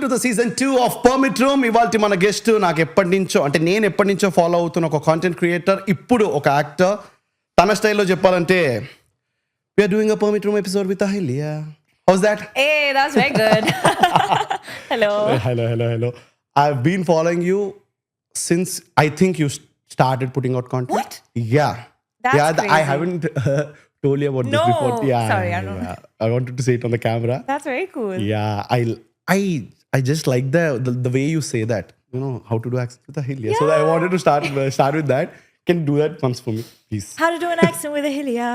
To the season 2 of permit room. ఇవాళ మన guest నాకు నేను ఎప్పటి నుంచో ఫాలో అవుతున్న ఒక కాంటెంట్ క్రియేటర్, ఇప్పుడు ఒక యాక్టర్. తన స్టైల్లో చెప్పాలంటే we're doing a permit room episode with Ahilya. How's that? Hey, that's very good. Hello. Hello. I've been following you since I think you started putting out content. What? Yeah. That's I crazy. haven't told you about this before. Yeah. Sorry, I don't know. I wanted to say it on the camera. That's very cool. Yeah, I just like the way you say that. You know how to do accent with Ahilya. So I wanted to start with that. Can you do that once for me, please? How to do an accent with Ahilya.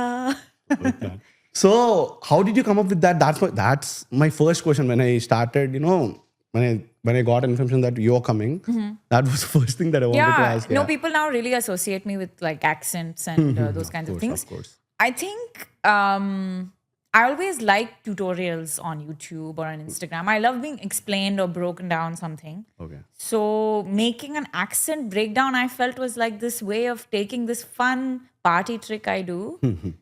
So how did you come up with that? That's my first question when I started. You know, when I got information that you're coming, that was the first thing that I wanted to ask. No, people now really associate me with like accents and those kinds of things. Of course. I think I always like tutorials on YouTube or on Instagram. I love being explained or broken down something. Okay. So making an accent breakdown, I felt was like this way of taking this fun party trick I do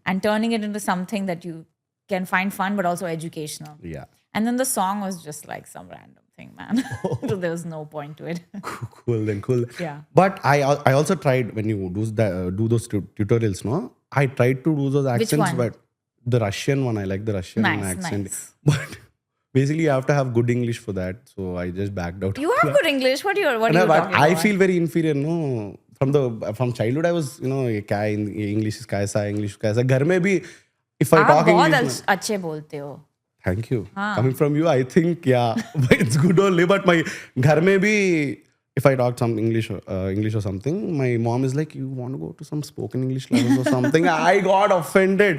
and turning it into something that you can find fun but also educational. Yeah. And then the song was just like some random thing, man. So there was no point to it. Cool. Yeah. But I also tried when you do those tutorials, no? I tried to do those accents, one? but the Russian one, I like the Russian accent. Nice. But basically, you have to have good English for that. So I just backed out. You have good English. What are you But talking I about? feel very inferior, no? From childhood, I was, you know, English is kaisa, English is kaisa. Ghar mein bhi, if I आप talk बहुत English, अच्छे बोलते हो. thank you. Coming from you, I think, yeah, it's good only. But my ghar mein bhi, if I talk some English or something, my mom is like, you want to go to some spoken English classes or something? I got offended.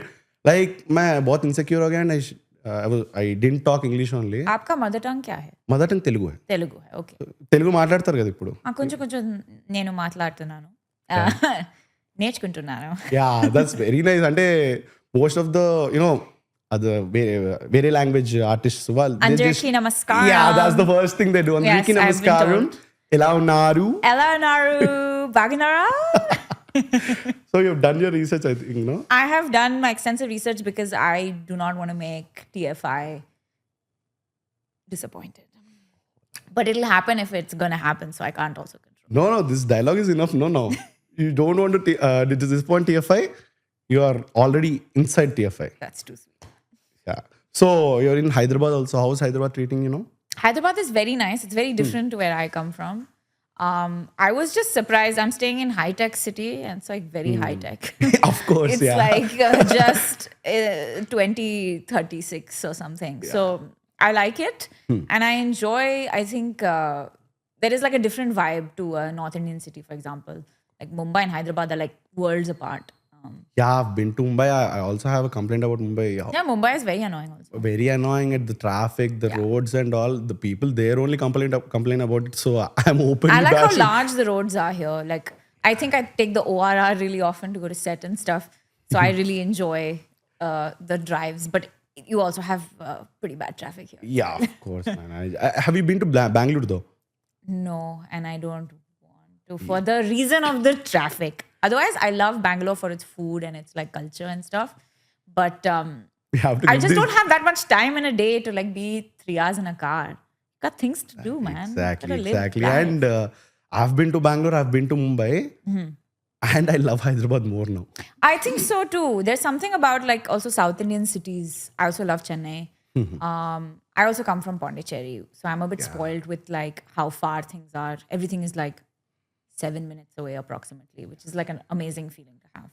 Like, मैं बहुत insecure हो गया and I didn't talk English only. आपका mother tongue क्या है? Mother tongue Telugu Telugu है. Okay. Telugu మాట్లాడతారు కదా ఇప్పుడు. కొంచెం నేను మాట్లాడుతున్నాను, నేర్చుకుంటున్నాను. Yeah, that's very nice. అంటే most of the you know other వేరే లాంగ్వేజ్ ఆర్టిస్ట్స్ వాళ్ళు అందరికీ నమస్కారం. Yeah, that's the first thing they do. అందరికీ నమస్కారం. ఎలా ఉన్నారు? బాగున్నారా? So you've done your research, I think, no? I have done my extensive research because I do not want to make TFI disappointed. But it'll happen if it's going to happen, so I can't also control. No, this dialogue is enough. No. You don't want to disappoint TFI. You are already inside TFI. That's too sweet. Yeah. So you're in Hyderabad also. How's Hyderabad treating you, know? Hyderabad is very nice. It's very different to where I come from. I was just surprised. I'm staying in high-tech city and it's like very high-tech. Of course, it's yeah. like just 2036 or something. Yeah. So I like it and I enjoy, I think there is like a different vibe to a North Indian city, for example. Like Mumbai and Hyderabad are like worlds apart. Yeah, I've been to Mumbai. I also have a complaint about Mumbai. Yeah, Mumbai is very annoying also. Very annoying at the traffic, the roads and all. The people there only complain about it. So I'm open. I like how large the roads are here. Like, I think I take the ORR really often to go to set and stuff. So I really enjoy the drives. But you also have pretty bad traffic here. Yeah, of course, man. Have you been to Bangalore though? No, and I don't want to for the reason of the traffic. Otherwise, I love Bangalore for its food and its like culture and stuff. But I just don't have that much time in a day to like be 3 hours in a car. Got things to do, man. Exactly. And I've been to Bangalore, I've been to Mumbai, and I love Hyderabad more now. I think so too. There's something about like also South Indian cities. I also love Chennai. I also come from Pondicherry, so I'm a bit spoiled with like how far things are. Everything is like 7 minutes away approximately, which is like an amazing feeling to have.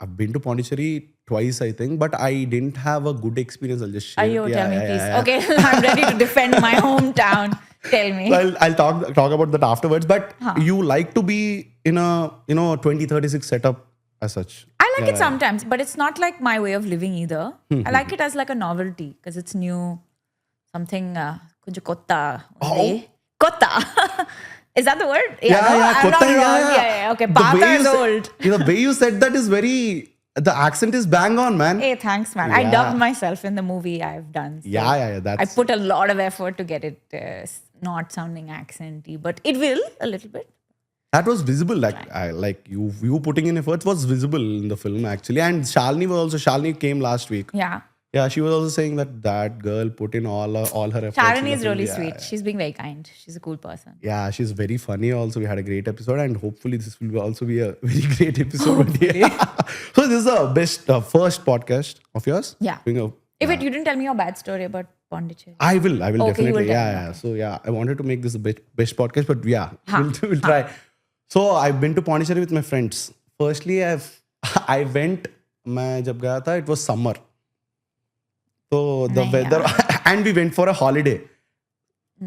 I've been to Pondicherry twice, I think, but I didn't have a good experience. I'll just share. Tell me, please. Yeah. Okay, I'm ready to defend my hometown. Tell me. Well, I'll talk about that afterwards. But you like to be in a 2036 setup as such. I like it sometimes, but it's not like my way of living either. I like it as like a novelty because it's new, something kunja kotta. Kotta. Is that the word? Yeah. I'm not wrong. Yeah. Okay, Pata is old. The way you said that is very... The accent is bang on, man. Hey, thanks, man. I dubbed myself in the movie I've done. So Yeah. I put a lot of effort to get it not sounding accenty, but it will a little bit. That was visible. Like you putting in efforts was visible in the film actually. And Shalini came last week. Yeah. Yeah, she was also saying that girl put in all her efforts. Sharon in the is film. really Yeah, sweet. She's being very kind. She's a cool person. yeah, she's very funny. Also, we had a great episode, and hopefully this will also be a very great episode. But yeah. So this is the best first podcast of yours. Yeah. Doing a- If you didn't tell me your bad story about Pondicherry. I will Okay, you will definitely. tell Yeah, me, yeah. okay. So yeah, I wanted to make this the best podcast, but yeah, we'll try. So I've been to Pondicherry with my friends. Firstly, I went. मैं जब गया था, it was summer. So the नहीं weather, and we went for a holiday.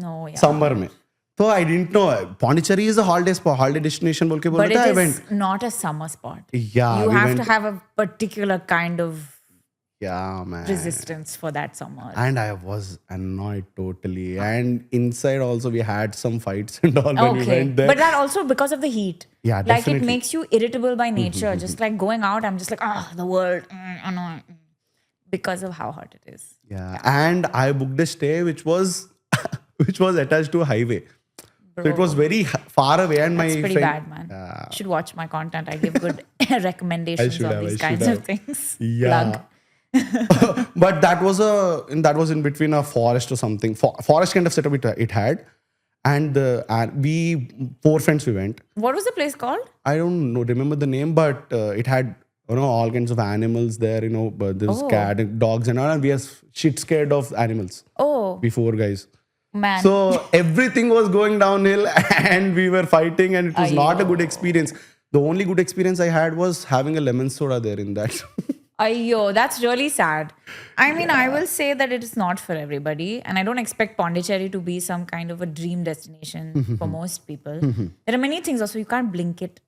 No, yeah. Summer में. So I didn't know Pondicherry is a holiday destination बोल के बोल But रहे थे. I it went. is not a summer spot. Yeah, You we have went. to have a particular kind of Yeah, man. resistance for that summer. And I was annoyed totally. And inside also we had some fights and all when we went there. But that also because of the heat. Yeah, Like definitely. it makes you irritable by nature. Just like going out, I'm just like, the world. Annoying. Because of how hot it is. Yeah, and I booked a stay which was which was attached to a highway. So it was very far away, and That's my pretty friend, bad, man. You should watch my content. I give good recommendations should on have, these I kinds should of things. Yeah. But that was that was in between a forest or something. Forest kind of setup it had, and we 4 friends we went. What was the place called? I don't know, remember the name, but it had all kinds of animals there. But there's cat and dogs and all, and we are shit scared of animals. Oh, We 4 guys. man. So everything was going downhill and we were fighting and it was not a good experience. The only good experience I had was having a lemon soda there in that. Ayyo, that's really sad. I mean, I will say that it is not for everybody. And I don't expect Pondicherry to be some kind of a dream destination for most people. There are many things also. You can't blink it.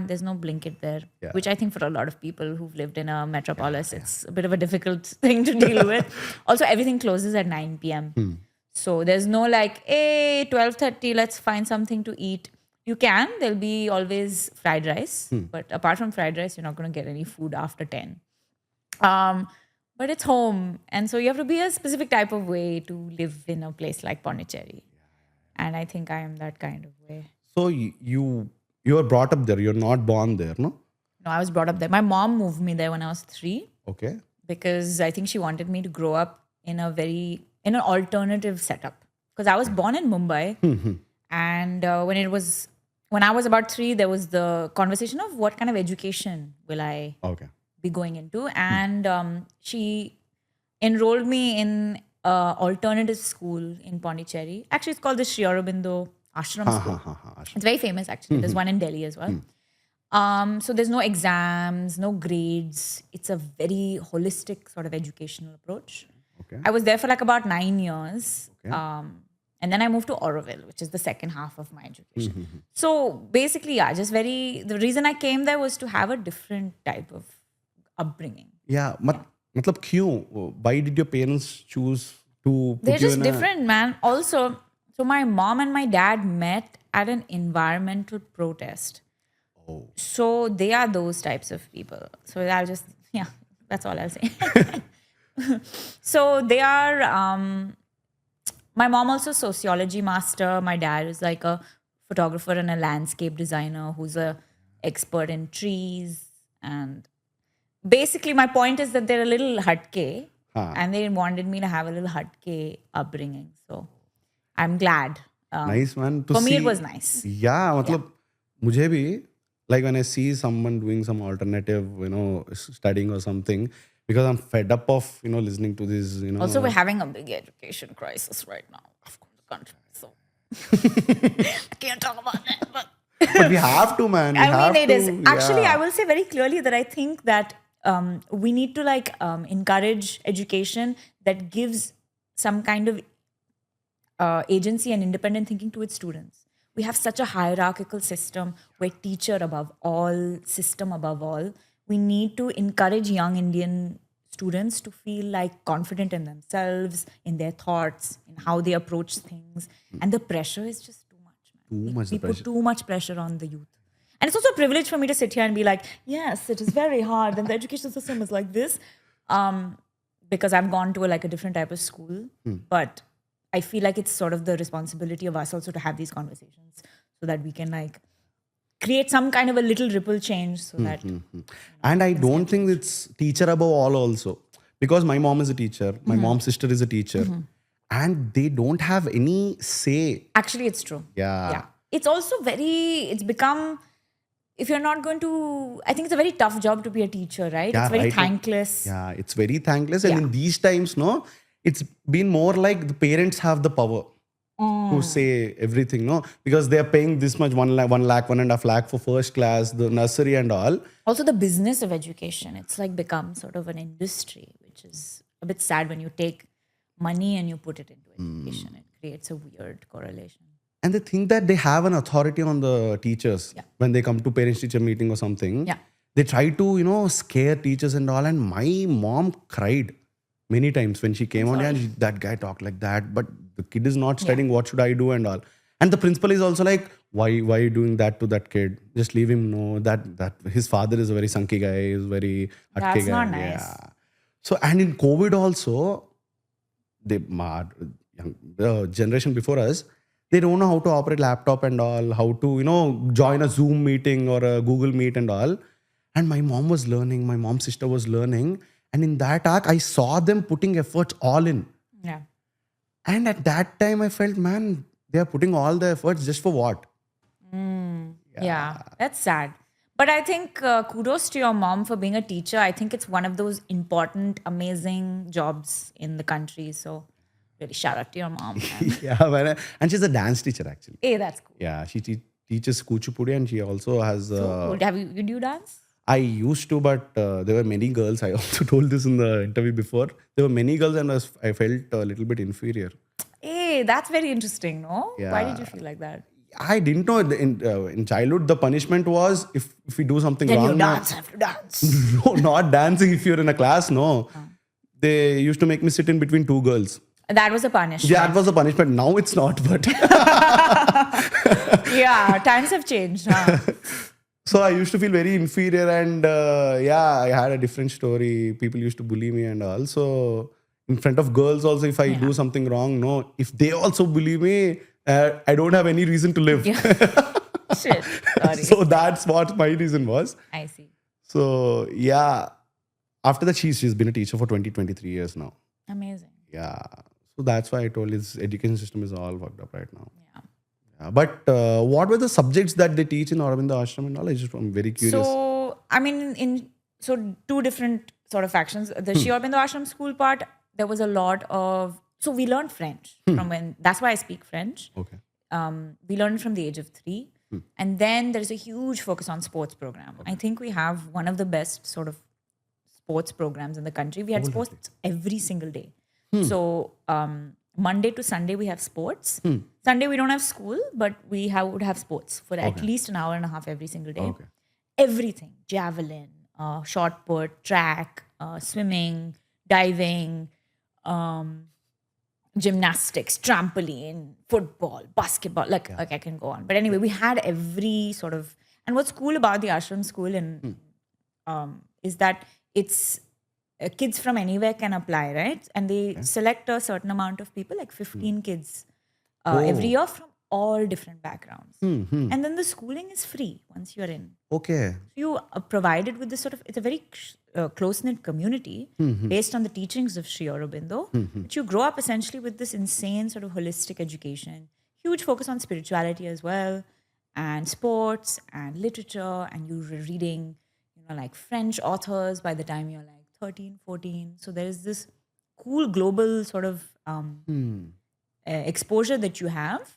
There's no blink it there. Yeah. Which I think for a lot of people who've lived in a metropolis, it's a bit of a difficult thing to deal with. Also, everything closes at 9 p.m. So there's no like, hey, 12:30, let's find something to eat. You can. There'll be always fried rice. But apart from fried rice, you're not going to get any food after 10. But it's home. And so you have to be a specific type of way to live in a place like Pondicherry. And I think I am that kind of way. So you were brought up there. You're not born there, no? No, I was brought up there. My mom moved me there when I was 3 Okay. because I think she wanted me to grow up in an alternative setup. Because I was born in Mumbai. And when I was about 3, there was the conversation of what kind of education will I Okay. be going into. And she enrolled me in an alternative school in Pondicherry. Actually, it's called the Sri Aurobindo Ashram School. It's very famous, actually. There's one in Delhi as well. So there's no exams, no grades. It's a very holistic sort of educational approach. Okay. I was there for like about 9 years. Okay. And then I moved to Auroville, which is the second half of my education. So basically, yeah, the reason I came there was to have a different type of upbringing. Yeah. मतलब क्यों? Why did your parents choose to put They're you just in different, man. Also, so my mom and my dad met at an environmental protest. Oh. So they are those types of people. So that's all I'll say. So they are, my mom also sociology master. My dad is like a photographer and a landscape designer who's a expert in trees. And basically my point is that they're a little hatke and they wanted me to have a little hatke upbringing. So I'm glad. Nice, man. For me, it was nice. Yeah, मतलब मुझे भी, like when I see someone doing some alternative, studying or something, because I'm fed up of, listening to this, Also, we're having a big education crisis right now. Of course, the country. So I can't talk about that, but we have to, man. I mean, it is. Actually, yeah. I will say very clearly that I think that we need to encourage education that gives some kind of agency and independent thinking to its students. We have such a hierarchical system where teacher above all, system above all. We need to encourage young Indian students to feel like confident in themselves, in their thoughts, in how they approach things. And the pressure is just too much. Man. We put too much pressure on the youth. And it's also a privilege for me to sit here and be like, yes, it is very hard. And the education system is like this. Because I've gone to a different type of school. But I feel like it's sort of the responsibility of us also to have these conversations so that we can create some kind of a little ripple change so that. And I don't think it's teacher above all also. because my mom is a teacher, my mom's sister is a teacher, and they don't have any say. Actually, it's true. Yeah. It's also it's become, if you're not going to, I think it's a very tough job to be a teacher, right? Yeah, It's very right. thankless. Yeah, it's very thankless. And in these times, no, it's been more like the parents have the power to say everything, no? Because they're paying this much, 1.5 lakh for first class, the nursery and all. Also, the business of education, it's like become sort of an industry, which is a bit sad when you take money and you put it into education. It creates a weird correlation. And they think that they have an authority on the teachers when they come to parents-teacher meeting or something. Yeah. They try to, scare teachers and all. And my mom cried many times when she came on and that guy talked like that. But the kid is not studying. What should I do and all? And the principal is also like, why are you doing that to that kid? Just leave him know that his father is a very sunky guy. He's very hatke guy. That's not nice. Yeah. So, and in COVID also, the generation before us, they don't know how to operate laptop and all, how to, join a Zoom meeting or a Google Meet and all. And my mom was learning, my mom's sister was learning. And in that arc, I saw them putting efforts all in. Yeah. And at that time, I felt, man, they are putting all the efforts just for what? Yeah, that's sad. But I think kudos to your mom for being a teacher. I think it's one of those important, amazing jobs in the country. So really shout out to your mom. Man. Yeah, and she's a dance teacher actually. Hey, that's cool. Yeah, she teaches Kuchipudi and she also has... So cool. You do dance? I used to, but there were many girls. I also told this in the interview before. There were many girls and I felt a little bit inferior. Hey, that's very interesting, no? Yeah. Why did you feel like that? I didn't know. In childhood, the punishment was if we do something Then wrong. you dance, have to dance. No, not dancing if you're in a class, no. They used to make me sit in between two girls. That was a punishment. Yeah, that was a punishment. Now it's not, but... Yeah, times have changed. Huh? So I used to feel very inferior and I had a different story. People used to bully me and all. So in front of girls also, if I do something wrong, no. If they also bully me, I don't have any reason to live. Yeah. Shit, sorry. So that's what my reason was. I see. So yeah, after that, she's been a teacher for 23 years now. Amazing. Yeah. So that's why I told his education system is all fucked up right now. Yeah. Yeah. But what were the subjects that they teach in Auroville ashram and all? I'm very curious. So, I mean, two different sort of factions. The Sri Aurobindo Ashram school part, there was a lot of... So we learned French from when... That's why I speak French. Okay. We learned it from the age of 3. And then there's a huge focus on sports program. I think we have one of the best sort of sports programs in the country. We had sports every single day. So Monday to Sunday we have sports. Sunday we don't have school, but we would have sports for at least an hour and a half every single day. Okay. Everything, javelin, shot put, track, swimming, diving, gymnastics, trampoline, football, basketball. Like I can go on. But anyway, we had every sort of... And what's cool about the ashram school is that it's... kids from anywhere can apply, right? And they select a certain amount of people, like 15 kids every year from all different backgrounds. And then the schooling is free once you're in. Okay. You are provided with this sort of... It's a very close-knit community based on the teachings of Sri Aurobindo. But you grow up essentially with this insane sort of holistic education. Huge focus on spirituality as well, and sports and literature. And you're reading, like French authors by the time you're like 13, 14. So there is this cool global sort of exposure that you have.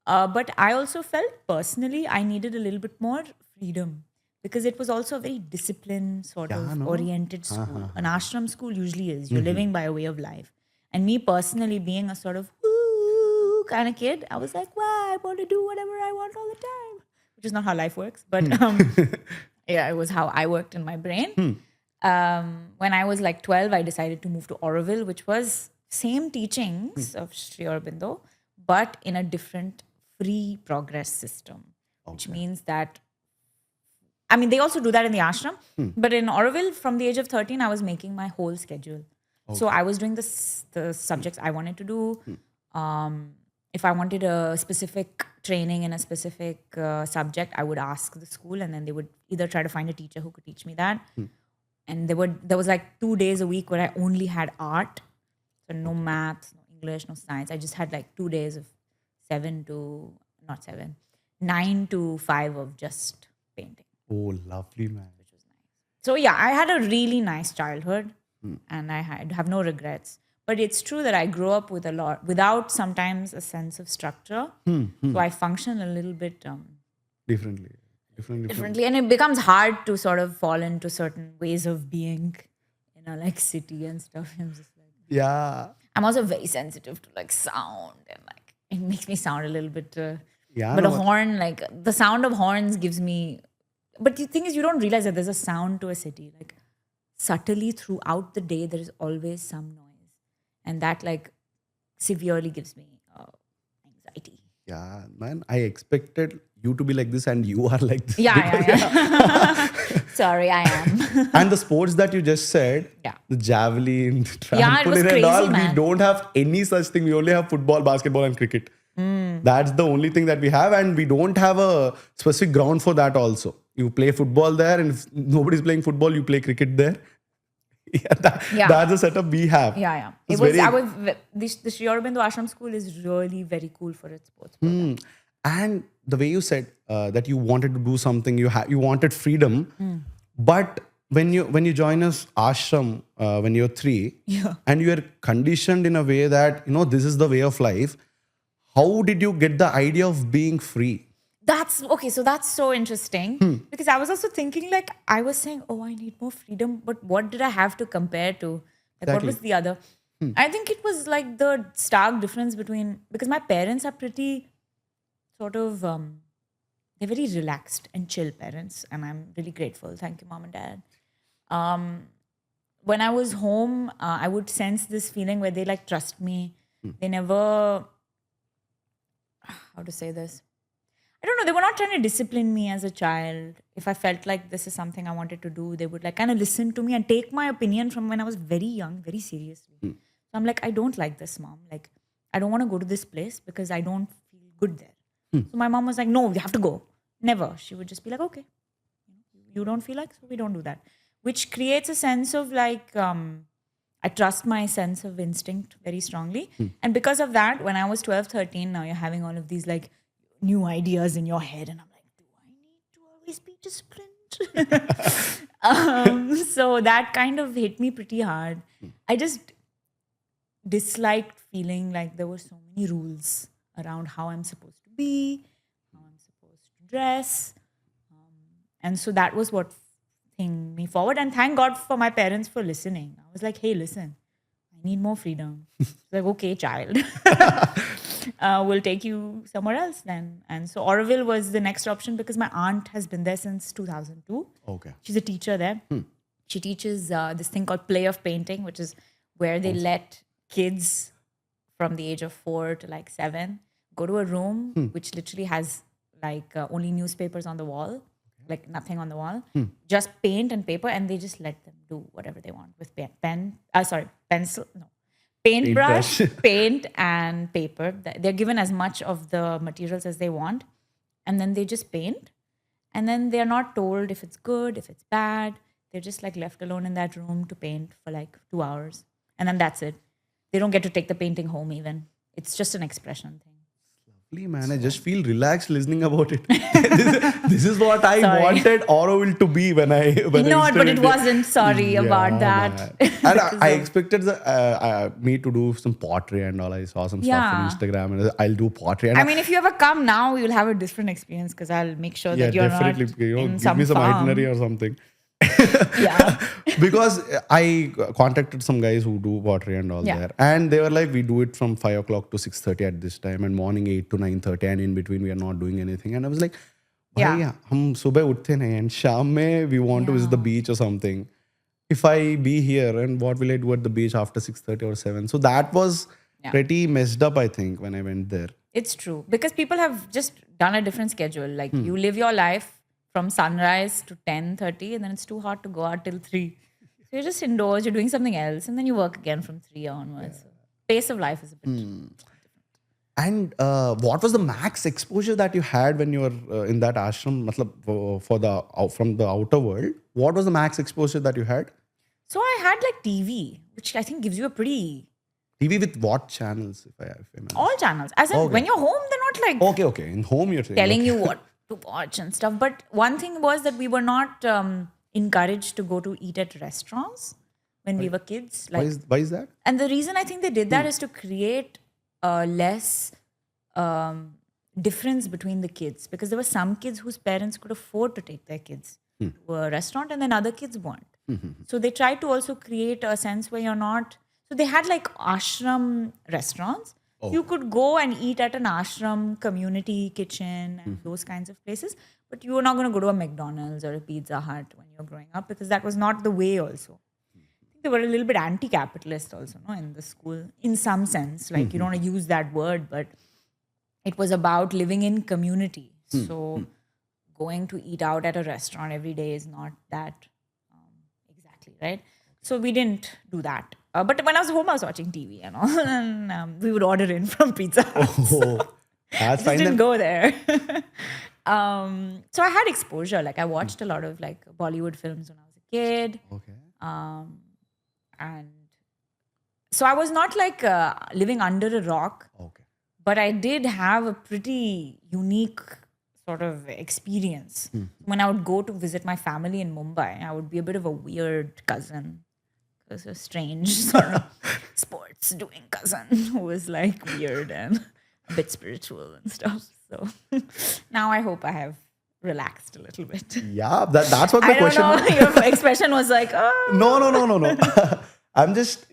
But I also felt personally I needed a little bit more freedom because it was also a very disciplined sort of oriented school. An ashram school usually is. You're living by a way of life. And me personally being a sort of woo kind of kid, I was like, wow, I want to do whatever I want all the time. Which is not how life works. But yeah, it was how I worked in my brain. When I was like 12, I decided to move to Auroville, which was same teachings of Sri Aurobindo, but in a different free progress system, which means that, I mean, they also do that in the ashram, but in Auroville, from the age of 13, I was making my whole schedule. So I was doing the subjects I wanted to do. If I wanted a specific training in a specific subject, I would ask the school, and then they would either try to find a teacher who could teach me that. And there was like 2 days a week where I only had art. So no maths, no English, no science. I just had like 2 days of 9 to 5 of just painting. Oh, lovely, man. So yeah, I had a really nice childhood and I have no regrets. But it's true that I grew up with a lot, without sometimes a sense of structure. So I function a little bit Differently. differently. And it becomes hard to sort of fall into certain ways of being in a like city and stuff. I'm just like, Yeah. I'm also very sensitive to like sound and like it makes me sound a little bit. Yeah. But a horn, like the sound of horns gives me. But the thing is, you don't realize that there's a sound to a city. Like subtly throughout the day, there is always some noise, and that like severely gives me anxiety. Yeah, man. I expected you to be like this, and you are like this. Yeah. Sorry, I am. And the sports that you just said, Yeah. the javelin, the Yeah, it was trampoline and crazy, all, man. we don't have any such thing. We only have football, basketball, and cricket. That's the only thing that we have, and we don't have a specific ground for that also. You play football there, and if nobody's playing football, you play cricket there. Yeah. That's the setup we have. Yeah. It's It was. very- The Sri Aurobindo Ashram School is really very cool for its sports program. And the way you said that you wanted to do something, you wanted freedom, but when you join us ashram when you're 3, Yeah. and you are conditioned in a way that this is the way of life. How did you get the idea of being free? That's okay. So that's so interesting because I was also thinking like I was saying, oh, I need more freedom, but what did I have to compare to? Like what was the other? I think it was like the stark difference between because my parents are pretty sort of they're very relaxed and chill parents, and I'm really grateful. Thank you, mom and dad. When I was home, I would sense this feeling where they like trust me. They never, how to say this? I don't know. They were not trying to discipline me as a child. If I felt like this is something I wanted to do, they would like kind of listen to me and take my opinion from when I was very young, very seriously. So I'm like, I don't like this, mom. Like, I don't want to go to this place because I don't feel good there. So my mom was like, no, you have to go. Never. She would just be like, okay, you don't feel like, so we don't do that. Which creates a sense of like, I trust my sense of instinct very strongly. And because of that, when I was 12, 13, now you're having all of these like new ideas in your head. And I'm like, do I need to always be disciplined? So that kind of hit me pretty hard. I just disliked feeling like there were so many rules around how I'm supposed to be, how I'm supposed to dress. And so that was what thing me forward. And thank God for my parents for listening. I was like, hey, listen, I need more freedom. Like, okay, child. We'll take you somewhere else then. And so Auroville was the next option because my aunt has been there since 2002. Okay. She's a teacher there. She teaches this thing called play of painting, which is where they let kids from the age of 4 to like 7 go to a room which literally has like only newspapers on the wall, like nothing on the wall, just paint and paper, and they just let them do whatever they want with pencil, no, paintbrush, paint and paper. They're given as much of the materials as they want, and then they just paint, and then they're not told if it's good, if it's bad. They're just like left alone in that room to paint for like 2 hours, and then that's it. They don't get to take the painting home even. It's just an expression thing. Lovely, man. I just feel relaxed listening about it. this is what I Sorry. wanted Auroville to be when I No, but studied it it. wasn't. Sorry about that. Man. And I expected me to do some pottery and all. I saw some stuff on Instagram, and I'll do pottery. And I mean, if you ever come now, you'll have a different experience because I'll make sure that you're definitely. not You know, in give some me some farm. itinerary or something. Yeah. Because I contacted some guys who do pottery and all there, and they were like, we do it from 5 o'clock to 6:30 at this time, and morning 8 to 9:30, and in between we are not doing anything. And I was like, Yeah. hum subah uthte nahi, and sham mein we want to visit the beach or something. If I be here, and what will I do at the beach after 6:30 or 7? So that was pretty messed up, I think, when I went there. It's true because people have just done a different schedule. Like you live your life from sunrise to 10:30, and then it's too hot to go out till 3. So you're just indoors, you're doing something else, and then you work again from 3 onwards. So pace of life is a bit different. And what was the max exposure that you had when you were in that ashram? Matlab, from the outer world, what was the max exposure that you had? So I had like TV, which I think gives you a pretty TV with what channels? If I may all channels. As in Okay. when you're home, they're not like Okay. In home, you're saying. telling okay. you what to watch and stuff. But one thing was that we were not encouraged to go to eat at restaurants when we were kids. Why is that? And the reason I think they did that is to create less difference between the kids, because there were some kids whose parents could afford to take their kids to a restaurant and then other kids weren't. So they tried to also create a sense where you're not. So they had like ashram restaurants. You could go and eat at an ashram community kitchen and those kinds of places, but you were not going to go to a McDonald's or a Pizza Hut when you're growing up, because that was not the way also. They were a little bit anti-capitalist also, no, in the school, in some sense. Like, you don't want to use that word, but it was about living in community. So going to eat out at a restaurant every day is not that exactly, right? So we didn't do that. But when I was home, I was watching TV and all, and we would order in from Pizza Hut. Oh, that's Just fine. didn't Then. go there. So I had exposure. Like I watched a lot of like Bollywood films when I was a kid. Okay. And so I was not like living under a rock, Okay. but I did have a pretty unique sort of experience. When I would go to visit my family in Mumbai, I would be a bit of a weird cousin. It was a strange sort of sports doing cousin who was like weird and a bit spiritual and stuff. So now I hope I have relaxed a little bit. Yeah, that's what the I don't question know. was. Your expression was like, oh. No. I'm just,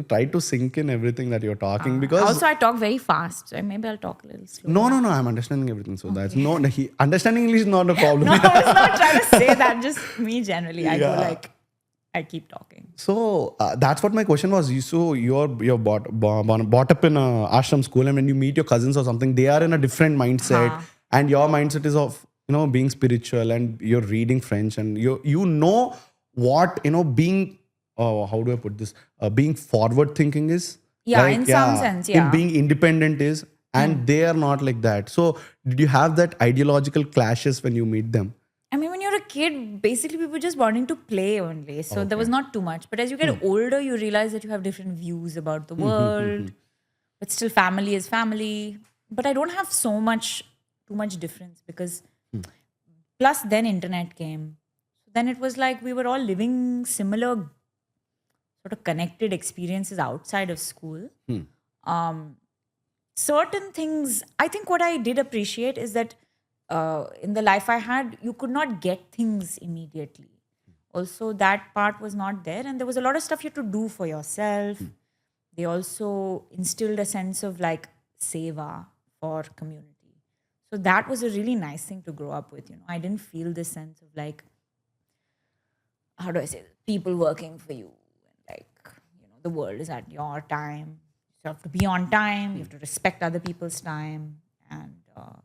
try to sink in everything that you're talking because. Also, I talk very fast, so maybe I'll talk a little slow. No, I'm understanding everything. So that's understanding English is not a problem. No, I was not trying to say that. Just me generally. I go Yeah. like, I keep talking. So that's what my question was. You're brought up in a ashram school, and when you meet your cousins or something, they are in a different mindset, and your mindset is of being spiritual, and you're reading French, and you know what being. How do I put this? Being forward thinking is. Yeah, in some sense, yeah. In being independent is, and they are not like that. So did you have that ideological clashes when you meet them? I mean, when you're a kid, basically people just wanting to play only. So there was not too much. But as you get older, you realize that you have different views about the world. But still, family is family. But I don't have too much difference because plus then internet came. Then it was like we were all living similar sort of connected experiences outside of school. Certain things, I think what I did appreciate is that in the life I had, you could not get things immediately. Also, that part was not there. And there was a lot of stuff you had to do for yourself. They also instilled a sense of like seva for community. So that was a really nice thing to grow up with. I didn't feel this sense of like, how do I say, people working for you. Like, the world is at your time. You have to be on time. You have to respect other people's time and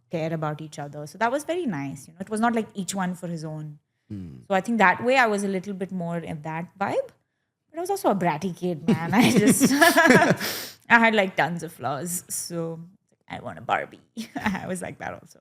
care about each other. So that was very nice. It was not like each one for his own. So I think that way I was a little bit more in that vibe. But I was also a bratty kid, man. I just, I had like tons of flaws. So I want a Barbie. I was like that also.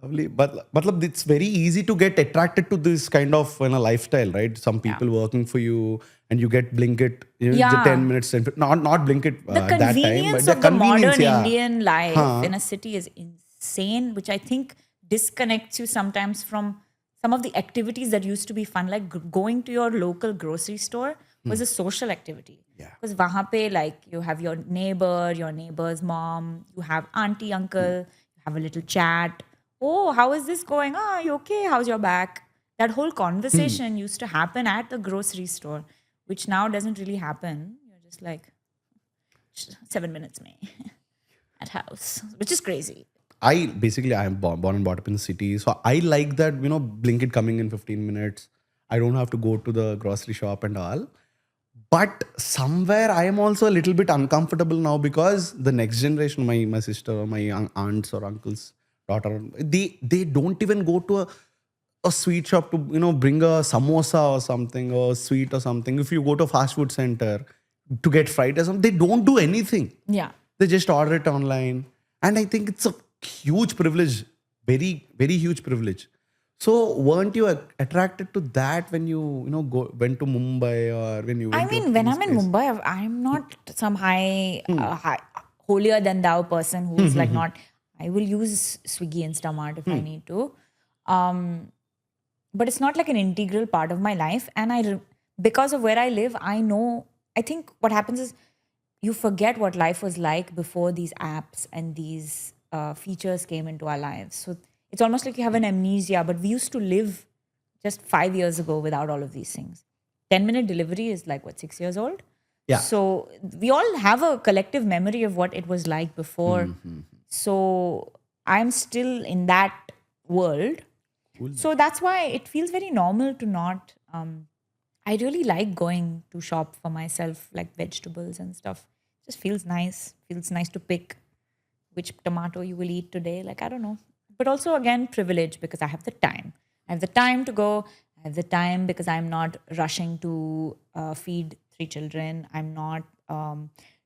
Lovely. But it's very easy to get attracted to this kind of lifestyle, right? Some people working for you and you get Blinkit, the 10 minutes, not Blinkit The at that time. convenience But of the modern yeah. Indian life in a city is insane, which I think disconnects you sometimes from some of the activities that used to be fun. Like going to your local grocery store was a social activity. Because wahan pe, like, you have your neighbor, your neighbor's mom, you have auntie, uncle, you have a little chat. Oh, how is this going? Oh, you okay? How's your back? That whole conversation used to happen at the grocery store, which now doesn't really happen. You're just like 7 minutes me at house, which is crazy. I am born and brought up in the city. So I like that, Blinkit coming in 15 minutes. I don't have to go to the grocery shop and all. But somewhere I am also a little bit uncomfortable now because the next generation, my sister or my aunts or uncles, daughter, they don't even go to a sweet shop to bring a samosa or something or sweet or something. If you go to a fast food center to get fried or something, they don't do anything. Yeah. They just order it online. And I think it's a huge privilege, very, very huge privilege. So weren't you attracted to that when you went to Mumbai or when you I went to mean, when these I'm in places? Mumbai, I'm not some high holier than thou person who's like not. I will use Swiggy Instamart if I need to, but it's not like an integral part of my life. And because of where I live, I know. I think what happens is you forget what life was like before these apps and these features came into our lives. So it's almost like you have an amnesia. But we used to live just 5 years ago without all of these things. 10-minute delivery is like what, 6 years old? Yeah. So we all have a collective memory of what it was like before. So I'm still in that world. So that's why it feels very normal to not. I really like going to shop for myself, like vegetables and stuff. Just feels nice. Feels nice to pick which tomato you will eat today. Like, I don't know. But also, again, privilege because I have the time. I have the time to go. I have the time because I'm not rushing to feed 3 children. I'm not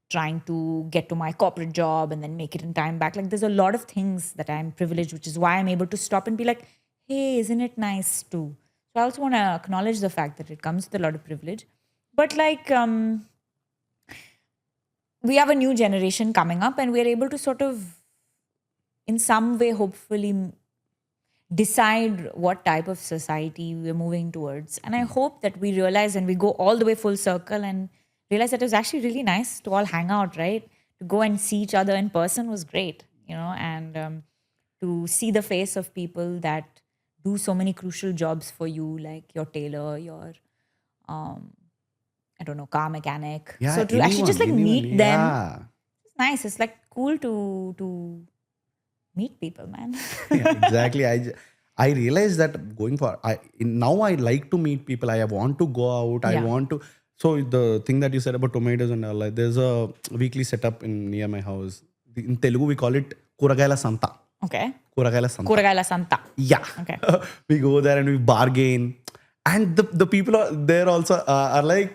trying to get to my corporate job and then make it in time back. Like, there's a lot of things that I'm privileged, which is why I'm able to stop and be like, hey, isn't it nice too? So I also want to acknowledge the fact that it comes with a lot of privilege. But like, we have a new generation coming up and we're able to sort of, in some way, hopefully decide what type of society we're moving towards. And I hope that we realize and we go all the way full circle and realize that it was actually really nice to all hang out, right? To go and see each other in person was great, and to see the face of people that do so many crucial jobs for you, like your tailor, your I don't know, car mechanic. Yeah, So to actually just like anyone, meet them, yeah. it's nice. It's like cool to meet people, man. Yeah, exactly. I realized that going for now I like to meet people. I want to go out. I Yeah. want to. So the thing that you said about tomatoes and all, like there's a weekly setup in near my house. In Telugu we call it Kuragayala Santa. Okay. Kuragayala Santa. Kuragayala Santa. Yeah. Okay. We go there and we bargain. And the people are there also are like,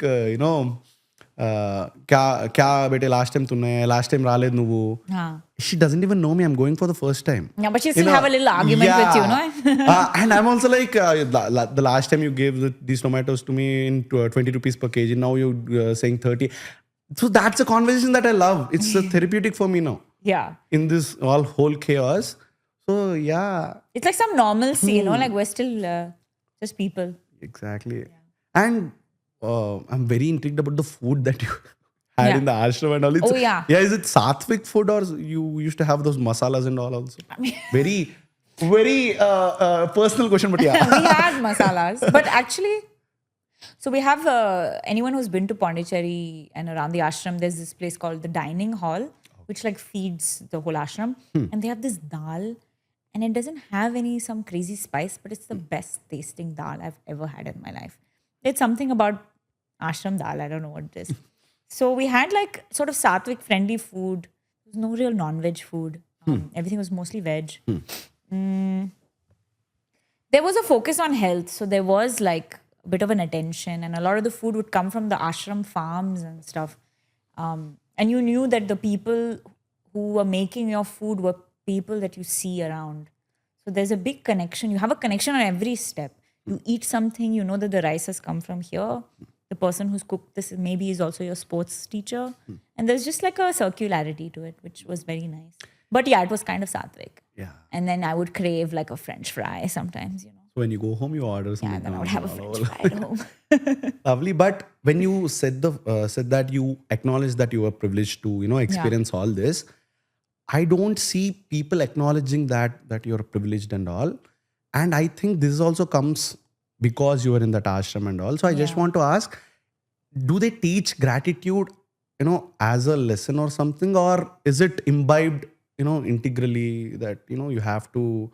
क्या बेटे last time तूने last time रालेद Nuvvu. Huh. She doesn't even know me. I'm going for the first time. Yeah, but she still have a little argument with you, no? And I'm also like, the last time you gave these tomatoes to me in 20 rupees per kg. Now you're saying 30. So that's a conversation that I love. It's therapeutic for me now. Yeah. In this whole chaos. So yeah. It's like some normalcy, like we're still just people. Exactly. And I'm very intrigued about the food that you had in the ashram and all. Oh, yeah. Yeah, is it sattvic food or you used to have those masalas and all also? Very, very personal question, but yeah. We had masalas. But actually, so we have anyone who's been to Pondicherry and around the ashram, there's this place called the dining hall, which like feeds the whole ashram. And they have this dal. And it doesn't have some crazy spice, but it's the best tasting dal I've ever had in my life. It's something about ashram dal. I don't know what it is. So we had like sort of sattvic friendly food. There was no real non-veg food. Everything was mostly veg. There was a focus on health. So there was like a bit of an attention. And a lot of the food would come from the ashram farms and stuff. And you knew that the people who were making your food were people that you see around. So there's a big connection. You have a connection on every step. You eat something, you know that the rice has come from here. The person who's cooked this maybe is also your sports teacher. And there's just like a circularity to it, which was very nice. But yeah, it was kind of sattvic. Yeah. And then I would crave like a French fry sometimes, So when you go home, you order something. Yeah, and then I would have a French fry at home. Lovely. But when you said that you acknowledge that you were privileged to, experience all this, I don't see people acknowledging that you're privileged and all. And I think this also comes because you were in that ashram and all. So I just want to ask, do they teach gratitude, as a lesson or something? Or is it imbibed, integrally that, you have to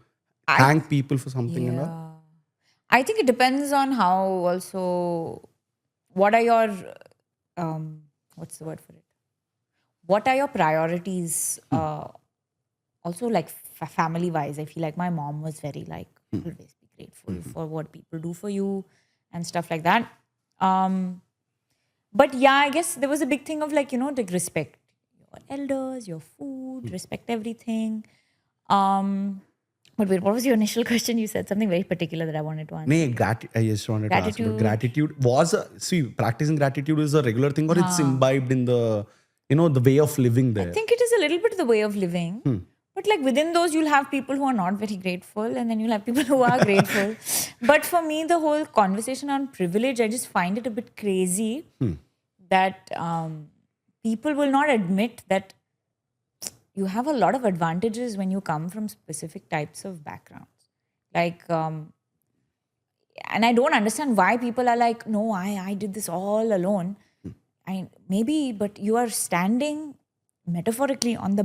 thank people for something and all? I think it depends on how also, what are your, what's the word for it? What are your priorities? Also like family wise, I feel like my mom was very like, always be grateful for what people do for you and stuff like that. But yeah, I guess there was a big thing of like, like respect your elders, your food, respect everything. But wait, what was your initial question? You said something very particular that I wanted to answer. I just wanted to ask about gratitude. Practicing gratitude is a regular thing, or it's imbibed in the, the way of living there? I think it is a little bit the way of living. But like within those, you'll have people who are not very grateful, and then you'll have people who are grateful. But for me, the whole conversation on privilege, I just find it a bit crazy that people will not admit that you have a lot of advantages when you come from specific types of backgrounds. Like, and I don't understand why people are like, no, I did this all alone. But you are standing metaphorically on the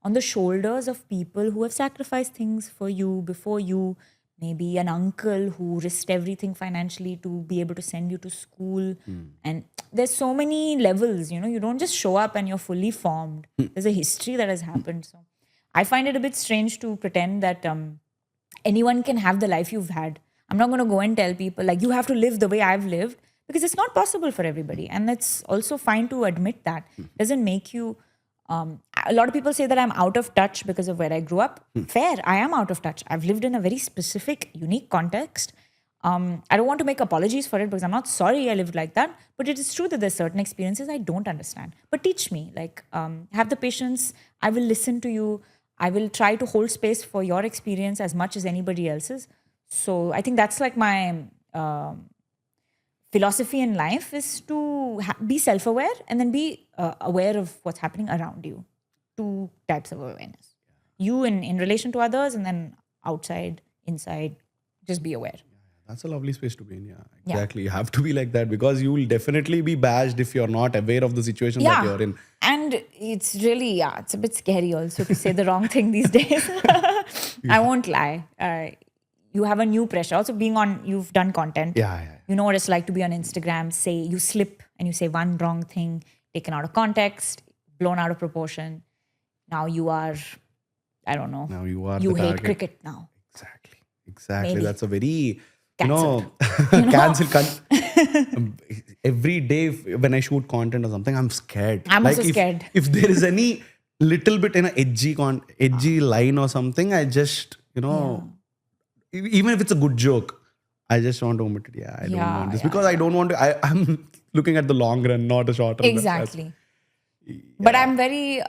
on the shoulders of people who have sacrificed things for you before you. Maybe an uncle who risked everything financially to be able to send you to school. And there's so many levels, you don't just show up and you're fully formed. There's a history that has happened. So I find it a bit strange to pretend that anyone can have the life you've had. I'm not going to go and tell people like, you have to live the way I've lived, because it's not possible for everybody. And it's also fine to admit that. It doesn't make you... a lot of people say that I'm out of touch because of where I grew up. Fair, I am out of touch. I've lived in a very specific, unique context. I don't want to make apologies for it because I'm not sorry I lived like that. But it is true that there's certain experiences I don't understand. But teach me, have the patience. I will listen to you. I will try to hold space for your experience as much as anybody else's. So I think that's like my philosophy in life, is to be self-aware and then be aware of what's happening around you. Two types of awareness. You in relation to others, and then outside, inside, just be aware. That's a lovely space to be in. Yeah, exactly. You have to be like that, because you will definitely be bashed if you're not aware of the situation that you're in. And it's really, it's a bit scary also to say the wrong thing these days. I won't lie. You have a new pressure. Also you've done content. Yeah. You know what it's like to be on Instagram. Say you slip and you say one wrong thing, taken out of context, blown out of proportion. Now you are, I don't know. Now you are You the hate target. cricket now. Exactly. Maybe. That's a very, Cancelled. cancel. Every day when I shoot content or something, I'm scared. I'm also scared. If there is any little bit in an edgy line or something, I just, even if it's a good joke, I just want to omit it. I don't want this because I don't want to. I'm looking at the long run, not a short run. Exactly. But I'm very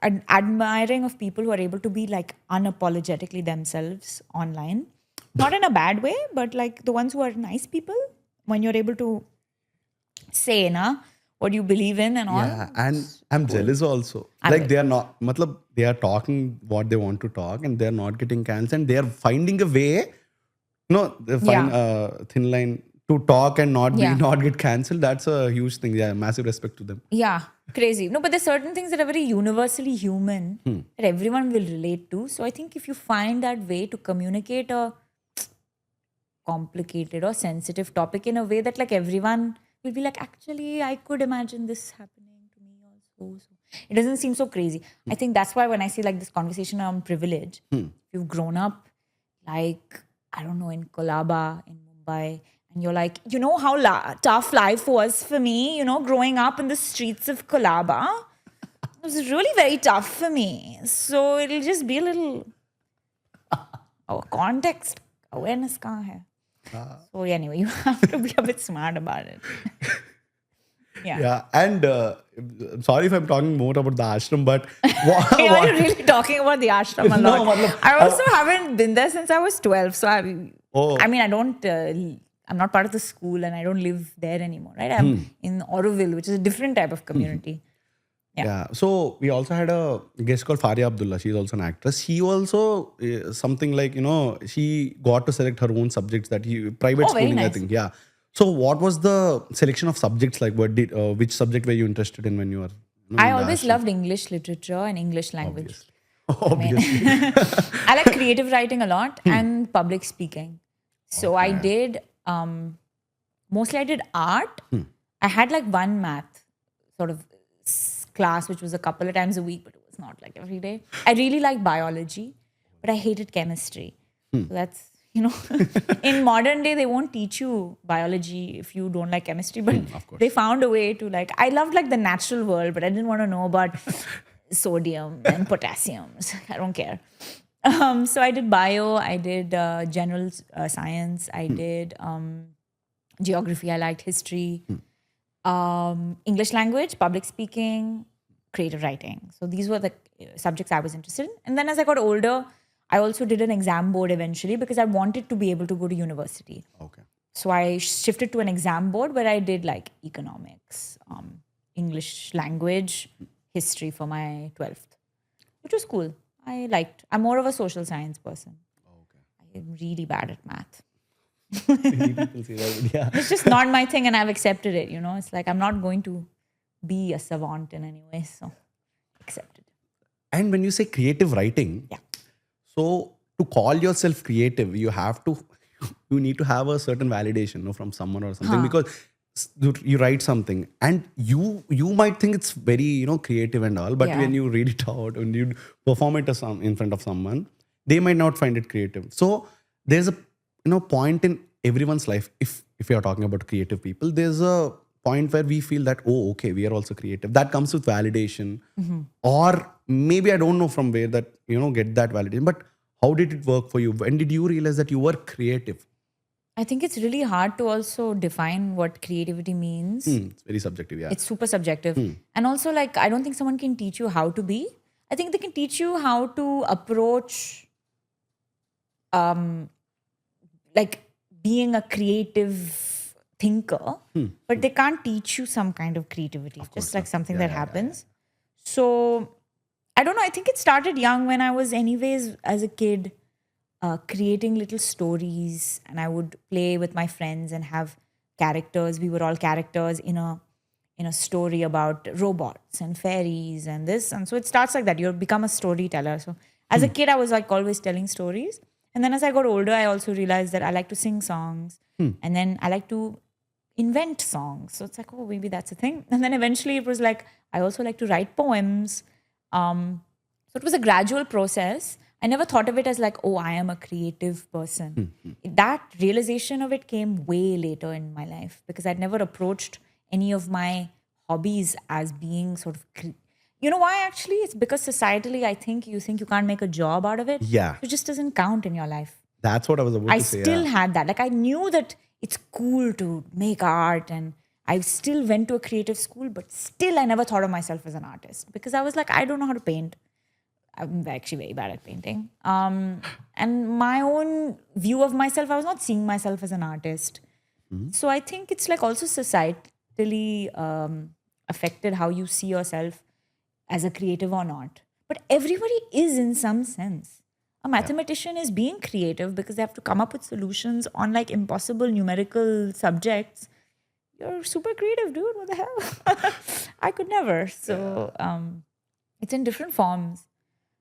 admiring of people who are able to be like unapologetically themselves online. Not in a bad way, but like the ones who are nice people, when you're able to say what you believe in and all. Yeah, and I'm jealous also. They are not, they are talking what they want to talk, and they're not getting cancelled, and they are finding a way. They find a thin line to talk and not get cancelled. That's a huge thing. Yeah, massive respect to them. Yeah, crazy. No, but there's certain things that are very universally human that everyone will relate to. So I think if you find that way to communicate a complicated or sensitive topic in a way that like everyone will be like, actually, I could imagine this happening to me also. So it doesn't seem so crazy. I think that's why when I see like this conversation on privilege, you've grown up like, I don't know, in Colaba, in Mumbai, and you're like, you know how tough life was for me, growing up in the streets of Colaba. It was really very tough for me. So it'll just be a little context, awareness kahan hai. So anyway, you have to be a bit smart about it. Yeah, and sorry if I'm talking more about the ashram, but are you really talking about the ashram a lot? I also haven't been there since I was 12. So I mean, I'm not part of the school and I don't live there anymore, right? I'm in Auroville, which is a different type of community. Yeah. So we also had a guest called Faria Abdullah. She's also an actress. She also something like, she got to select her own subjects private schooling, nice. I think. Yeah. So what was the selection of subjects like? Which subject were you interested in when you were? I always loved English literature and English language. Obviously. I like creative writing a lot and public speaking. So I did, mostly I did art. I had like one math sort of class, which was a couple of times a week, but it was not like every day. I really liked biology, but I hated chemistry. So that's, in modern day, they won't teach you biology if you don't like chemistry, but they found a way to like, I loved like the natural world, but I didn't want to know about sodium and potassium. So I don't care. So I did bio, I did general science, I did geography, I liked history, English language, public speaking, creative writing. So these were the subjects I was interested in. And then as I got older, I also did an exam board eventually because I wanted to be able to go to university. Okay. So I shifted to an exam board where I did like economics, English language, history for my 12th, which was cool. I'm more of a social science person. Okay. I'm really bad at math. Many people say that, but yeah. It's just not my thing and I've accepted it, you know. It's like I'm not going to be a savant in any way, so accepted. And when you say creative writing, Yeah. so to call yourself creative, you need to have a certain validation, from someone or something, because you write something and you might think it's very creative and all, but Yeah. when you read it out and you perform it in front of someone, they might not find it creative. So there's a point in everyone's life. If you're talking about creative people, there's a point where we feel that, oh, okay, we are also creative. That comes with validation, or maybe I don't know from where that get that validation. But how did it work for you? When did you realize that you were creative? I think it's really hard to also define what creativity means. It's very subjective, yeah. It's super subjective. And also, like, I don't think someone can teach you how to be. I think they can teach you how to approach, like, being a creative thinker, but they can't teach you some kind of creativity. It's just like something that happens. So, I don't know. I think it started young when I was, anyways, as a kid, creating little stories, and I would play with my friends and have characters. We were all characters in a story about robots and fairies and this. And so it starts like that. You become a storyteller. So as a kid, I was like always telling stories. And then as I got older, I also realized that I like to sing songs. And then I like to invent songs. So it's like, oh, maybe that's a thing. And then eventually it was like, I also like to write poems. So it was a gradual process. I never thought of it as like, oh, I am a creative person. That realization of it came way later in my life because I'd never approached any of my hobbies as being sort of, you know why actually? It's because societally, I think you can't make a job out of it. Yeah. It just doesn't count in your life. That's what I was about I to say. still had that. Like I knew that it's cool to make art and I still went to a creative school, but still I never thought of myself as an artist because I was like, I don't know how to paint. I'm actually very bad at painting. And my own view of myself, I was not seeing myself as an artist. So I think it's like also societally affected how you see yourself as a creative or not. But everybody is in some sense. A mathematician is being creative because they have to come up with solutions on like impossible numerical subjects. You're super creative, dude. What the hell? I could never. So it's in different forms.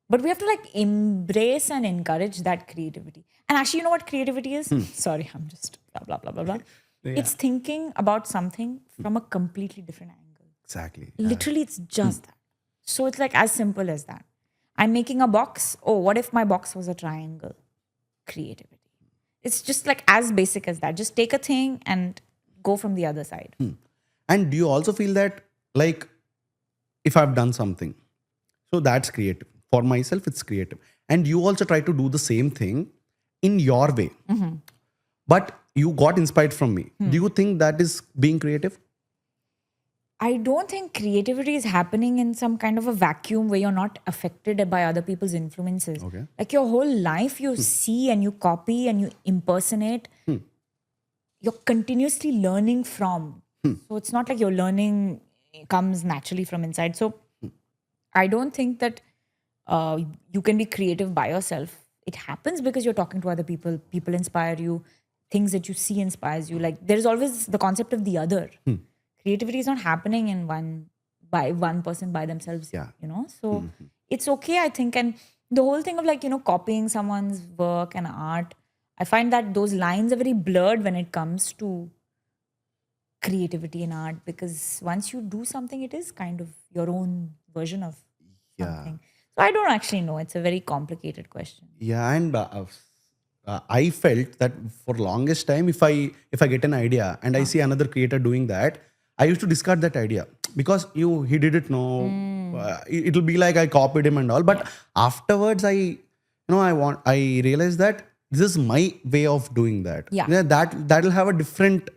But we have to like embrace and encourage that creativity. And actually, you know what creativity is? Sorry, I'm just blah, blah, blah, blah, blah. Yeah. It's thinking about something from a completely different angle. Exactly. Literally, it's just that. So it's like as simple as that. I'm making a box. Oh, what if my box was a triangle? Creativity. It's just like as basic as that. Just take a thing and go from the other side. And do you also feel that, like, if I've done something, so that's creative. For myself, it's creative. And you also try to do the same thing in your way. But you got inspired from me. Do you think that is being creative? I don't think creativity is happening in some kind of a vacuum where you're not affected by other people's influences. Okay. Like your whole life, you see and you copy and you impersonate. You're continuously learning from. So it's not like your learning comes naturally from inside. So I don't think that you can be creative by yourself. It happens because you're talking to other people. People inspire you. Things that you see inspires you. Like there's always the concept of the other. Creativity is not happening in one person by themselves. Yeah. You know, so it's okay, I think. And the whole thing of like, you know, copying someone's work and art, I find that those lines are very blurred when it comes to creativity in art because once you do something, it is kind of your own version of something. So I don't actually know. It's a very complicated question. Yeah, and I felt that for longest time, if I get an idea and I see another creator doing that, I used to discard that idea because he did it. No, it'll be like I copied him and all. But afterwards, I I realized that this is my way of doing that. Yeah. That'll have a different,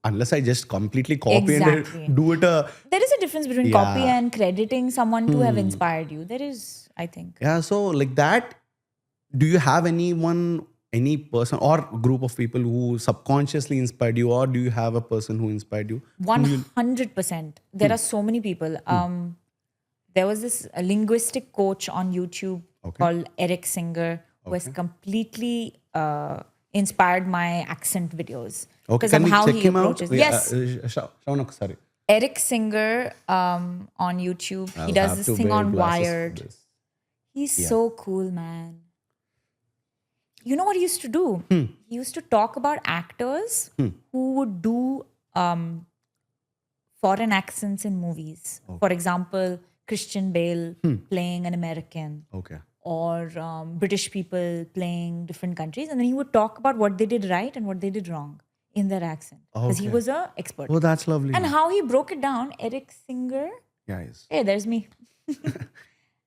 unless I just completely copy Exactly. and do it. There is a difference between copy and crediting someone to have inspired you. There is, I think. Yeah. So like that, do you have anyone, any person or group of people who subconsciously inspired you, or do you have a person who inspired you? 100%. There are so many people. There was this linguistic coach on YouTube called Eric Singer who has completely inspired my accent videos because Can of we how check he him approaches. out? Yes, Shaunak, sorry. Eric Singer on YouTube. He I'll does have this to thing wear on glasses for Wired. this. He's so cool, man. You know what he used to do? He used to talk about actors who would do foreign accents in movies. For example, Christian Bale playing an American, Okay. or British people playing different countries. And then he would talk about what they did right and what they did wrong in their accent. Because he Okay. was an expert. Oh, that's lovely. And how he broke it down, Eric Singer. Yes. Hey, there's me.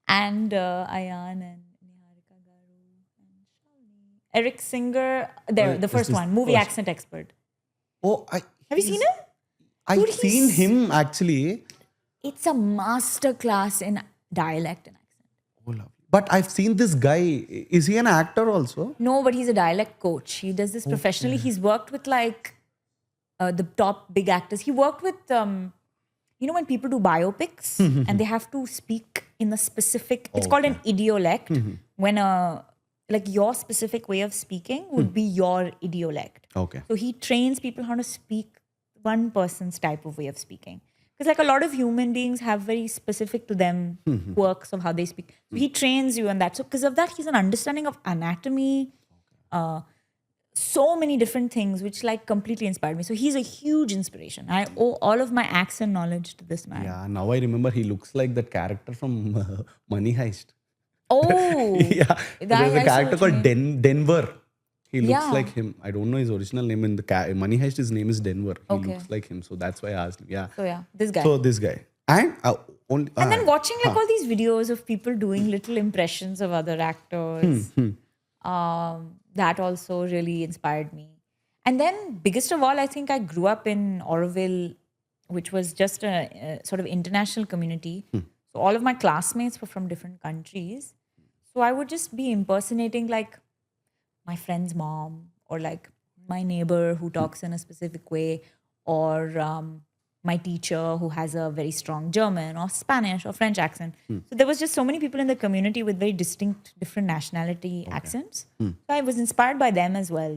And Ayan and Niharika Garu and Shalini. Eric Singer, the first this one, movie accent expert. Oh, Have you seen him? I've Dude, seen him actually. It's a master class in dialect and accent. Oh, lovely. But I've seen this guy. Is he an actor also? No, but he's a dialect coach. He does this professionally. He's worked with like the top big actors. He worked with, when people do biopics and they have to speak in a specific, it's called an idiolect. When like your specific way of speaking would be your idiolect. Okay. So he trains people how to speak one person's type of way of speaking. Because like a lot of human beings have very specific to them quirks of how they speak. So he trains you on that. So because of that, he's an understanding of anatomy, so many different things, which like completely inspired me. So he's a huge inspiration. I owe all of my accent knowledge to this man. Yeah, now I remember he looks like that character from Money Heist. Oh, Yeah, that- there's a I see character what you called Denver. He looks Yeah. like him. I don't know his original name in the Money Heist. His name is Denver. He Okay. looks like him, so that's why I asked him. Yeah. So yeah, this guy. So this guy and And then watching like all these videos of people doing little impressions of other actors, that also really inspired me. And then biggest of all, I think I grew up in Auroville, which was just a sort of international community. So all of my classmates were from different countries. So I would just be impersonating like my friend's mom, or like my neighbor who talks in a specific way, or my teacher who has a very strong German or Spanish or French accent. So there was just so many people in the community with very distinct, different nationality accents. So I was inspired by them as well,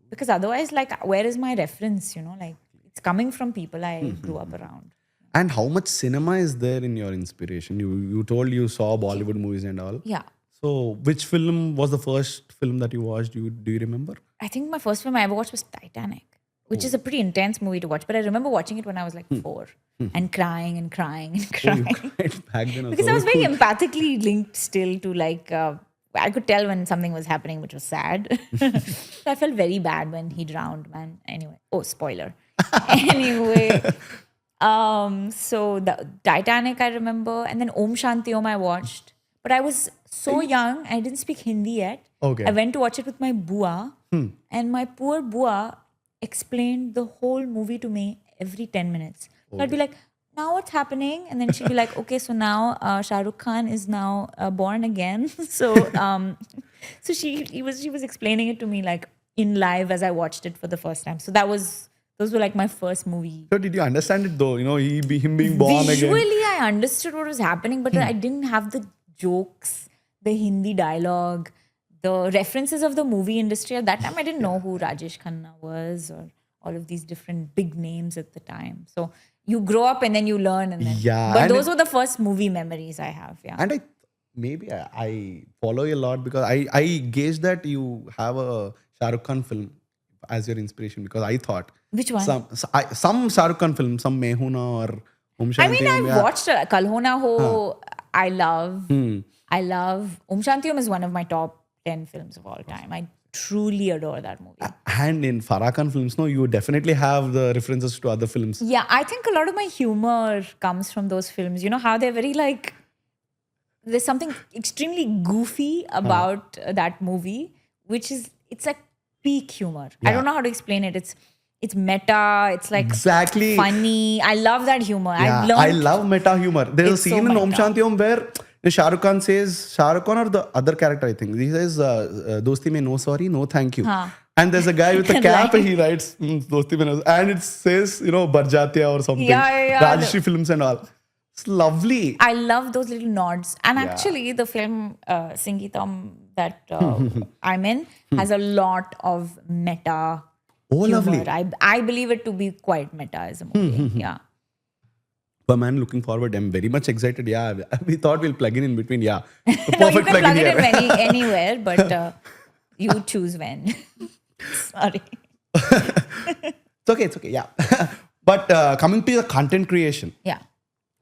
because otherwise, like, where is my reference? Like it's coming from people I grew up around. And how much cinema is there in your inspiration? You told you saw Bollywood movies and all. Yeah. So which film was the first film that you watched? Do you remember? I think my first film I ever watched was Titanic, which is a pretty intense movie to watch. But I remember watching it when I was like 4 and crying and crying and crying. Back then Because I was also. very empathically linked still to like, I could tell when something was happening, which was sad. So I felt very bad when he drowned, man. Anyway, spoiler. Anyway, so the Titanic I remember, and then Om Shanti Om I watched. But I was so young, I didn't speak Hindi yet. Okay. I went to watch it with my bua, and my poor bua explained the whole movie to me every 10 minutes. So I'd be like, now what's happening? And then she'd be like, okay, so now Shah Rukh Khan is now born again. So she was explaining it to me like in live as I watched it for the first time. So those were like my first movie. So did you understand it though? Him being born Visually, again. I understood what was happening, but I didn't have the jokes, the Hindi dialogue, the references of the movie industry. At that time, I didn't know who Rajesh Khanna was or all of these different big names at the time. So you grow up and then you learn. And then, Yeah, but and those were the first movie memories I have. Yeah. And I follow you a lot because I gauge that you have a Shah Rukh Khan film as your inspiration, because I thought Which one? some Shah Rukh Khan film, some Mehuna or Om Shanti I mean, Om, I've watched Kal Ho Na Ho. I love Om Shanti Om is one of my top 10 films of all time. I truly adore that movie. And in Farah Khan films, no, you definitely have the references to other films. Yeah, I think a lot of my humor comes from those films. You know how they're very like there's something extremely goofy about that movie, which is it's like peak humor. I don't know how to explain it. It's meta. It's like Exactly. funny. I love that humor. Yeah, I've learned. I love meta humor. There's a It's so scene in Om meta. Shanti Om where Shah Rukh Khan or the other character, I think, he says, Dosti mein no sorry, no thank you. And there's a guy with a cap and he writes, Dosti mein no, and it says, Barjatya or something. Yeah. Rajashri films and all. It's lovely. I love those little nods. And actually, the film Singeetam that I'm in has a lot of meta Oh, humor. lovely. I believe it to be quite meta as a movie. Yeah. But man, looking forward. I'm very much excited. Yeah, we thought we'll plug in between. Yeah, the perfect No, you can plug here. it in anywhere, but you choose when. Sorry. It's okay. Yeah. But coming to the content creation. Yeah.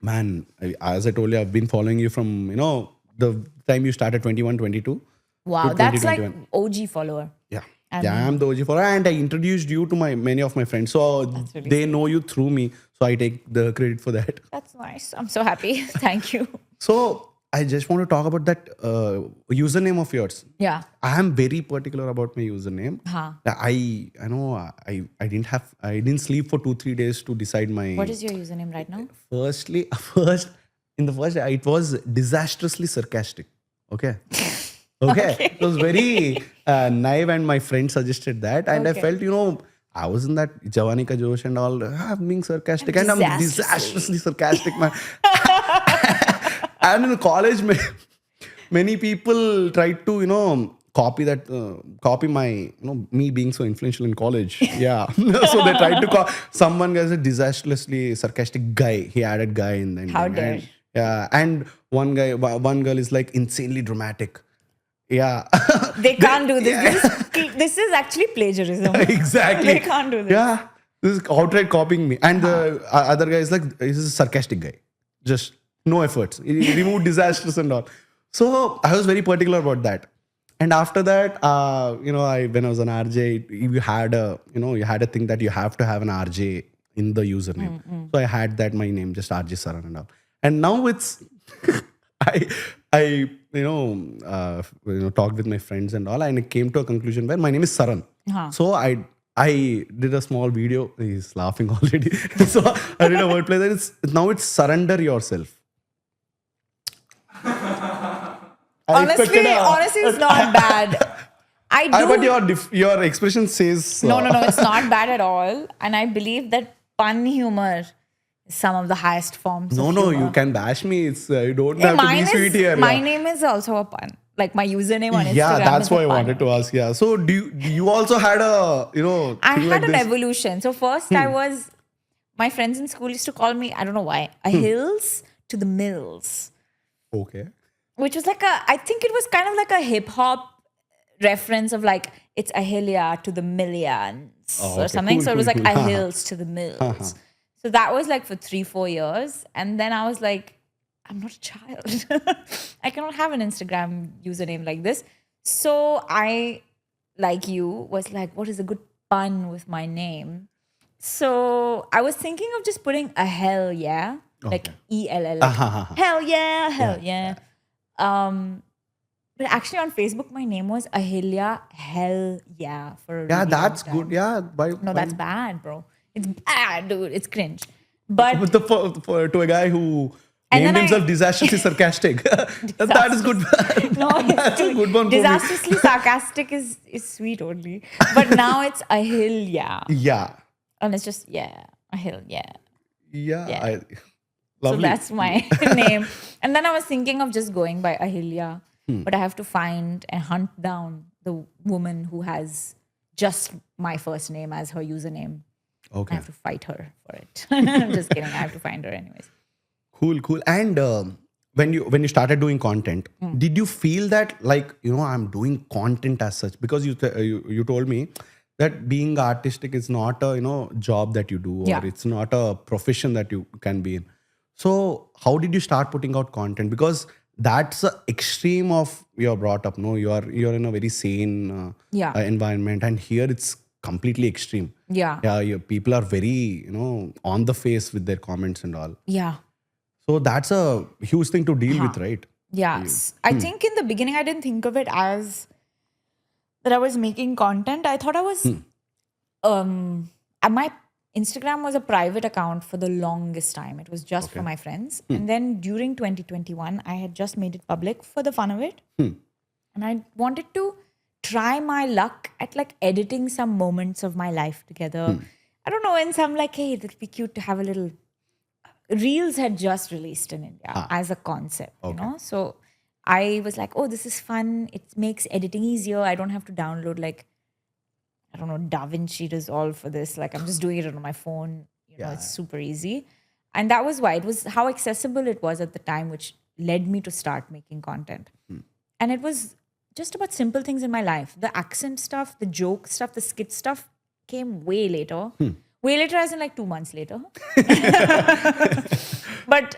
Man, as I told you, I've been following you from, the time you started 21, 22. Wow. to That's like 2021. OG follower. Yeah. I'm the OG follower, and I introduced you to many of my friends. So really they know you through me. So I take the credit for that. That's nice. I'm so happy. Thank you. So I just want to talk about that username of yours. Yeah. I am very particular about my username. Huh. I know I didn't sleep for 2-3 days to decide my. What is your username right now? In the first it was disastrously sarcastic. Okay. Okay. It was very naive, and my friend suggested that, and I felt I was in that Jawani Ka Josh and all. I'm being sarcastic, and I'm disastrously sarcastic, man. And in college, many people tried to copy my me being so influential in college. Yeah. So they tried to call someone as a disastrously sarcastic guy. He added guy in the ending. How dare. And, yeah. And one girl is like insanely dramatic. Yeah. They can't do this. This is actually plagiarism. Exactly. They can't do this. Yeah. This is outright copying me. And the other guy is like, this is a sarcastic guy. Just no efforts. He removed disasters and all. So I was very particular about that. And after that, when I was an RJ, you had a thing that you have to have an RJ in the username. So I had that, my name, just RJ Saran and all. And now it's, I talked with my friends and all, and I came to a conclusion where my name is Saran. So I did a small video. He's laughing already. So I did a wordplay that now it's surrender yourself. Honestly, it's not bad. But your expression says No, it's not bad at all. And I believe that pun humor is some of the highest forms of humor. you can bash me. It's you don't have to be sweet here. My name is also a pun. Like my username on Instagram. Yeah, that's is why a I pun. wanted to ask. Yeah. So do you also had a I thing had like an this? evolution. So first I was, my friends in school used to call me, I don't know why, Ahils to the Mills. Okay. Which was like I think it was kind of like a hip hop reference of like, it's Ahilya to the millions or something. Cool, so it was cool, like cool. Ahils to the mills. So that was like for 3-4 years. And then I was like, I'm not a child. I cannot have an Instagram username like this. So I, like you, was like, what is a good pun with my name? So I was thinking of just putting a hell yeah, like ELL. Hell yeah. But actually on Facebook, my name was Ahilya Hell Yeah. For a Yeah, really that's long time. good. Yeah. No, that's bad, bro. It's bad, dude. It's cringe. But To a guy who And named then himself disastrously sarcastic. That is good. no, That's a good one for me. disastrously sarcastic is sweet only. But now it's Ahilya. Yeah. And it's just, Ahilya. Yeah. Yeah. Lovely. So that's my name. And then I was thinking of just going by Ahilya. But I have to find and hunt down the woman who has just my first name as her username. Okay. I have to fight her for it. I'm just kidding. I have to find her anyways. Cool. And when you started doing content, did you feel that like I'm doing content as such? Because you told me that being artistic is not a job that you do, or it's not a profession that you can be in. So how did you start putting out content? Because that's the extreme of you're brought up. No, you're in a very sane environment, and here it's completely extreme. Yeah. People are very on the face with their comments and all. Yeah. So that's a huge thing to deal with, right? Yes. I think in the beginning, I didn't think of it as that I was making content. I thought I was, my Instagram was a private account for the longest time. It was just for my friends. And then during 2021, I had just made it public for the fun of it. And I wanted to try my luck at like editing some moments of my life together. I don't know, and some like, hey, it'd be cute to have a little. Reels had just released in India as a concept, you know? So I was like, oh, this is fun. It makes editing easier. I don't have to download like, I don't know, DaVinci Resolve for this. Like I'm just doing it on my phone. You know, it's super easy. And that was why it was how accessible it was at the time, which led me to start making content. And it was just about simple things in my life. The accent stuff, the joke stuff, the skit stuff came way later. Way later as in like 2 months later. But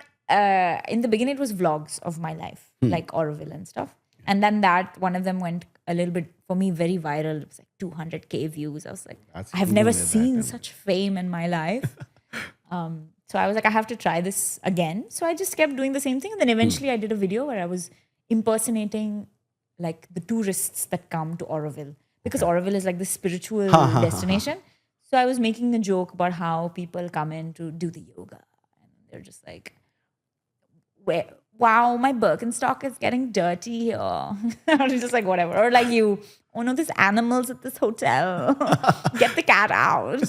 in the beginning, it was vlogs of my life, like Auroville and stuff. And then one of them went a little bit, for me, very viral. It was like 200K views. I was like, I have never seen such fame in my life. So I was like, I have to try this again. So I just kept doing the same thing. And then eventually I did a video where I was impersonating like the tourists that come to Auroville. Because Auroville is like the spiritual destination. So I was making a joke about how people come in to do the yoga. And they're just like, wow, my Birkenstock is getting dirty here. Or just like whatever. Or like oh no, there's animals at this hotel. Get the cat out.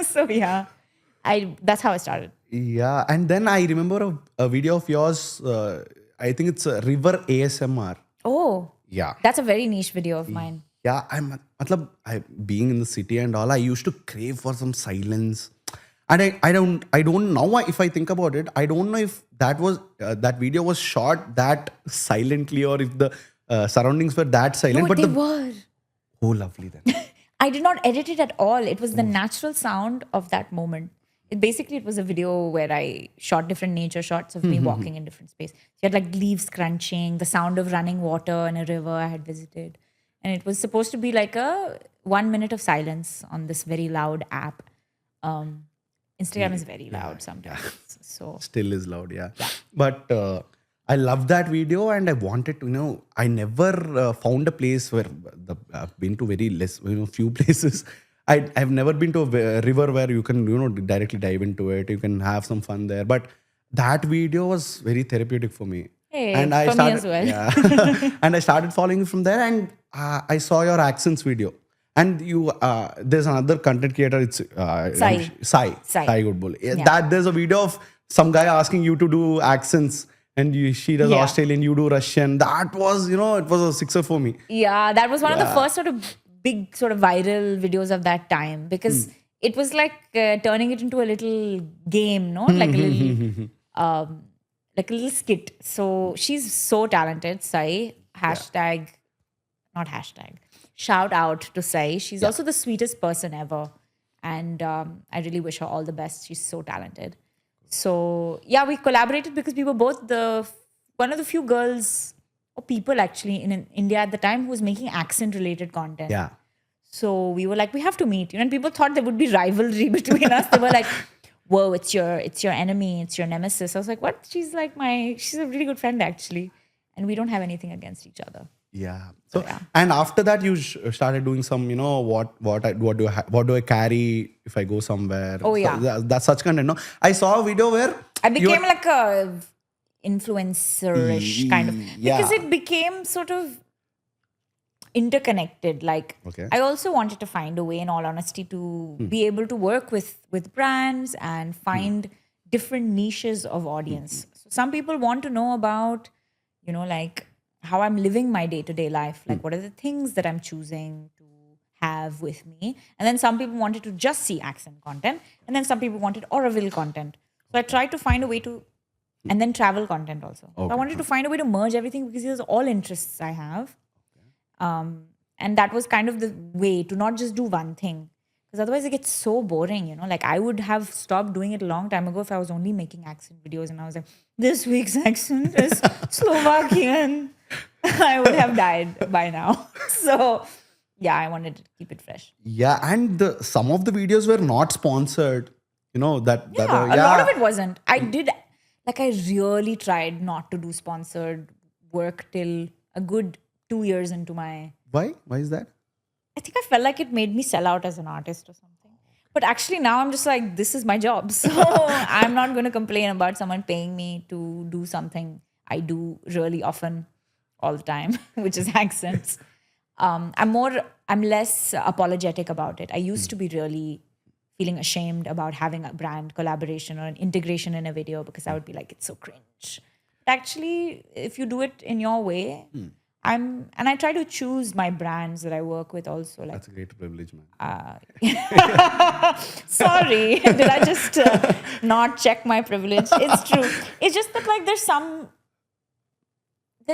So yeah, that's how I started. Yeah. And then I remember a video of yours. I think it's a river ASMR. Oh. Yeah. That's a very niche video of mine. Yeah, being in the city and all, I used to crave for some silence. And I don't know if I think about it, I don't know if that was that video was shot that silently or if the surroundings were that silent. No, but they were. Oh, lovely then. I did not edit it at all. It was the natural sound of that moment. It was a video where I shot different nature shots of me walking in different spaces. You had like leaves crunching, the sound of running water in a river I had visited. And it was supposed to be like a 1 minute of silence on this very loud app. Instagram is very loud sometimes. So still is loud, yeah. But I love that video and I wanted to, I never found a place where I've been to very less, few places. I've never been to a river where you can, directly dive into it. You can have some fun there. But that video was very therapeutic for me. Hey, and I for started, me as well. Yeah. And I started following you from there and I saw your accents video. And there's another content creator, it's Sai Goodbull. Yeah. There's a video of some guy asking you to do accents and she does Australian, you do Russian. That was, it was a sixer for me. Yeah, that was one of the first sort of big sort of viral videos of that time because it was like turning it into a little game, no? Like a little, like a little skit. So she's so talented, Sai. Shout out to Sai. She's also the sweetest person ever. And I really wish her all the best. She's so talented. So yeah, we collaborated because we were both one of the few girls or people actually in India at the time who was making accent related content. Yeah. So we were like, we have to meet. And people thought there would be rivalry between us. They were like, whoa, it's your enemy, it's your nemesis. I was like, what? She's a really good friend actually. And we don't have anything against each other. Yeah. So and after that, you started doing some, what do I carry if I go somewhere? Oh yeah. So that's such content. No, I saw a video where I became like a influencer-ish kind of because it became sort of interconnected. Like I also wanted to find a way, in all honesty, to be able to work with brands and find different niches of audience. So some people want to know about, like how I'm living my day-to-day life. Like what are the things that I'm choosing to have with me? And then some people wanted to just see accent content. And then some people wanted Auroville content. So I tried to find a way to, and then travel content also. So I wanted to find a way to merge everything because these are all interests I have. And that was kind of the way to not just do one thing. Because otherwise it gets so boring, Like I would have stopped doing it a long time ago if I was only making accent videos and I was like, this week's accent is Slovakian. I would have died by now. So yeah, I wanted to keep it fresh. Yeah, and some of the videos were not sponsored. A lot of it wasn't. I really tried not to do sponsored work till a good 2 years into my. Why? Why is that? I think I felt like it made me sell out as an artist or something. But actually now I'm just like, this is my job. So I'm not going to complain about someone paying me to do something I do really often all the time, which is accents. I'm less apologetic about it. I used to be really feeling ashamed about having a brand collaboration or an integration in a video because I would be like, it's so cringe. But actually, if you do it in your way, I try to choose my brands that I work with also. Like, That's a great privilege, man. sorry, did I just not check my privilege? It's true. It's just that like there's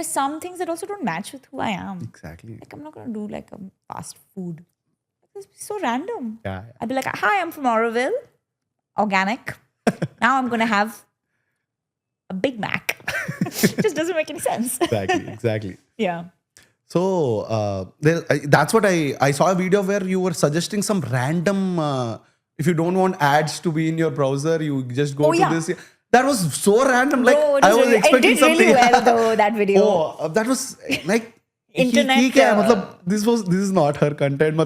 some things that also don't match with who I am. Exactly. Like I'm not gonna do like a fast food. It's so random. Yeah. I'd be like, hi, I'm from Auroville, organic. Now I'm gonna have a Big Mac. It just doesn't make any sense. Exactly. Yeah. So that's what I saw a video where you were suggesting some random. If you don't want ads to be in your browser, you just go to this. That was so random. Like Bro, I was expecting it did something. really well though, that video. Oh, that was like Internet. this is not her content.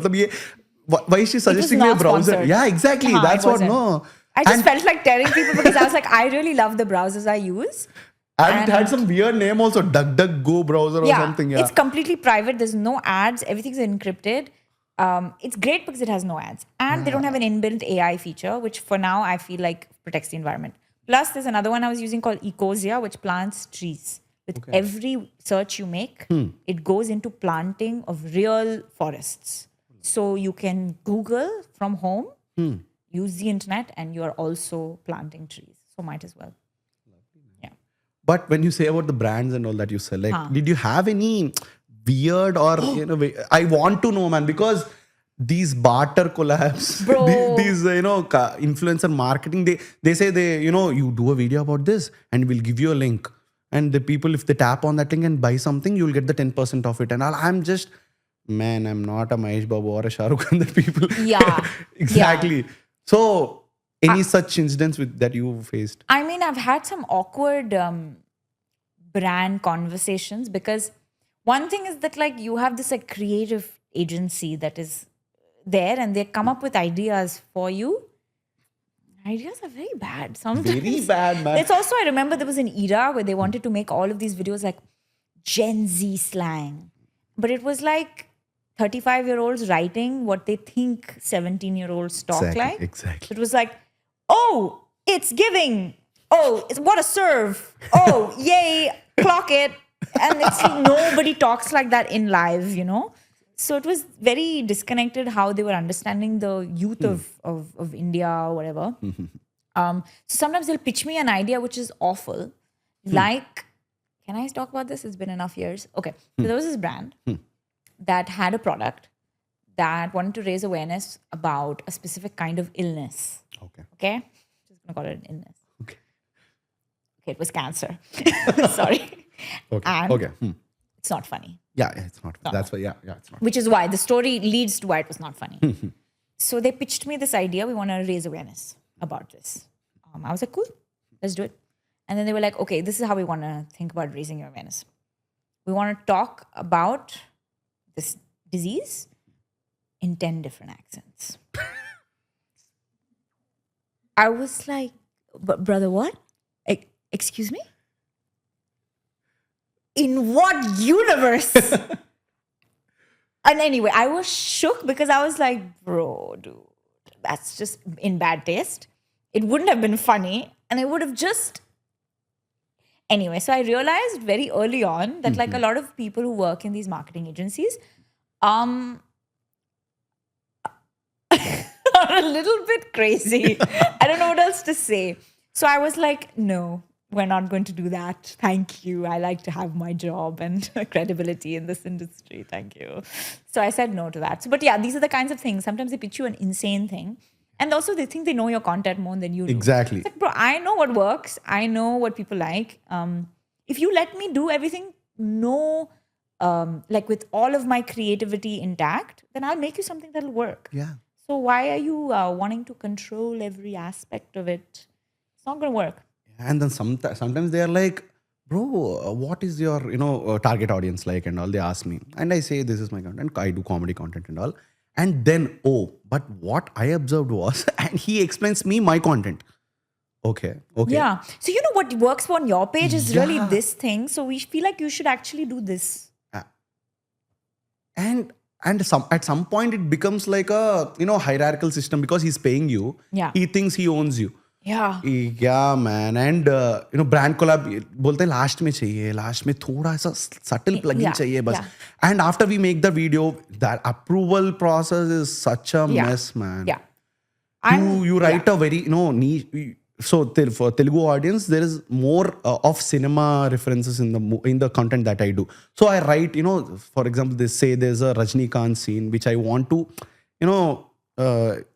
Why is she suggesting me a not browser? sponsored. Yeah, exactly. That's it what. wasn't. No. I just felt like telling people because I was like, I really love the browsers I use. And it had some weird name also, DuckDuckGo browser or something. Yeah, it's completely private. There's no ads. Everything's encrypted. It's great because it has no ads. And they don't have an inbuilt AI feature, which for now I feel like protects the environment. Plus, there's another one I was using called Ecosia, which plants trees. With every search you make, it goes into planting of real forests. So you can Google from home, use the internet, and you are also planting trees. So might as well. But when you say about the brands and all that you select, did you have any weird or I want to know, man, because these barter collabs, these influencer marketing, they say you do a video about this and we'll give you a link, and the people, if they tap on that link and buy something, you'll get the 10% of it. And I'm just, man, I'm not a Mahesh Babu or a Shah Rukh Khan, the people. Yeah. Exactly. Yeah. So any such incidents that you faced? I mean, I've had some awkward brand conversations because one thing is that like you have this like creative agency that is there and they come up with ideas for you. Ideas are very bad sometimes. Very bad, man. It's also, I remember there was an era where they wanted to make all of these videos like Gen Z slang. But it was like 35-year-olds writing what they think 17-year-olds talk like. Exactly. It was like, oh, it's giving. Oh, what a serve. Oh, yay, clock it. And it's like nobody talks like that in live, So it was very disconnected how they were understanding the youth of India or whatever. So sometimes they'll pitch me an idea which is awful. Like, can I talk about this? It's been enough years. Okay. So there was this brand that had a product that wanted to raise awareness about a specific kind of illness. Okay? Just going to call it an illness. Okay, it was cancer. Sorry. Okay. It's not funny. Yeah, it's not. That's why. Yeah, it's not. Which is why the story leads to why it was not funny. So they pitched me this idea. We want to raise awareness about this. I was like, cool, let's do it. And then they were like, okay, this is how we want to think about raising your awareness. We want to talk about this disease in 10 different accents. I was like, but brother, what? Excuse me? In what universe? And anyway, I was shook because I was like, bro, dude, that's just in bad taste. It wouldn't have been funny. And it would have just... Anyway, so I realized very early on that like a lot of people who work in these marketing agencies are a little bit crazy. I don't know what else to say. So I was like, no, we're not going to do that. Thank you. I like to have my job and credibility in this industry. Thank you. So I said no to that. So, but yeah, these are the kinds of things. Sometimes they pitch you an insane thing. And also they think they know your content more than you do. Exactly. It's like, bro, I know what works. I know what people like. If you let me do everything, like with all of my creativity intact, then I'll make you something that'll work. Yeah. So why are you wanting to control every aspect of it? It's not going to work. And then sometimes they are like, bro, what is your, target audience like and all? They ask me. And I say, this is my content. I do comedy content and all. And then, but what I observed was, and he explains me my content. Okay. Yeah. So you know what works on your page is really Yeah. this thing. So we feel like you should actually do this. And at some point it becomes like a, hierarchical system because he's paying you. Yeah. He thinks he owns you. Yeah. Yeah, man. And brand collab बोलते हैं last में थोड़ा सा subtle plugin Yeah, चाहिए बस. yeah. And after we make the video, that approval process is such a mess, man. Yeah. You write a very niche. So for Telugu audience, there is more of cinema references in the content that I do. So I write, for example, they say there's a Rajnikant scene which I want to,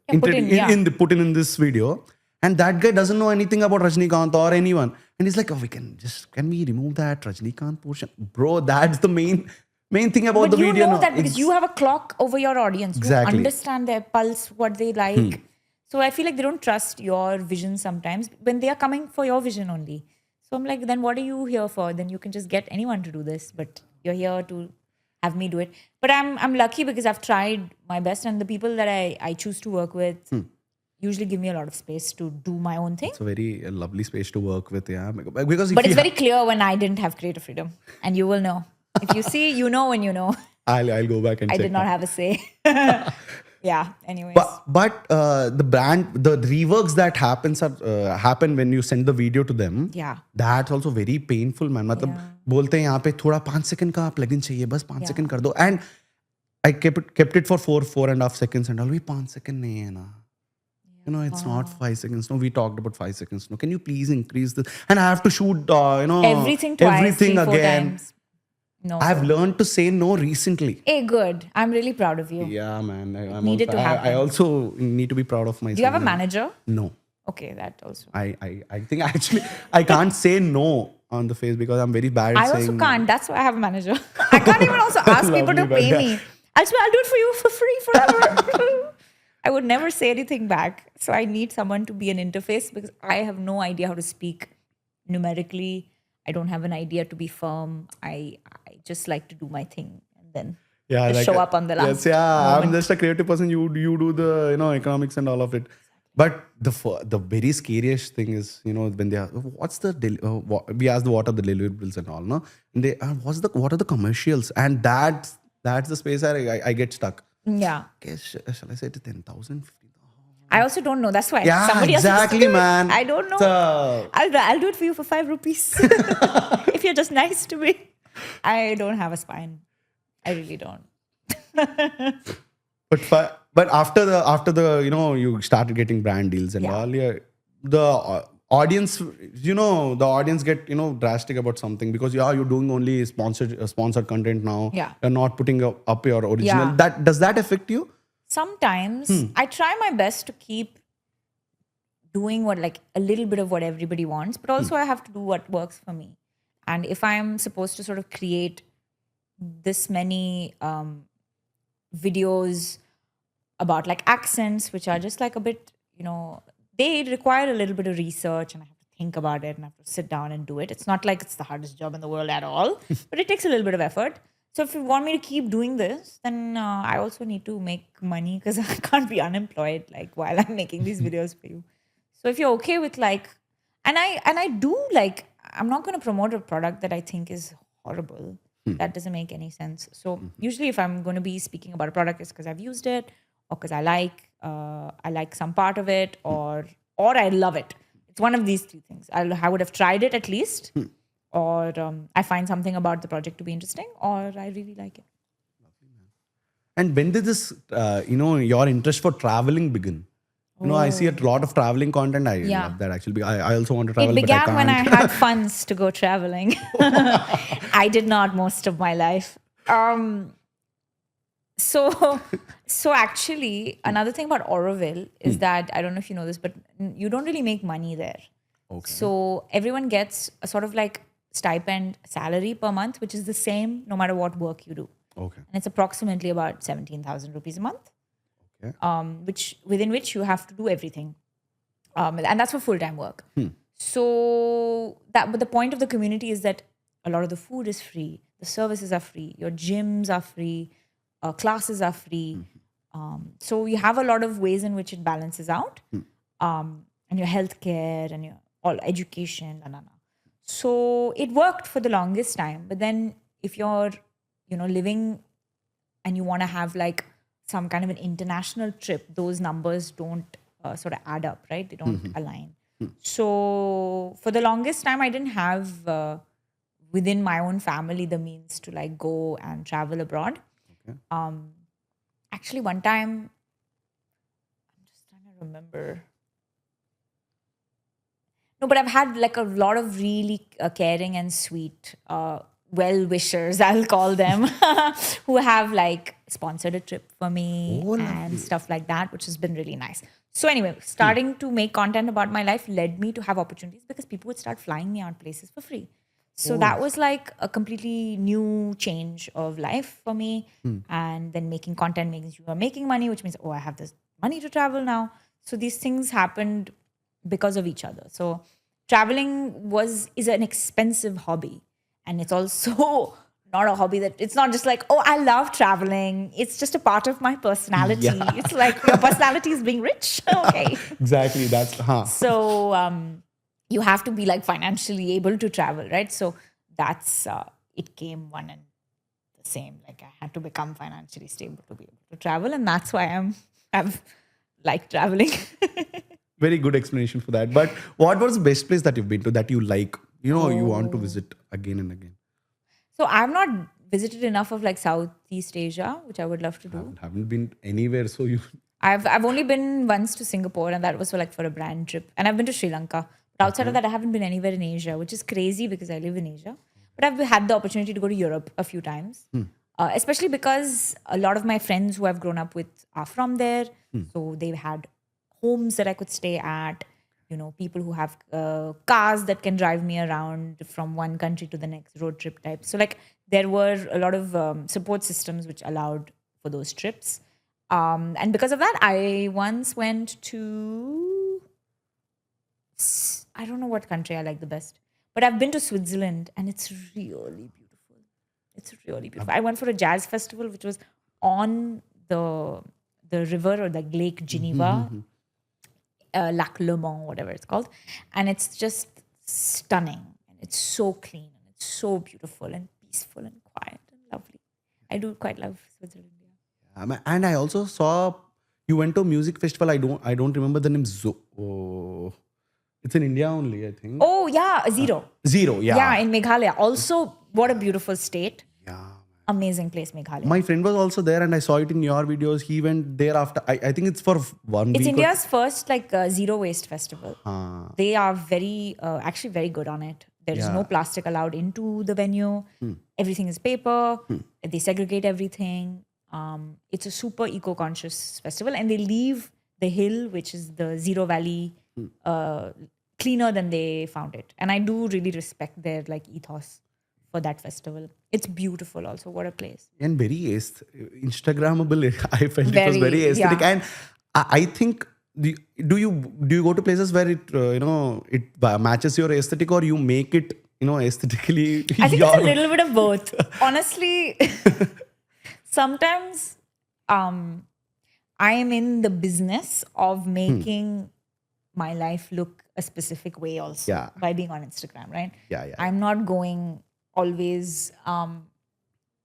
put in this video. And that guy doesn't know anything about Rajnikant or anyone. And he's like, can we remove that Rajnikant portion? Bro, that's the main thing about the you video. know that because you have a clock over your audience. Exactly. You understand their pulse, what they like. So I feel like they don't trust your vision sometimes when they are coming for your vision only. So I'm like, then what are you here for? Then you can just get anyone to do this, but you're here to have me do it. But I'm lucky because I've tried my best, and the people that I choose to work with usually give me a lot of space to do my own thing. It's a very lovely space to work with, yeah. Because But it's very clear when I didn't have creative freedom, and you will know. If you see, you know when you know. I'll go back and I check. did not have a say. Yeah. Anyways. But the reworks that happen when you send the video to them. Yeah. That's also very painful, man. मतलब बोलते हैं यहाँ पे थोड़ा 5 second का plugin चाहिए बस 5 second कर दो. And I kept it for 4.5 seconds and all. भी 5 सेकंड नहीं है ना. It's not 5 seconds. No, we talked about 5 seconds. No, can you please increase this? And I have to shoot, everything twice, everything 3-4 again. times. No. I've learned to say no recently. Hey, good. I'm really proud of you. Yeah, man. Needed to happen. I also need to be proud of myself. Do you have a manager? No. Okay, that also. I think actually I can't say no on the face because I'm very bad at I saying also can't. That's why I have a manager. I can't even also ask people to Lovely, pay but me. I'll do it for you for free forever. I would never say anything back. So I need someone to be an interface because I have no idea how to speak numerically. I don't have an idea to be firm. I just like to do my thing and then just show up on the last. Yes, yeah. moment. I'm just a creative person. You do the economics and all of it. But the very scariest thing is when they are what's the we ask what are the deliverables and all, no? And they what are the commercials, and that's the space where I get stuck. Yeah. Okay, shall I say to 10,000, 15,000? I also don't know. That's why. Yeah, somebody exactly, else man. I don't know. So, I'll do it for you for 5 rupees. If you're just nice to me. I don't have a spine. I really don't. But after the you started getting brand deals and all, the audience the audience get drastic about something because you're doing only sponsored content now. Yeah. You're not putting up your original. Yeah. Does that affect you? Sometimes I try my best to keep doing a little bit of what everybody wants, but also I have to do what works for me. And if I'm supposed to sort of create this many videos about accents, which are just a bit, they require a little bit of research and I have to think about it and I have to sit down and do it. It's not like it's the hardest job in the world at all, but it takes a little bit of effort. So if you want me to keep doing this, then I also need to make money because I can't be unemployed while I'm making these videos for you. So if you're okay with and I do I'm not going to promote a product that I think is horrible. That doesn't make any sense. So usually if I'm going to be speaking about a product, it's because I've used it or because I like some part of it or I love it. It's one of these three things. I would have tried it at least or I find something about the project to be interesting or I really like it. And when did this, your interest for traveling begin? I see a lot of traveling content. I love that actually. I also want to travel, It began but I when I can't. had funds to go traveling. I did not most of my life. So actually, another thing about Auroville is that, I don't know if you know this, but you don't really make money there. Okay. So everyone gets a sort of stipend salary per month, which is the same no matter what work you do. Okay. And it's approximately about 17,000 rupees a month. Okay. Within which you have to do everything. And that's for full-time work. So but the point of the community is that a lot of the food is free, the services are free, your gyms are free, classes are free. So you have a lot of ways in which it balances out, and your healthcare and your all education. So it worked for the longest time. But then if you're, living and you want to have like some kind of an international trip, those numbers don't sort of add up, right? They don't align. So for the longest time, I didn't have within my own family the means to like go and travel abroad. Okay. Actually, one time, I'm just trying to remember. No, but I've had like a lot of really caring and sweet well-wishers, I'll call them, who have like sponsored a trip for me and stuff like that, which has been really nice. So anyway, starting to make content about my life led me to have opportunities because people would start flying me out places for free. So that was like a completely new change of life for me. And then making content means you are making money, which means, I have this money to travel now. So these things happened because of each other. So traveling is an expensive hobby. And it's also not a hobby that it's not just like, I love traveling. It's just a part of my personality. Yeah. It's like your personality is being rich. Okay. Exactly. That's So you have to be like financially able to travel, right? So that's it came one and the same. Like I had to become financially stable to be able to travel, and that's why I've liked traveling. very good explanation for that. But what was the best place that you've been to that you like? You want to visit again and again. So I've not visited enough of like Southeast Asia, which I would love to do. I haven't been anywhere, so you. I've only been once to Singapore, and that was for a brand trip. And I've been to Sri Lanka. But outside of that, I haven't been anywhere in Asia, which is crazy because I live in Asia. But I've had the opportunity to go to Europe a few times, especially because a lot of my friends who I've grown up with are from there. So they've had homes that I could stay at. People who have cars that can drive me around from one country to the next, road trip type. So like there were a lot of support systems which allowed for those trips. And because of that, I once went to, I don't know what country I like the best, but I've been to Switzerland and it's really beautiful. It's really beautiful. I went for a jazz festival, which was on the river or the Lake Geneva. Lac Le Mans, whatever it's called. And it's just stunning. And it's so clean. And it's so beautiful and peaceful and quiet and lovely. I do quite love Switzerland. Yeah. And I also saw you went to a music festival. I don't remember the name. It's in India only, I think. Oh, yeah. Zero. Zero, yeah. Yeah, in Meghalaya. Also, what a beautiful state. Yeah. Amazing place, Meghalaya. My friend was also there and I saw it in your videos. He went there after, I think it's for 1 week. It's India's first zero waste festival. They are actually very good on it. There is no plastic allowed into the venue. Everything is paper. They segregate everything. It's a super eco-conscious festival, and they leave the hill, which is the Zero Valley, cleaner than they found it. And I do really respect their ethos for that festival. It's beautiful also. What a place. And very Instagrammable. I felt it was very aesthetic. Yeah. And I think, do you go to places where it matches your aesthetic, or you make it aesthetically? I think it's a little bit of both. Honestly, sometimes I am in the business of making my life look a specific way also by being on Instagram, right? Yeah. I'm not going always,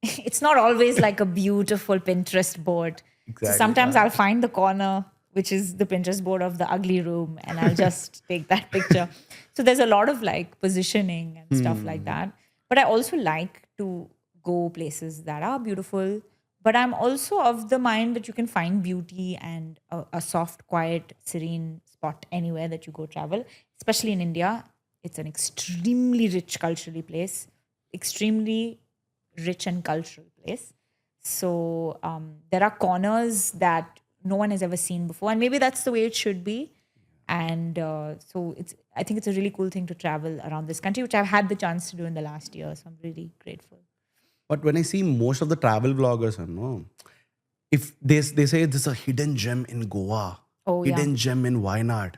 it's not always like a beautiful Pinterest board. Exactly, So sometimes I'll find the corner, which is the Pinterest board of the ugly room, and I'll just take that picture. So there's a lot of positioning and stuff like that. But I also like to go places that are beautiful. But I'm also of the mind that you can find beauty and a soft, quiet, serene spot anywhere that you go travel, especially in India. It's an extremely rich culturally place. Extremely rich and cultural place. So there are corners that no one has ever seen before, and maybe that's the way it should be. And so I think it's a really cool thing to travel around this country, which I've had the chance to do in the last year. So I'm really grateful. But when I see most of the travel vloggers, if they say there's a hidden gem in Goa, hidden gem in Wayanad,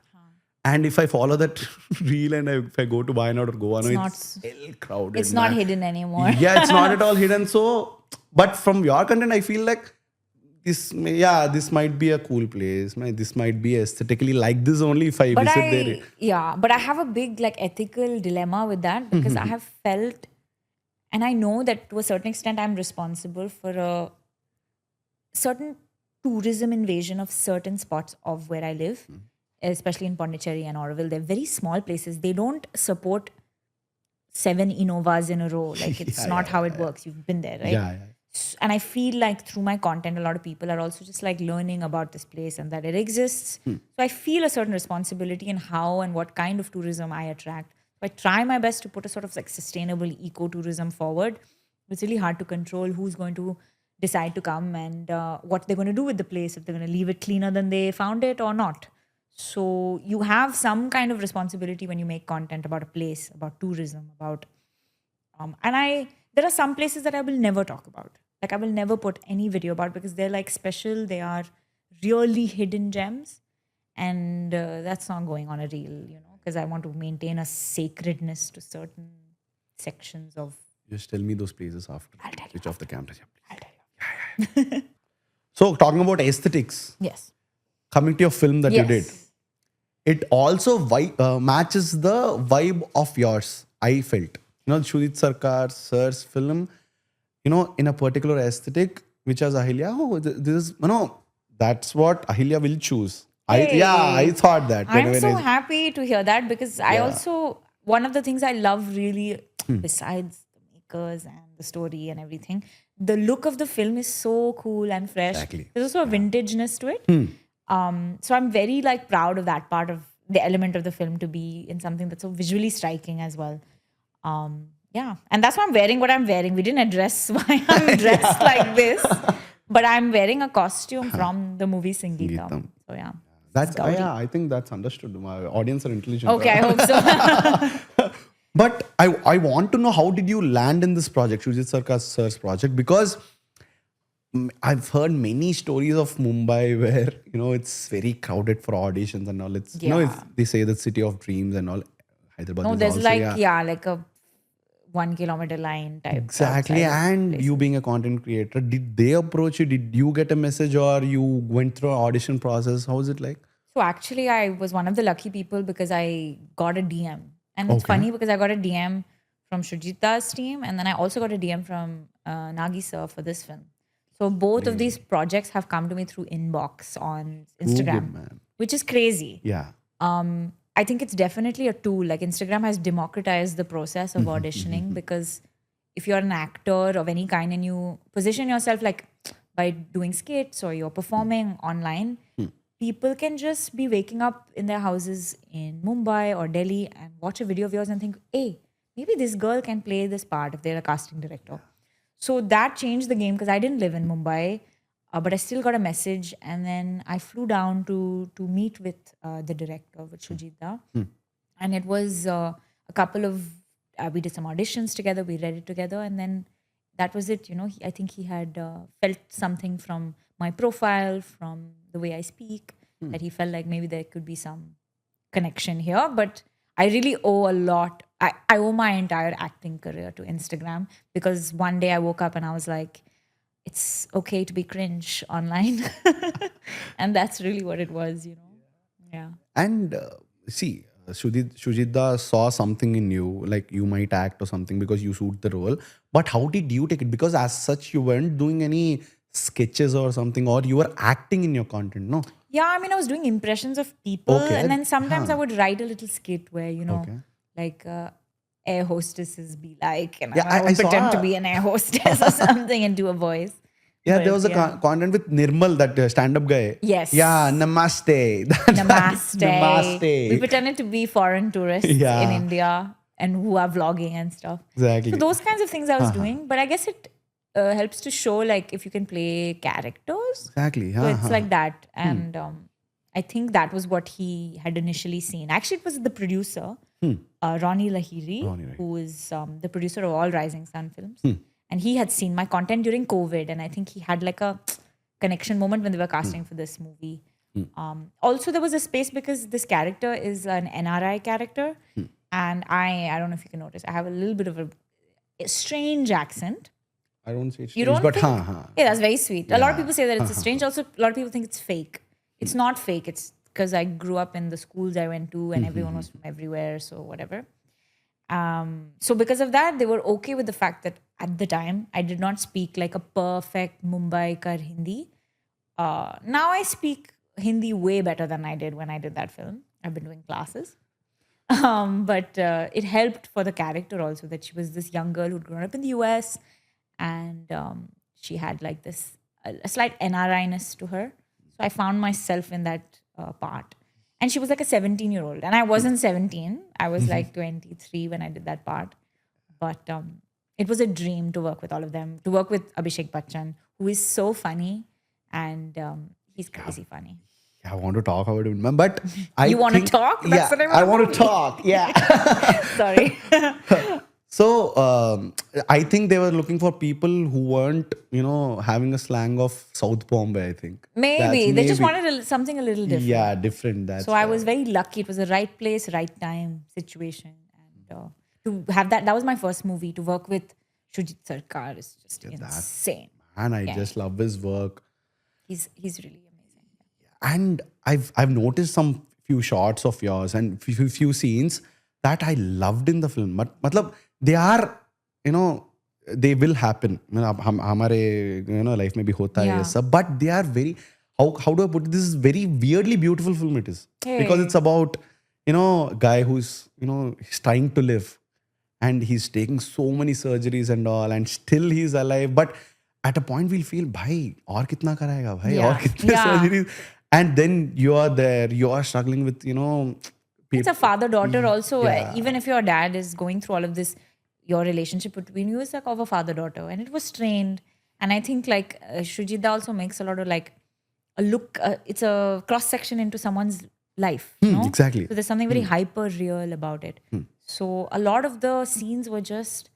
And if I follow that reel and if I go to Wayanad or Goa, it's hell crowded. It's not hidden anymore. Yeah, it's not at all hidden. So, but from your content, I feel like this might be a cool place. This might be aesthetically like this only if I visit there. Yeah, but I have a big like ethical dilemma with that because I have felt, and I know that to a certain extent I'm responsible for a certain tourism invasion of certain spots of where I live, especially in Pondicherry and Auroville. They're very small places. They don't support 7 Innovas in a row. Like it's not how it works. You've been there, right? Yeah. And I feel like through my content, a lot of people are also just like learning about this place and that it exists. So I feel a certain responsibility in how and what kind of tourism I attract. So I try my best to put a sort of like sustainable eco-tourism forward. It's really hard to control who's going to decide to come and what they're going to do with the place, if they're going to leave it cleaner than they found it or not. So you have some kind of responsibility when you make content about a place, about tourism, about... there are some places that I will never talk about. Like I will never put any video about because they're like special. They are really hidden gems. And that's not going on a reel, because I want to maintain a sacredness to certain sections of... Just tell me those places after. I'll tell you Switch off the camera. I'll tell you. So talking about aesthetics, Yes. coming to your film that you did, Yes. it also matches the vibe of yours, I felt. Shoojit Sircar sir's film, in a particular aesthetic, which has Ahilya. This is, that's what Ahilya will choose. Hey. I thought that. I'm so happy to hear that because I also, one of the things I love really, besides the makers and the story and everything, the look of the film is so cool and fresh. Exactly. There's also a vintageness to it. So I'm very like proud of that part of the element of the film to be in something that's so visually striking as well. Yeah. And that's why I'm wearing what I'm wearing. We didn't address why I'm dressed like this, but I'm wearing a costume from the movie Singeetam. So yeah. I think that's understood. My audience are intelligent. Okay, I hope so. But I want to know, how did you land in this project, Shoojit Sircar sir's project? Because I've heard many stories of Mumbai where, it's very crowded for auditions and all. It's, they say the city of dreams and all. Hyderabad is there's also, like a 1 kilometer line type. Exactly. And you being a content creator, did they approach you? Did you get a message or you went through an audition process? How was it like? So actually, I was one of the lucky people because I got a DM. And it's funny because I got a DM from Shoojit's team and then I also got a DM from Nagi sir for this film. So both of these projects have come to me through inbox on Instagram, which is crazy. Yeah. I think it's definitely a tool. Like Instagram has democratized the process of auditioning because if you're an actor of any kind and you position yourself like by doing skits or you're performing online, people can just be waking up in their houses in Mumbai or Delhi and watch a video of yours and think, hey, maybe this girl can play this part if they're a casting director. So that changed the game because I didn't live in Mumbai, but I still got a message. And then I flew down to meet with the director, with Shoojit. And it was a couple of, we did some auditions together, we read it together. And then that was it. I think he had felt something from my profile, from the way I speak, that he felt like maybe there could be some connection here. But I really owe a lot. I owe my entire acting career to Instagram because one day I woke up and I was like, it's okay to be cringe online. And that's really what it was, Yeah. And see, Shoojit saw something in you, like you might act or something because you suit the role. But how did you take it? Because as such, you weren't doing any sketches or something, or you were acting in your content, no? Yeah, I mean, I was doing impressions of people. And then sometimes I would write a little skit where, like air hostesses be like, and I would pretend to be an air hostess or something and do a voice. Yeah, there was a content with Nirmal, that stand-up guy. Yes. Yeah, namaste. Namaste. Namaste. We pretended to be foreign tourists in India and who are vlogging and stuff. Exactly. So those kinds of things I was doing. But I guess it helps to show like if you can play characters. Exactly. So it's like that. And I think that was what he had initially seen. Actually, it was the producer, Ronnie Lahiri, who is the producer of all Rising Sun films. And he had seen my content during COVID. And I think he had like a connection moment when they were casting for this movie. Also, there was a space because this character is an NRI character, and I don't know if you can notice, I have a little bit of a strange accent. I don't say it's You strange, don't but think? Yeah, that's very sweet. A lot of people say that it's strange. Also, a lot of people think it's fake. It's not fake. It's because I grew up in the schools I went to, and everyone was from everywhere. So whatever. So because of that, they were okay with the fact that at the time I did not speak like a perfect Mumbai kar Hindi. Now I speak Hindi way better than I did when I did that film. I've been doing classes. But it helped for the character also that she was this young girl who'd grown up in the US, and she had like this a slight NRI-ness to her. So I found myself in that part. And she was like a 17-year-old. And I wasn't 17. I was like 23 when I did that part. But it was a dream to work with all of them, to work with Abhishek Bachchan, who is so funny. And he's crazy funny. I want to talk about it, but You want to talk? That's the name of I the want to movie. talk. Yeah. Sorry. So I think they were looking for people who weren't, having a slang of South Bombay. I think Maybe. That's They just wanted something a little different. Yeah, different. That's So I was very lucky. It was the right place, right time situation. And to have that was my first movie. To work with Shoojit Sircar is just insane. And I just love his work. He's really amazing. And I've noticed some few shots of yours and few scenes that I loved in the film. But matlab, they are, they will happen. Hamare, life mein bhi hota hai ye sab, but they are very, how do I put it? This is very weirdly beautiful film it is. Because it's about, a guy who's, he's trying to live and he's taking so many surgeries and all and still he's alive. But at a point we'll feel, bhai, aur kitna karayega, bhai, aur kitne surgeries. And then you are there, you are struggling with, It's a father-daughter also. Even if your dad is going through all of this, your relationship between you is like of a father-daughter. And it was strained. And I think like Shoojit also makes a lot of like a look, it's a cross-section into someone's life. Exactly. So there's something very hyper-real about it. So a lot of the scenes were just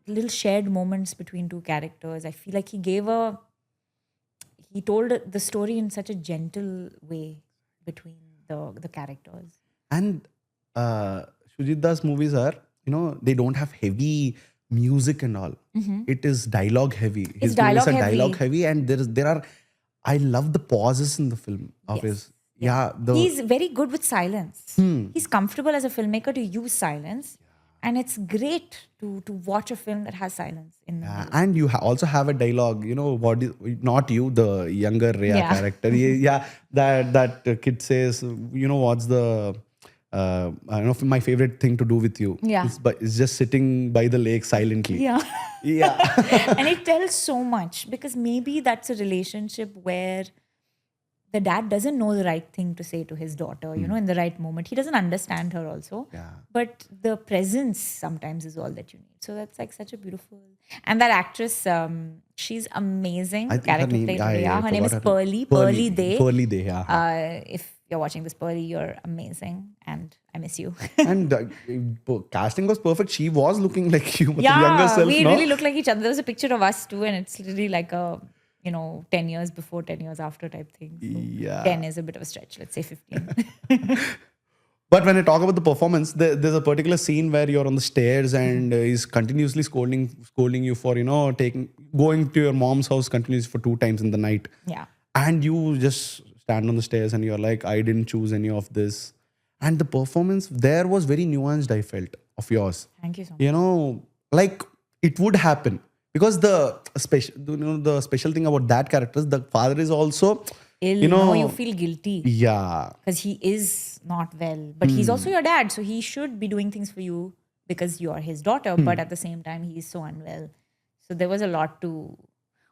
little shared moments between two characters. I feel like he told the story in such a gentle way between the characters. And Shoojit Das movies are, they don't have heavy music and all. It is dialogue heavy. His movies are dialogue heavy, and there are. I love the pauses in the film of his. Yeah, he's very good with silence. He's comfortable as a filmmaker to use silence, and it's great to watch a film that has silence in the movie. And you also have a dialogue. What is not you, the younger Rhea character. That kid says, what's the. I don't know, my favorite thing to do with you is just sitting by the lake silently. Yeah. Yeah. And it tells so much because maybe that's a relationship where the dad doesn't know the right thing to say to his daughter, in the right moment. He doesn't understand her also. Yeah. But the presence sometimes is all that you need. So that's like such a beautiful... And that actress, she's amazing. I think her name, her name is Pearly. Pearly Day. Pearly Day, yeah. If you're watching this, Pearly, you're amazing. And I miss you. And casting was perfect. She was looking like you, with younger self. We really look like each other. There was a picture of us too, and it's really like a... 10 years before, 10 years after type thing. So 10 is a bit of a stretch. Let's say 15. But when I talk about the performance, there's a particular scene where you're on the stairs and he's continuously scolding you for, going to your mom's house continuously for 2 times in the night. Yeah. And you just stand on the stairs and you're like, I didn't choose any of this. And the performance there was very nuanced, I felt, of yours. Thank you so much. Like it would happen. Because the special thing about that character is the father is also ill. You feel guilty. Yeah. Because he is not well. But he's also your dad. So he should be doing things for you because you are his daughter. But at the same time, he is so unwell. So there was a lot to...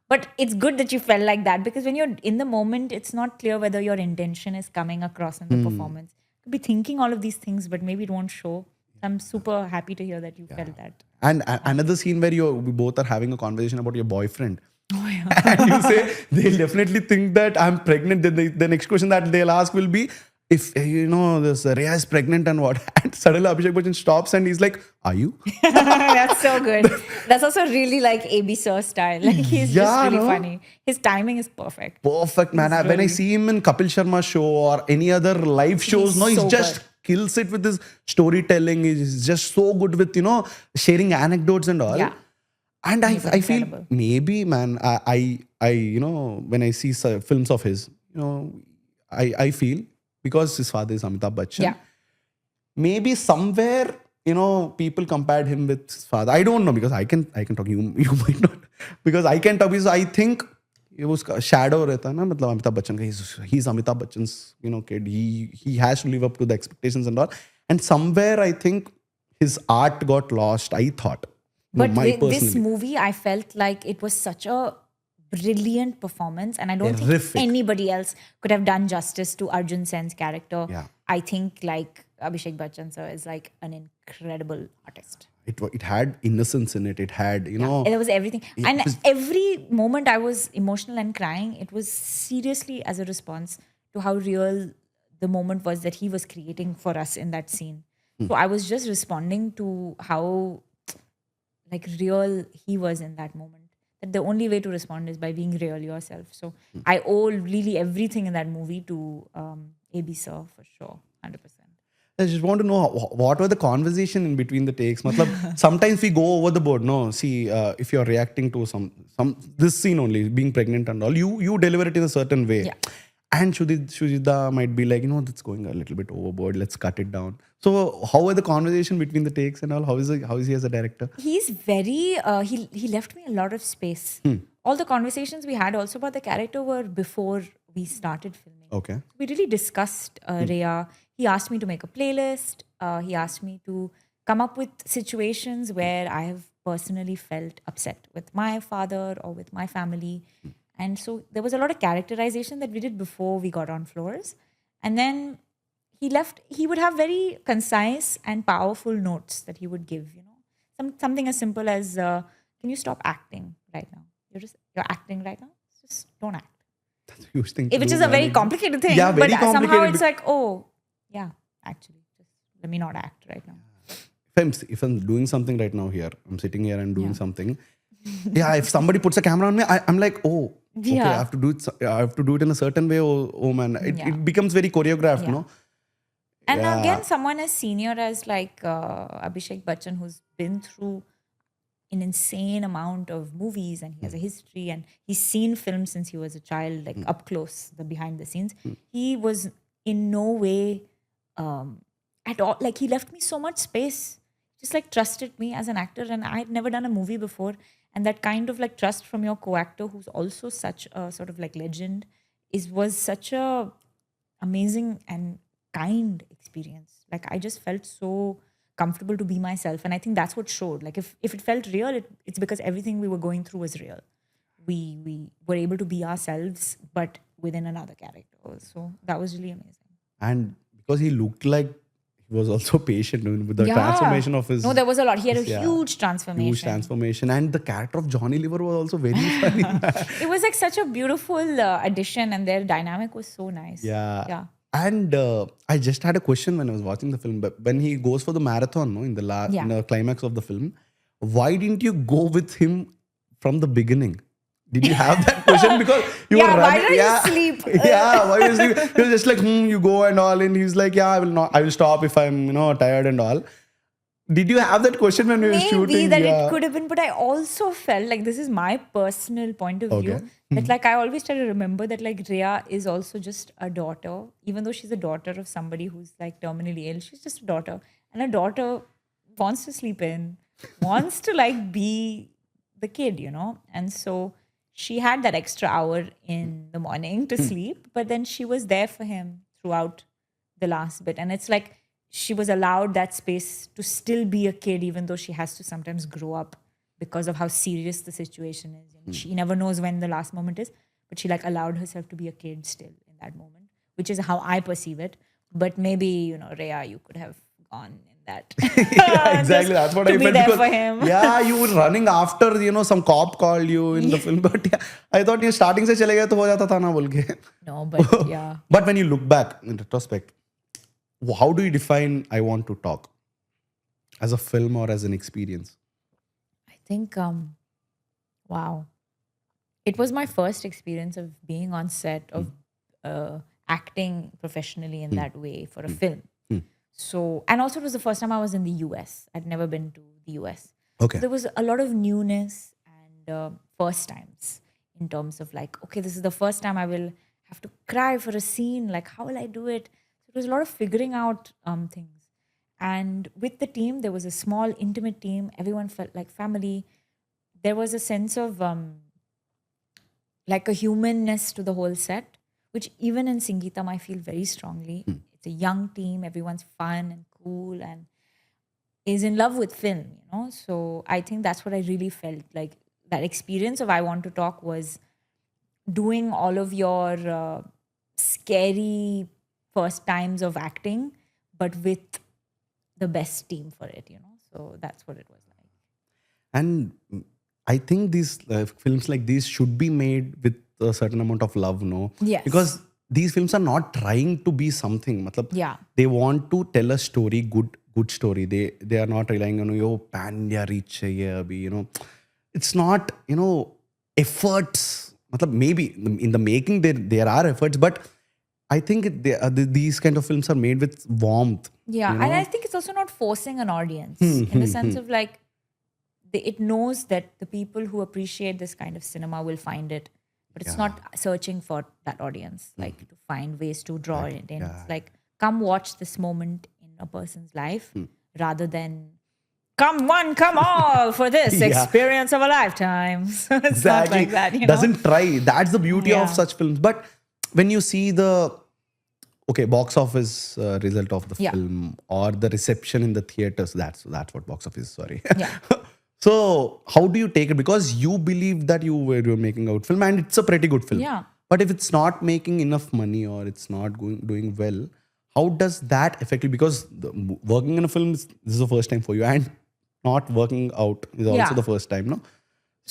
But it's good that you felt like that. Because when you're in the moment, it's not clear whether your intention is coming across in the performance. You could be thinking all of these things, but maybe it won't show. I'm super happy to hear that you felt that. And another scene where we both are having a conversation about your boyfriend. Oh, yeah. And you say, they'll definitely think that I'm pregnant. Then the next question that they'll ask will be, if this Rhea is pregnant and what, and suddenly Abhishek Bachchan stops and he's like, "Are you?" That's so good. That's also really like AB Sir style. Like he's just really funny. His timing is perfect. Perfect, man. When I see him in Kapil Sharma show or any other live shows, He's he so just kills it with his storytelling. He's just so good with sharing anecdotes and all. Yeah. And I feel incredible. maybe, man, I when I see films of his, I feel because his father is Amitabh Bachchan, Yeah. maybe somewhere people compared him with his father. I don't know because I can talk. You might not, because I can talk because I think it was shadow रहता है ना, मतलब Amitabh Bachchan का. He's Amitabh Bachchan's kid. He has to live up to the expectations and all. And somewhere I think his art got lost. I thought. But My this personally. movie, I felt like it was such a brilliant performance, and I don't Terrific. think anybody else could have done justice to Arjun Sen's character. Yeah. I think like Abhishek Bachchan sir is like an incredible artist. It had innocence in it. It had There was everything, and every moment I was emotional and crying. It was seriously as a response to how real the moment was that he was creating for us in that scene. So I was just responding to how like real he was in that moment. That the only way to respond is by being real yourself. So I owe really everything in that movie to AB Sir for sure, 100%. I just want to know what were the conversation in between the takes. Matlab, sometimes we go over the board. No, see, if you're reacting to some this scene only, being pregnant and all, you deliver it in a certain way. Yeah. And Shoojita might be like, that's going a little bit overboard. Let's cut it down. So how were the conversation between the takes and all? How is he as a director? He's very he left me a lot of space. All the conversations we had also about the character were before we started filming. Okay. We really discussed Rhea. He asked me to make a playlist. He asked me to come up with situations where I have personally felt upset with my father or with my family. And so there was a lot of characterization that we did before we got on floors. And then he would have very concise and powerful notes that he would give, something as simple as, can you stop acting right now? You're acting right now. Just don't act. That's a huge thing to Which do, is a man. very complicated thing. Yeah, very but somehow complicated. it's like, oh, yeah, actually, just let me not act right now. If I'm doing something right now here, I'm sitting here and doing something. Yeah, if somebody puts a camera on me, I'm like, oh, okay, Yeah. I have to do it. I have to do it in a certain way. Oh man, it becomes very choreographed, Yeah. no? And Yeah. again, someone as senior as like Abhishek Bachchan, who's been through an insane amount of movies and he has a history and he's seen films since he was a child, like up close, the behind the scenes. He was in no way at all, like he left me so much space, just like trusted me as an actor, and I had never done a movie before. And that kind of like trust from your co-actor, who's also such a sort of like legend, was such a amazing and kind experience. Like I just felt so comfortable to be myself, and I think that's what showed. Like if it felt real, it's because everything we were going through was real. We were able to be ourselves, but within another character. So that was really amazing. And because he looked like he was also patient with the transformation of his. No, there was a lot. He had a Yeah. huge transformation. Huge transformation. And the character of Johnny Liver was also very funny. It was like such a beautiful addition, and their dynamic was so nice. Yeah. And I just had a question when I was watching the film. But when he goes for the marathon, no, in the climax of the film, why didn't you go with him from the beginning? Did you have that question? Because you were running. Why did you sleep? Yeah, why did you sleep? He was just like, you go and all. And he's like, I will stop if I'm, tired and all. Did you have that question when we were shooting? Maybe that it could have been, but I also felt like this is my personal point of view. That like I always try to remember that like Rhea is also just a daughter, even though she's a daughter of somebody who's like terminally ill. She's just a daughter, and a daughter wants to sleep in, wants to like be the kid, and so she had that extra hour in the morning to sleep, but then she was there for him throughout the last bit, and it's like she was allowed that space to still be a kid, even though she has to sometimes grow up because of how serious the situation is. And she never knows when the last moment is, but she like allowed herself to be a kid still in that moment, which is how I perceive it. But maybe, Rhea, you could have gone in that. Yeah, exactly. That's what I to be felt. there Because, for him. Yeah, you were running after, some cop called you in the film. But yeah, I thought you starting se chale gaya to ho jata tha na bol ke. No, but yeah. But when you look back in retrospect, how do you define I Want to Talk? As a film or as an experience? I think, wow. It was my first experience of being on set of acting professionally in that way for a film. So, and also it was the first time I was in the US. I'd never been to the US. Okay. So there was a lot of newness and first times in terms of like, okay, this is the first time I will have to cry for a scene. Like, how will I do it? So it was a lot of figuring out things. And with the team, there was a small, intimate team. Everyone felt like family. There was a sense of like a humanness to the whole set, which even in Singeetam, I feel very strongly. It's a young team. Everyone's fun and cool and is in love with film, you know? So I think that's what I really felt like. That experience of I Want to Talk was doing all of your scary first times of acting, but with the best team for it, you know? So that's what it was like. And I think these films like these should be made with a certain amount of love, no? Yes. Because these films are not trying to be something. Matlab, Yeah. They want to tell a story, good story. They are not relying on yo pan India reach chahiye abhi, you know. It's not, you know, efforts. Matlab, maybe in the making there are efforts, but I think these kind of films are made with warmth. Yeah, you know? and I think it's also not forcing an audience in the sense of like, it knows that the people who appreciate this kind of cinema will find it, but it's not searching for that audience, like to find ways to draw it in. It's like, come watch this moment in a person's life rather than come one, come all for this experience of a lifetime. So it's not like that, you know? Doesn't try. That's the beauty of such films. But when you see the box office result of the film or the reception in the theaters, that's what box office is, sorry. Yeah. So how do you take it? Because you believe that you were making a film and it's a pretty good film. Yeah. But if it's not making enough money or it's not doing well, how does that affect you? Because working in a film, this is the first time for you, and not working out is also the first time, no?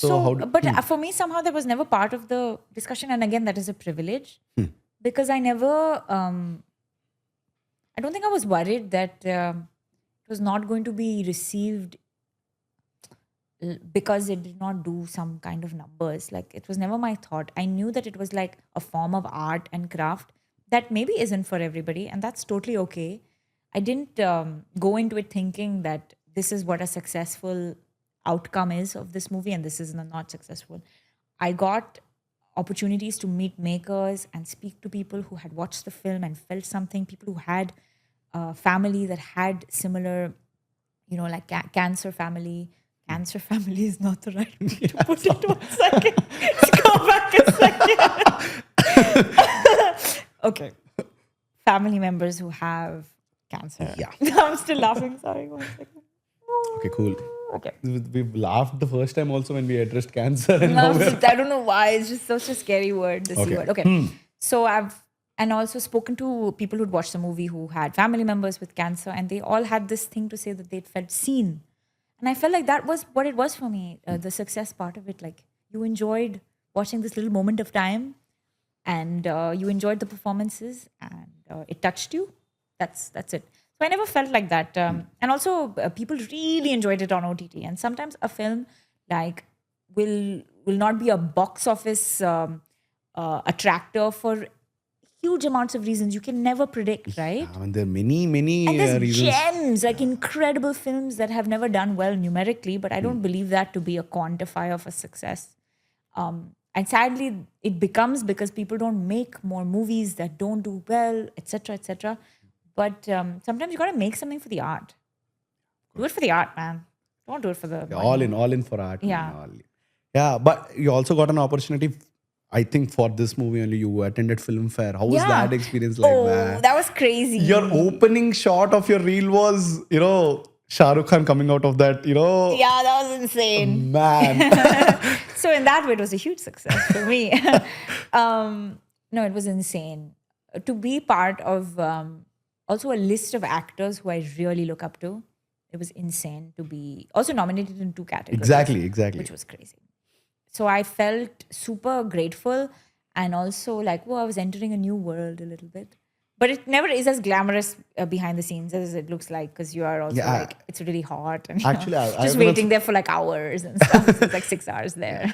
But for me, somehow that was never part of the discussion. And again, that is a privilege because I never, I don't think I was worried that it was not going to be received because it did not do some kind of numbers. Like, it was never my thought. I knew that it was like a form of art and craft that maybe isn't for everybody, and that's totally okay. I didn't go into it thinking that this is what a successful outcome is of this movie and this is not successful. I got opportunities to meet makers and speak to people who had watched the film and felt something, people who had family that had similar, you know, like cancer family. Cancer family is not the right way to put it. 1 second. Let's go back a second. Okay. Family members who have cancer. Yeah. I'm still laughing. Sorry. 1 second. Okay, cool. Okay. We've laughed the first time also when we addressed cancer. And No, I don't know why. It's just such a scary word, the C word. Okay. So I've also spoken to people who'd watched the movie who had family members with cancer, and they all had this thing to say that they'd felt seen. And I felt like that was what it was for me, the success part of it. Like, you enjoyed watching this little moment of time and you enjoyed the performances and it touched you. That's it. So I never felt like that. And also people really enjoyed it on OTT. And sometimes a film like will not be a box office attractor for huge amounts of reasons you can never predict, right? Yeah, and there are many And there's reasons. gems, like incredible films that have never done well numerically, but I don't believe that to be a quantifier of a success. And sadly, it becomes because people don't make more movies that don't do well, etc., etc. But sometimes you got to make something for the art. Do it for the art, man. Don't do it for the money. All in for art. Yeah. Man, yeah, but you also got an opportunity. I think for this movie only, you attended film fair. How was that experience like, man? That was crazy. Your opening shot of your reel was, you know, Shah Rukh Khan coming out of that, you know. Yeah, that was insane. Man. So in that way, it was a huge success for me. No, it was insane. To be part of also a list of actors who I really look up to, it was insane to be also nominated in 2 categories. Exactly. Which was crazy. So I felt super grateful and also like, I was entering a new world a little bit. But it never is as glamorous behind the scenes as it looks like, because you are also like, it's really hot and Actually, just waiting there for like hours and stuff. So it's like 6 hours there.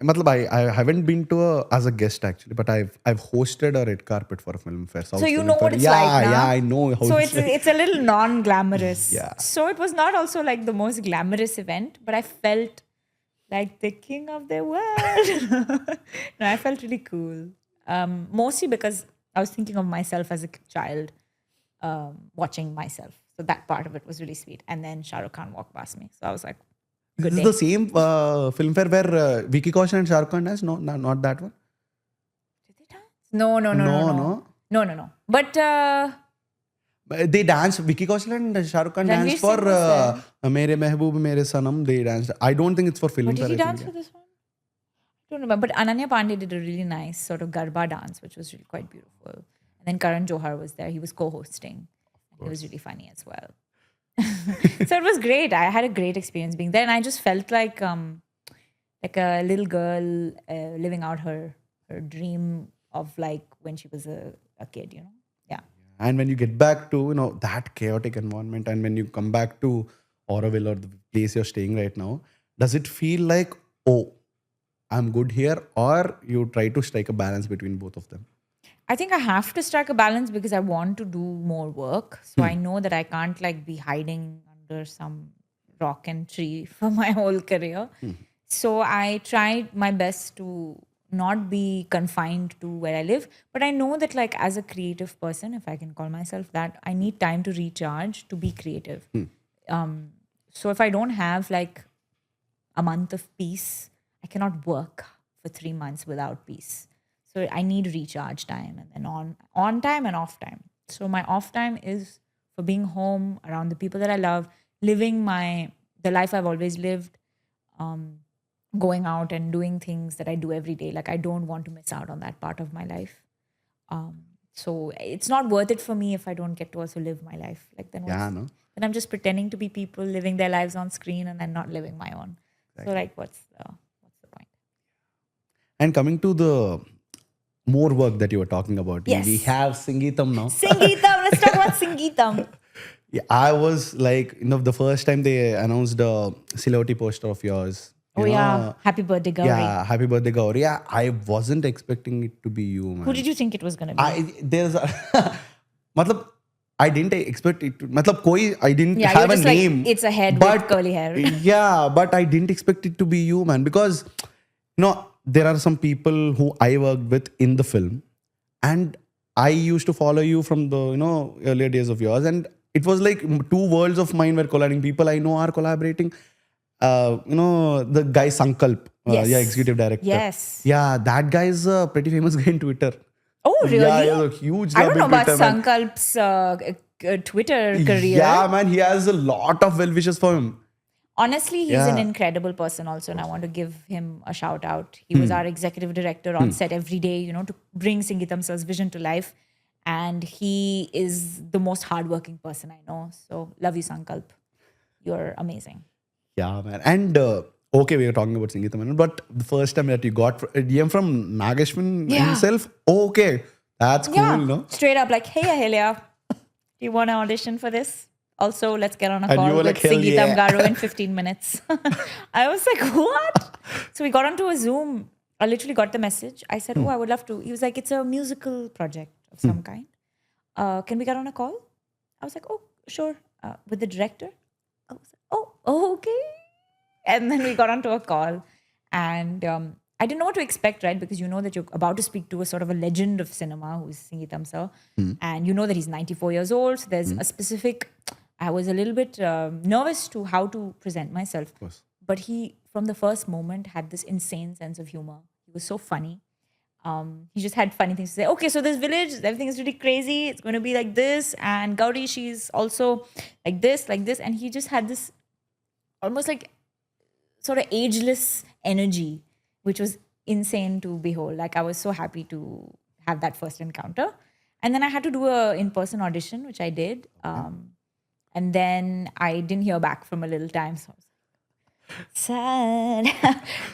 Matlab, I haven't been to as a guest actually, but I've hosted a red carpet for a film fair. So you know what it's like, nah? Yeah, I know how So it's like. it's a little non-glamorous. Yeah. So it was not also like the most glamorous event, but I felt like the king of the world. No, I felt really cool. Mostly because I was thinking of myself as a child, watching myself. So that part of it was really sweet. And then Shah Rukh Khan walked past me. So I was like, good This day. is the same film fair where Vicky Kaushal and Shah Rukh Khan dance? No, not that one. Did they dance? No. But They danced. Vicky Kaushal and Shah Rukh Khan Ranveer danced for Singh was Mere Mehboob Mere Sanam. They danced. I don't think it's for film but fair. did he I think, dance for this one? I don't remember. But Ananya Pandey did a really nice sort of Garba dance, which was really quite beautiful. And then Karan Johar was there. He was co-hosting. He was really funny as well. So it was great. I had a great experience being there. And I just felt like a little girl living out her dream of like when she was a kid, you know? Yeah. And when you get back to that chaotic environment, and when you come back to Auroville or the place you're staying right now, does it feel like, oh, I'm good here, or you try to strike a balance between both of them? I think I have to strike a balance because I want to do more work. So I know that I can't like be hiding under some rock and tree for my whole career. So I tried my best to not be confined to where I live. But I know that like as a creative person, if I can call myself that, I need time to recharge to be creative. So if I don't have like a month of peace, I cannot work for 3 months without peace. So I need recharge time and then on time and off time. So my off time is for being home around the people that I love, living the life I've always lived, going out and doing things that I do every day. Like I don't want to miss out on that part of my life. So it's not worth it for me if I don't get to also live my life. Like then then I'm just pretending to be people living their lives on screen and then not living my own. Exactly. So like what's the point? And coming to the more work that you were talking about. Yes. We have Singeetam now. Singeetam. Let's talk about Singeetam. Yeah, I was like, the first time they announced a celebrity poster of yours. Happy birthday, Gauri. Yeah, happy birthday, Gauri. Yeah, I wasn't expecting it to be you, man. Who did you think it was going to be? Matlab, I didn't expect it to. Matlab, I didn't have a just name. Like, it's a head with curly hair. Yeah, but I didn't expect it to be you, man. Because, there are some people who I worked with in the film, and I used to follow you from the earlier days of yours, and it was like two worlds of mine were colliding. People I know are collaborating. The guy Sankalp, executive director. Yes. Yeah, that guy is a pretty famous guy in Twitter. Oh, really? Yeah, he has a huge. I don't know about Sankalp's Twitter career. Yeah, man, he has a lot of well wishes for him. Honestly, he's an incredible person also, and I want to give him a shout out. He was our executive director on set every day, to bring Singeetam Sir's vision to life. And he is the most hardworking person I know. So love you, Sankalp. You're amazing. Yeah, man. And okay, we were talking about Singeetam, but the first time that you got a DM from Nag Ashwin himself, okay, that's cool, Straight up like, hey, Ahilya, do you want to audition for this? Also, let's get on a And call you were with like, Singeetam Garu in 15 minutes. I was like, what? So we got onto a Zoom. I literally got the message. I said, I would love to. He was like, it's a musical project of some kind. Can we get on a call? I was like, oh, sure. With the director? I was like, oh, okay. And then we got onto a call. And I didn't know what to expect, right? Because you know that you're about to speak to a sort of a legend of cinema who's Singeetam Sir. And you know that he's 94 years old. So there's a specific... I was a little bit nervous to how to present myself. Of course. But he, from the first moment, had this insane sense of humor. He was so funny. He just had funny things to say. Okay, so this village, everything is really crazy. It's going to be like this. And Gauri, she's also like this. And he just had this almost like sort of ageless energy, which was insane to behold. Like I was so happy to have that first encounter. And then I had to do a in-person audition, which I did. And then I didn't hear back from a little time. So I was like, sad.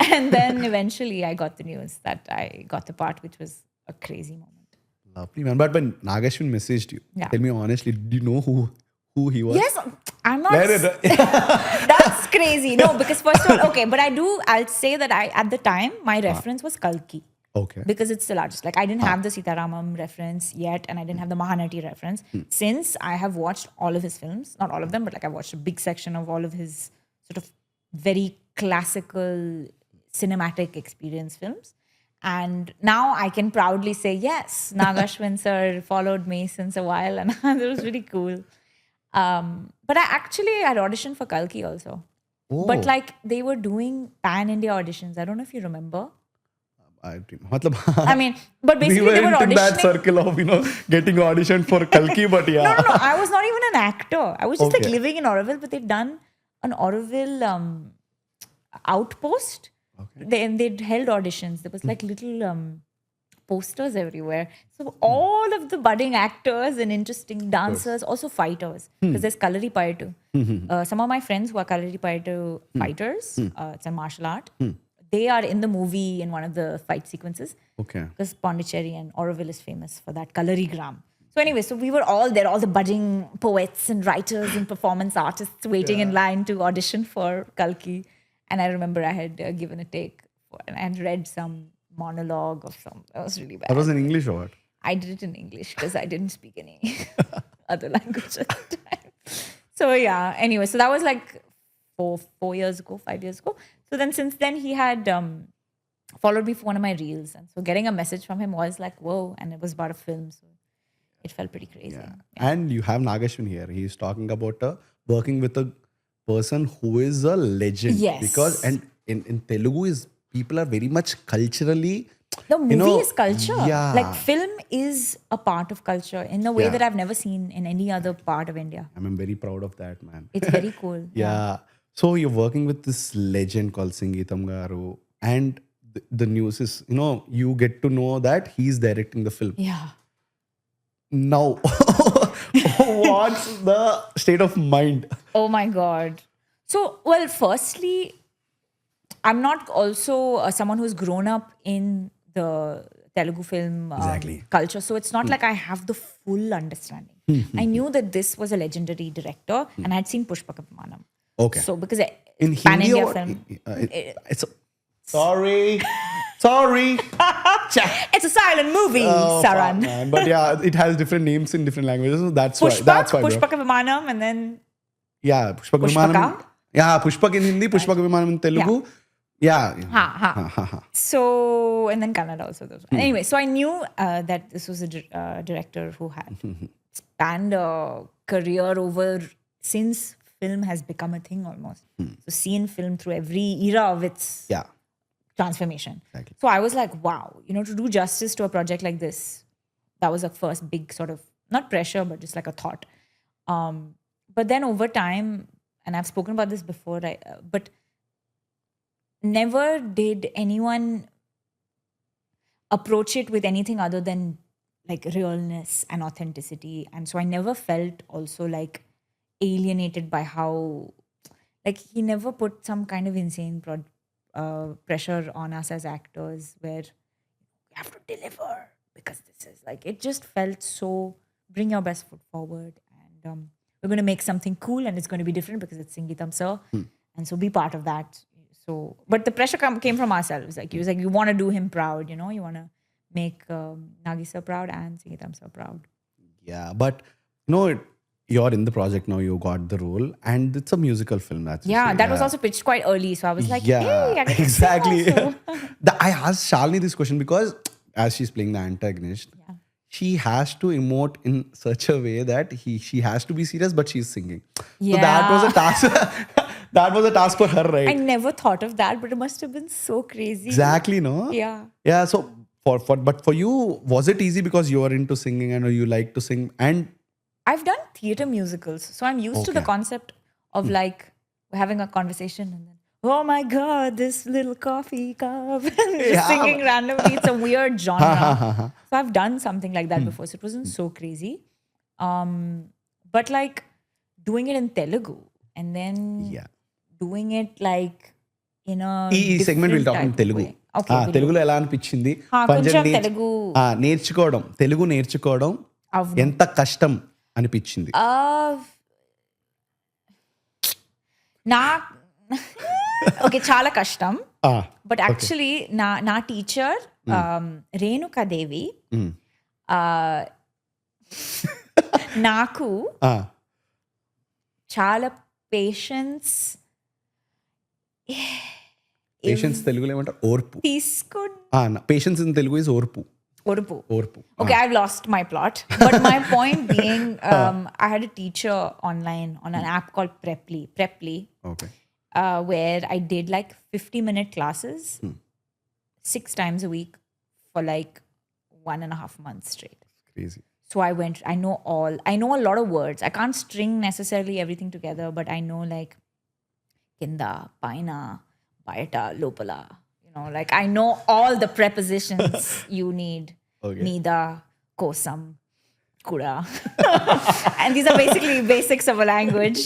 And then eventually I got the news that I got the part, which was a crazy moment. Lovely, man. But when Nag Ashwin messaged you, Yeah. tell me honestly, did you know who he was? Yes, I'm not. Where is That's crazy. No, because first of all, okay, but I'll say that at the time, my reference was Kalki. Okay. Because it's the largest. Like I didn't have the Sitaramam reference yet, and I didn't have the Mahanati reference. Since I have watched all of his films, not all of them, but like I watched a big section of all of his sort of very classical cinematic experience films. And now I can proudly say, yes, Nag Ashwin sir followed me since a while, and it was really cool. But I actually had auditioned for Kalki also. Oh. But like they were doing pan-India auditions. I don't know if you remember. I mean, but basically we were they were in that auditioning. circle of, getting auditioned for Kalki, but yeah. No. I was not even an actor. I was just like Okay. living in Auroville, but they'd done an Auroville outpost. Okay. They'd held auditions. There was like little posters everywhere. So all of the budding actors and interesting dancers, also fighters, because there's Kalari Payattu. Some of my friends who are Kalari Payattu fighters, it's a martial art. They are in the movie in one of the fight sequences. Okay. Because Pondicherry and Auroville is famous for that Kalarigram. So anyway, so we were all there, all the budding poets and writers and performance artists waiting in line to audition for Kalki. And I remember I had given a take and I had read some monologue of some. That was really bad. That was in English or what? I did it in English because I didn't speak any other language at the time. So yeah, anyway, so that was like 5 years ago. So then since then he had followed me for one of my reels. And so getting a message from him was like, whoa, and it was about a film. So it felt pretty crazy. Yeah. And you have Nag Ashwin here. He's talking about working with a person who is a legend. Yes. Because, and in Telugu, people are very much culturally. The movie is culture. Yeah. Like film is a part of culture in a way Yeah. that I've never seen in any other part of India. I'm very proud of that, man. It's very cool. Yeah. So you're working with this legend called Singeetam Garu, and the news is, you get to know that he's directing the film. Yeah. Now, what's the state of mind? Oh my God. So, well, firstly, I'm not also someone who's grown up in the Telugu film Exactly. culture. So it's not like I have the full understanding. I knew that this was a legendary director and I'd seen Pushpaka Vimanam. Okay. So because In it's pan Hindi India or film. Sorry. It's a silent movie, Oh, Saran. fuck, man. But yeah, it has different names in different languages. So that's Pushpak, why. That's why. Pushpaka Vimanam, and then Yeah, Pushpak Pushpaka? Vimanam. Yeah, Pushpak in Hindi, Pushpak Vimanam in Telugu. Yeah. So, and then Kannada also. Anyway, so I knew that this was a director who had spanned a career over since film has become a thing almost. So seen film through every era of its Yeah. transformation. Exactly. So I was like, wow, to do justice to a project like this, that was a first big sort of, not pressure, but just like a thought. But then over time, and I've spoken about this before, but never did anyone approach it with anything other than like realness and authenticity. And so I never felt also like alienated by how, like he never put some kind of insane pressure on us as actors where you have to deliver because this is like, it just felt so bring your best foot forward and we're going to make something cool and it's going to be different because it's Singeetam sir. And so be part of that. So, but the pressure came from ourselves. Like he was like, you want to do him proud, you want to make Nagi sir proud and Singeetam sir proud. Yeah, but you're in the project now. You got the role, and it's a musical film. That Was also pitched quite early. So I was like, yeah, hey, I get to exactly. sing also. I asked Shalini this question because as she's playing the antagonist, she has to emote in such a way that she has to be serious, but she's singing. Yeah. So that was a task. That was a task for her, right? I never thought of that, but it must have been so crazy. Exactly, no? Yeah. Yeah. So but for you, was it easy because you are into singing and you like to sing? And I've done theater musicals, so I'm used to the Okay. concept of like we're having a conversation and then, oh my God, this little coffee cup, and just Yeah. singing randomly. It's a weird genre. So I've done something like that before, so it wasn't so crazy. But like doing it in Telugu and then yeah. doing it like in a segment we'll different talk in type of Telugu. way. Okay. తెలుగులో ఎలా అనిపించింది కొంచెం తెలుగు నేర్చుకోవడం, తెలుగు నేర్చుకోవడం అవును. ఎంత కష్టం అనిపించింది? నా ఓకే, చాలా కష్టం. బట్ యాక్చువల్లీ నా టీచర్ రేణుకాదేవి నాకు చాలా పేషెన్స్ తెలుగులో ఏమంటారు? ఓర్పు. పేషెన్స్ ఇన్ తెలుగు ఇస్ ఓర్పు. Okay, I've lost my plot. But my point being, I had a teacher online on an app called Preply. Okay. Where I did like 50-minute classes 6 times a week for like 1.5 months straight. Crazy. So I know a lot of words. I can't string necessarily everything together, but I know like kinda, paina, bayata, lopala. Like I know all the prepositions you need. Okay. Nida, kosam, kuda. And these are basically basics of a language.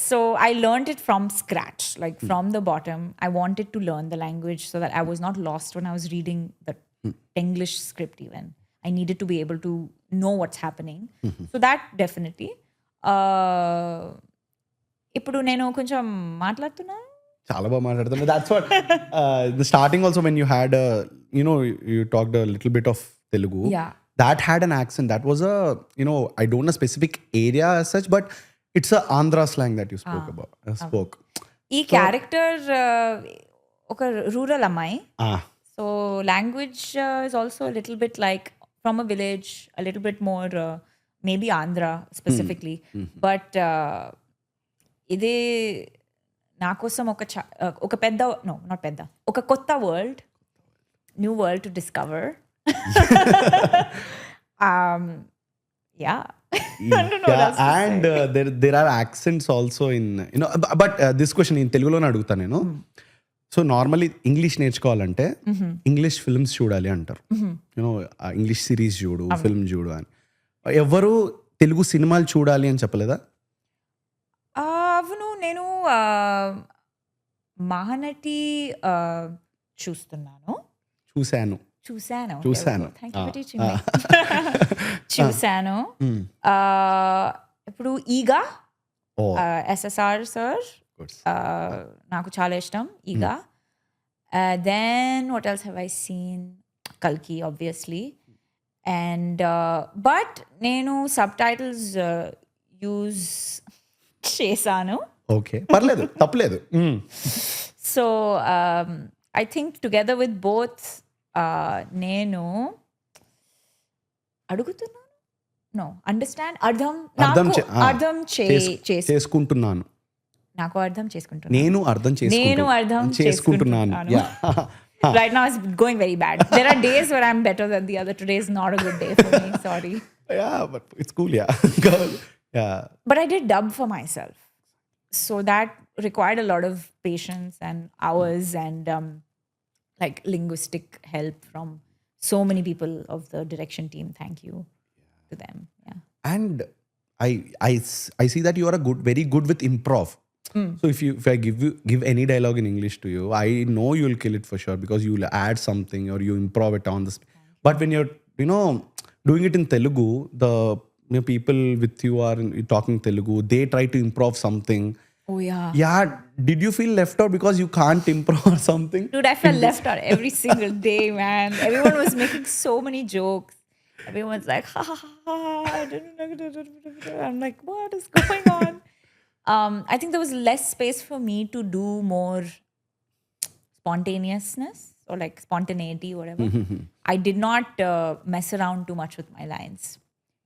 So I learned it from scratch, like from the bottom. I wanted to learn the language so that I was not lost when I was reading the Tenglish script even. I needed to be able to know what's happening. So that definitely. ఇప్పుడు నేను కొంచెం మాట్లాడుతున్నా. చాలా బాగా మాట్లాడుతున్నా. That's what the starting also when you had you talked a little bit of Telugu. Yeah. That had an accent. That was I don't know specific area as such, but it's a Andhra slang that you spoke. ఈ character ఒక rural అమ్మాయి. So language is also a little bit like from a village, a little bit more maybe Andhra specifically. But ఇది నా కోసం ఒక పెద్ద not పెద్ద ఒక కొత్త world, new world to discover. Yeah. And there are accents also in but this question in తెలుగులోనే అడుగుతా నేను. సో నార్మల్లీ ఇంగ్లీష్ నేర్చుకోవాలంటే ఇంగ్లీష్ ఫిల్మ్స్ చూడాలి అంటారు. ఇంగ్లీష్ సిరీస్ చూడు, ఫిల్మ్ చూడు అని. ఎవరు తెలుగు సినిమాలు చూడాలి అని చెప్పలేదా? అవును, నేను మహానటి చూసాను. ఇప్పుడు ఈగా SSR సార్ నాకు చాలా ఇష్టం. ఈగా. Then what else have I seen? Kalki obviously. And but నేను subtitles use చేశాను. ఓకే, పర్లేదు, తప్పలేదు. So I think together with both నేను అడుగుతున్నాను, అండర్స్టాండ్, అర్థం చేసుకుంటున్నాను. నాకు అర్థం చేసుకుంటున్నాను. నేను అర్థం చేసుకుంటున్నాను. Right now it's going very bad. There are days where I'm better than the other. Today is not a good day for me. Sorry. Yeah, but it's cool. Yeah. Yeah. But I did dub for myself. So that required a lot of patience and hours and like linguistic help from so many people of the direction team. Thank you to them. Yeah. And I see that you are very good with improv. So if I give any dialogue in English to you, I know you'll kill it for sure because you'll add something or you improv it on the but when you're doing it in Telugu, the people with you are talking Telugu, they try to improv something. Oh yeah. Yeah, did you feel left out because you can't improv or something? Dude, I felt left out every single day, man. Everyone was making so many jokes. Everyone's like, ha ha ha. I'm like, what is going on? I think there was less space for me to do more spontaneousness or like spontaneity, whatever. I did not mess around too much with my lines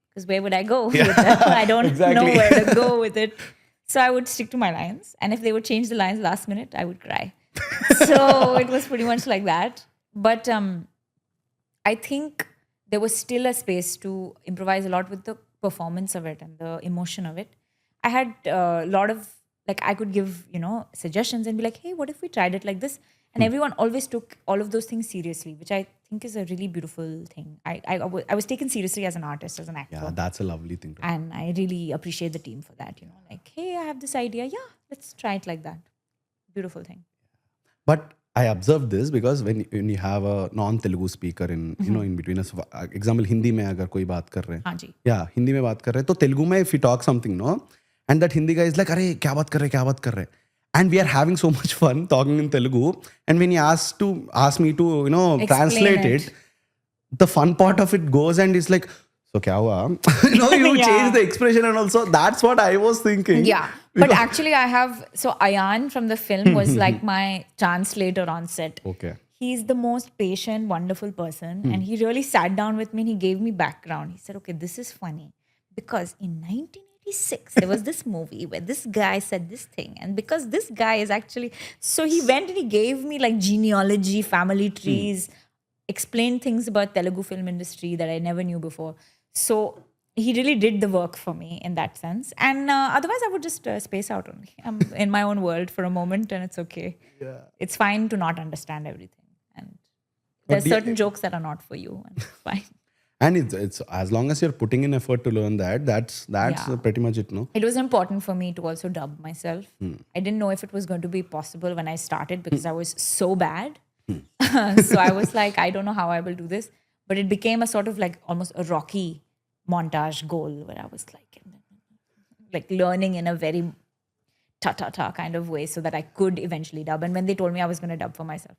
because where would I go with them? I don't know where to go with it. So I would stick to my lines. And if they would change the lines last minute, I would cry. So it was pretty much like that. But I think there was still a space to improvise a lot with the performance of it and the emotion of it. I had a lot of, like, I could give, suggestions and be like, hey, what if we tried it like this? And everyone always took all of those things seriously, which I think is a really beautiful thing. I was taken seriously as an artist, as an actor. Yeah, that's a lovely thing. And I really appreciate the team for that, like, hey, I have this idea. Yeah, let's try it like that. Beautiful thing. But I observed this because when you have a non-Telugu speaker in between us, example Hindi में अगर कोई बात कर रहे हैं, हाँ जी. yeah, Hindi में बात कर रहे हैं तो तेलुगु में if you talk something, no, and that Hindi guy is like, अरे क्या बात कर रहे हैं, and we are having so much fun talking in Telugu, and when he ask me to Explain translate it, the fun part of it goes and it's like, so kya hua? You Yeah. change the expression and also that's what I was thinking. Yeah. But actually so Ayan from the film was like my translator on set. Okay. He's the most patient, wonderful person. And he really sat down with me and he gave me background. He said, okay, this is funny. Because in 1986, there was this movie where this guy said this thing. And because this guy is actually... So he went and he gave me like genealogy, family trees, explained things about Telugu film industry that I never knew before. So he really did the work for me in that sense. And otherwise, I would just space out only. I'm in my own world for a moment and it's okay. Yeah. It's fine to not understand everything. And there's certain jokes that are not for you and it's fine. And it's as long as you're putting in effort to learn that's pretty much it, no? It was important for me to also dub myself. I didn't know if it was going to be possible when I started because I was so bad. So I was like, I don't know how I will do this. But it became a sort of like almost a Rocky montage goal where I was like learning in a very ta-ta-ta kind of way so that I could eventually dub. And when they told me I was going to dub for myself.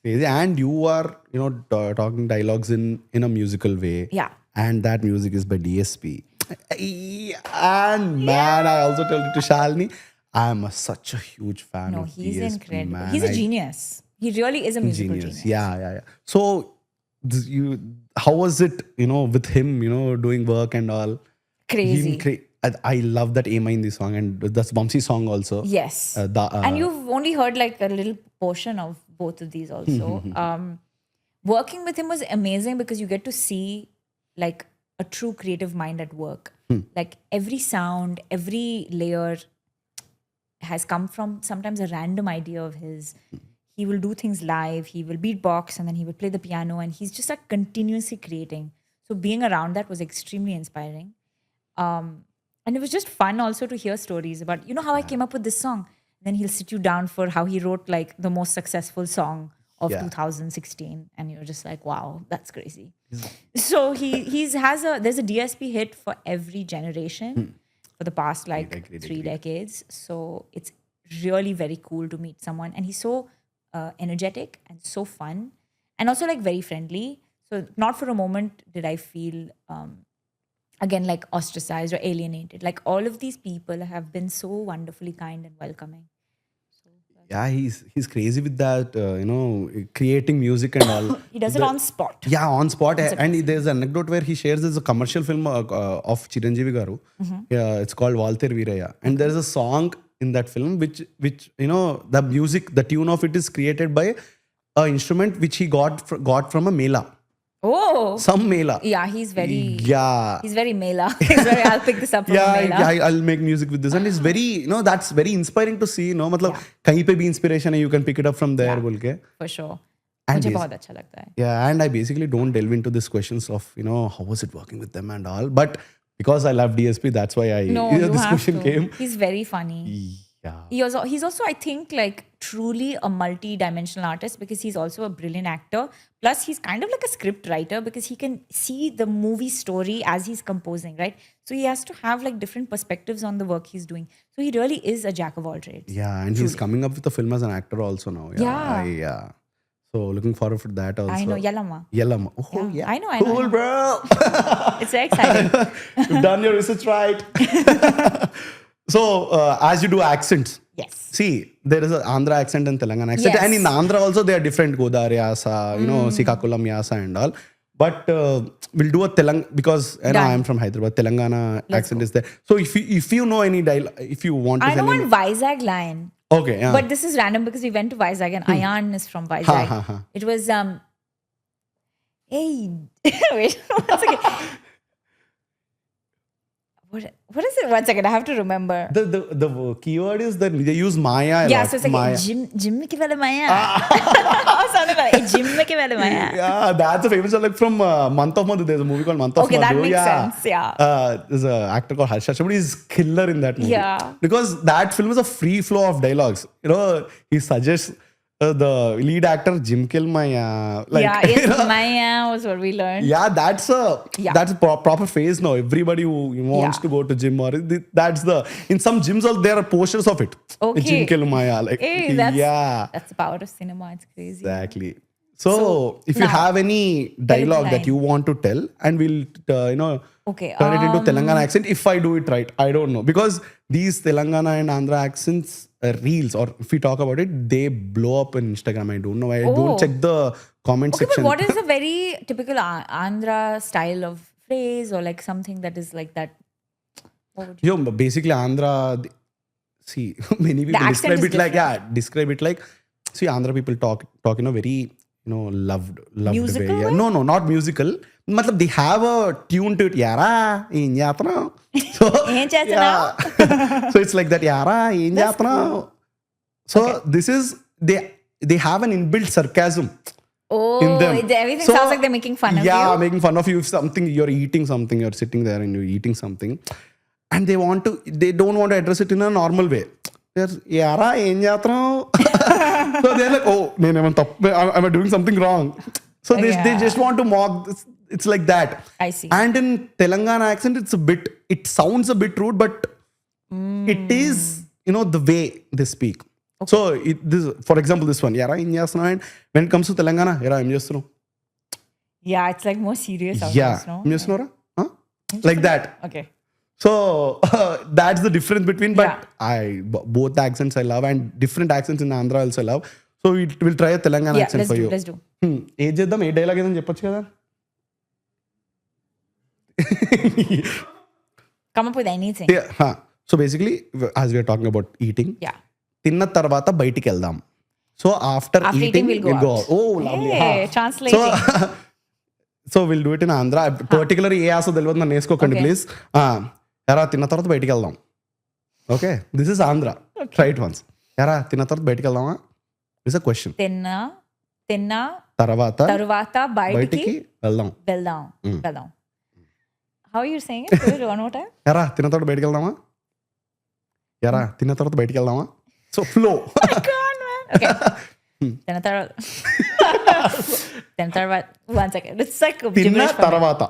Crazy. And you are, talking dialogues in a musical way. Yeah. And that music is by DSP. And man, I also told it to Shalini, I am such a huge fan of he's DSP. incredible. Man. He's a genius. He really is a musical genius. Yeah. So, how was it, with him, doing work and all? Crazy. I love that Ema in the song and that's Bumsy song also. Yes. And you've only heard like a little portion of both of these also. Working with him was amazing because you get to see like a true creative mind at work. Like every sound, every layer has come from sometimes a random idea of his. He will do things live, he will beatbox and then he will play the piano and he's just like continuously creating. So being around that was extremely inspiring. And it was just fun also to hear stories about, how I came up with this song. Then he'll sit you down for how he wrote like the most successful song of 2016. And you're just like, wow, that's crazy. So there's a DSP hit for every generation for the past like 3 decades. So it's really very cool to meet someone. And he's so energetic and so fun and also like very friendly. So not for a moment did I feel again like ostracized or alienated. Like all of these people have been so wonderfully kind and welcoming. Yeah, he's crazy with that, creating music and all. He does it on spot. Yeah, on spot. And there's an anecdote where he shares there's a commercial film of Chiranjeevi Garu. Yeah, it's called Valter Veeraya. And there's a song in that film which the music, the tune of it is created by an instrument which he got from a mela. Oh. Some mela. Yeah, he's very mela. I'll pick this up from mela. Yeah, I'll make music with this. And it's very, that's very inspiring to see, मतलब कहीं पे भी inspiration है, you can pick it up from there, बोल के. For sure. And मुझे बहुत अच्छा लगता है. Yeah, and I basically don't delve into these questions of, how was it working with them and all. But because I love DSP, that's why this question came. He's very funny. Yeah. He's also, I think, like truly a multi-dimensional artist because he's also a brilliant actor. Plus, he's kind of like a script writer because he can see the movie story as he's composing, right? So he has to have like different perspectives on the work he's doing. So he really is a jack of all trades. Yeah, and he's coming up with a film as an actor also now. Yeah. So looking forward for that also. I know, Yellama. Oh, yeah. I know. Cool, bro. It's very exciting. You've done your research right. So, as you do accents. Yes. See, there is an Andhra accent and Telangana accent. Yes. And in Andhra also, they are different. Godari Yasa, Sikakulam Yasa and all. But we'll do a because I am from Hyderabad. Telangana accent is there. So if you know any dialogue, if you want to I know one Vizag line. Okay, yeah. But this is random because we went to Vizag and Ayan is from Vizag. It was, hey, wait, one second. What is it? 1 second, I have to remember. The keyword is that they use Maya. Yeah, so it's like Maya. Gym ke wale Maya. Something like Gym ke wale Maya. Yeah, that's a famous one. Like from Month of Madhu, there's a movie called Month of Madhu. Okay, that makes sense. Yeah. There's an actor called Harsha. Somebody is killer in that movie. Yeah. Because that film is a free flow of dialogues. He suggests the lead actor Jim Kilmaya, like yeah, yes, Maya was what we learned. yeah, that's a proper phase now. Everybody who wants Yeah. to go to gym or that's the in some gyms also there are posters of it. Okay. Jim Kilmaya, like Hey, that's the power of cinema. It's crazy. exactly. So if you now, have any dialogue that line. you want to tell, and we'll Okay. turn it into Telangana accent if I do it right. I don't know because these Telangana and Andhra accents reels, or if we talk about it, they blow up on Instagram. I don't know. I don't check the comment Okay, section. but what is a very typical Andhra style of phrase or like something that is like that? What would you? Yo, basically Andhra. See, many people accent describe is it like describe it like. See, Andhra people talk in a very loved Musical way. way? No, not musical. Matlab, they have a tune to it. Yara, in yatra. So Em chestunnao? so it's like that. Yara, in yatra. So this is they have an inbuilt sarcasm. Oh, In them. everything So, sounds like they're making fun of you. Yeah, making fun of you. If something you're eating something, you're sitting there and you're eating something, and they don't want to address it in a normal way. They're yara em chestunnao? So they're like, oh, am I doing something wrong? So they just want to mock this. It's like that. I see. And in Telangana accent, it sounds a bit rude, but it is, the way they speak. Okay. So for example, this one, yara em chestunnao, and when it comes to Telangana, yara em chestunnao? Yeah, it's like more serious. Yeah, no? em chestunnao? Huh? Like that. Okay. So that's the difference between, but both the accents I love, and different accents in Andhra also I love. So we'll try a Telangana accent for you. Let's do. ఏం చేద్దాం, ఏ dialogue ఏదని చెప్పొచ్చు కదా. Come up with anything. So basically, as we are talking about eating, తిన్న తర్వాత బయటికి వెళ్దాం. So after eating we'll go out. Oh, lovely. Hey, translating. So we'll do it in Andhra. Particularly ఏ ఆసో తెలియదు, నన్ను వేసుకోకండి ప్లీజ్. ఎరా తిన్న తర్వాత బయటికి వెళ్దాం. Okay, this is Andhra. Try it once. ఎరా తిన్న తర్వాత బయటికి వెళ్దామా? It's a question. తిన్న తర్వాత బయటికి వెళ్దాం. How are you saying it? Do it one more time. ఎరా తిన్న తర్వాత బయటికి వెళ్దామా? ఎరా తిన్న తర్వాత బయటికి వెళ్దామా? So flow. God, man. Okay. తిన్న తర్వాత 1 second. It's like తిన్న తర్వాత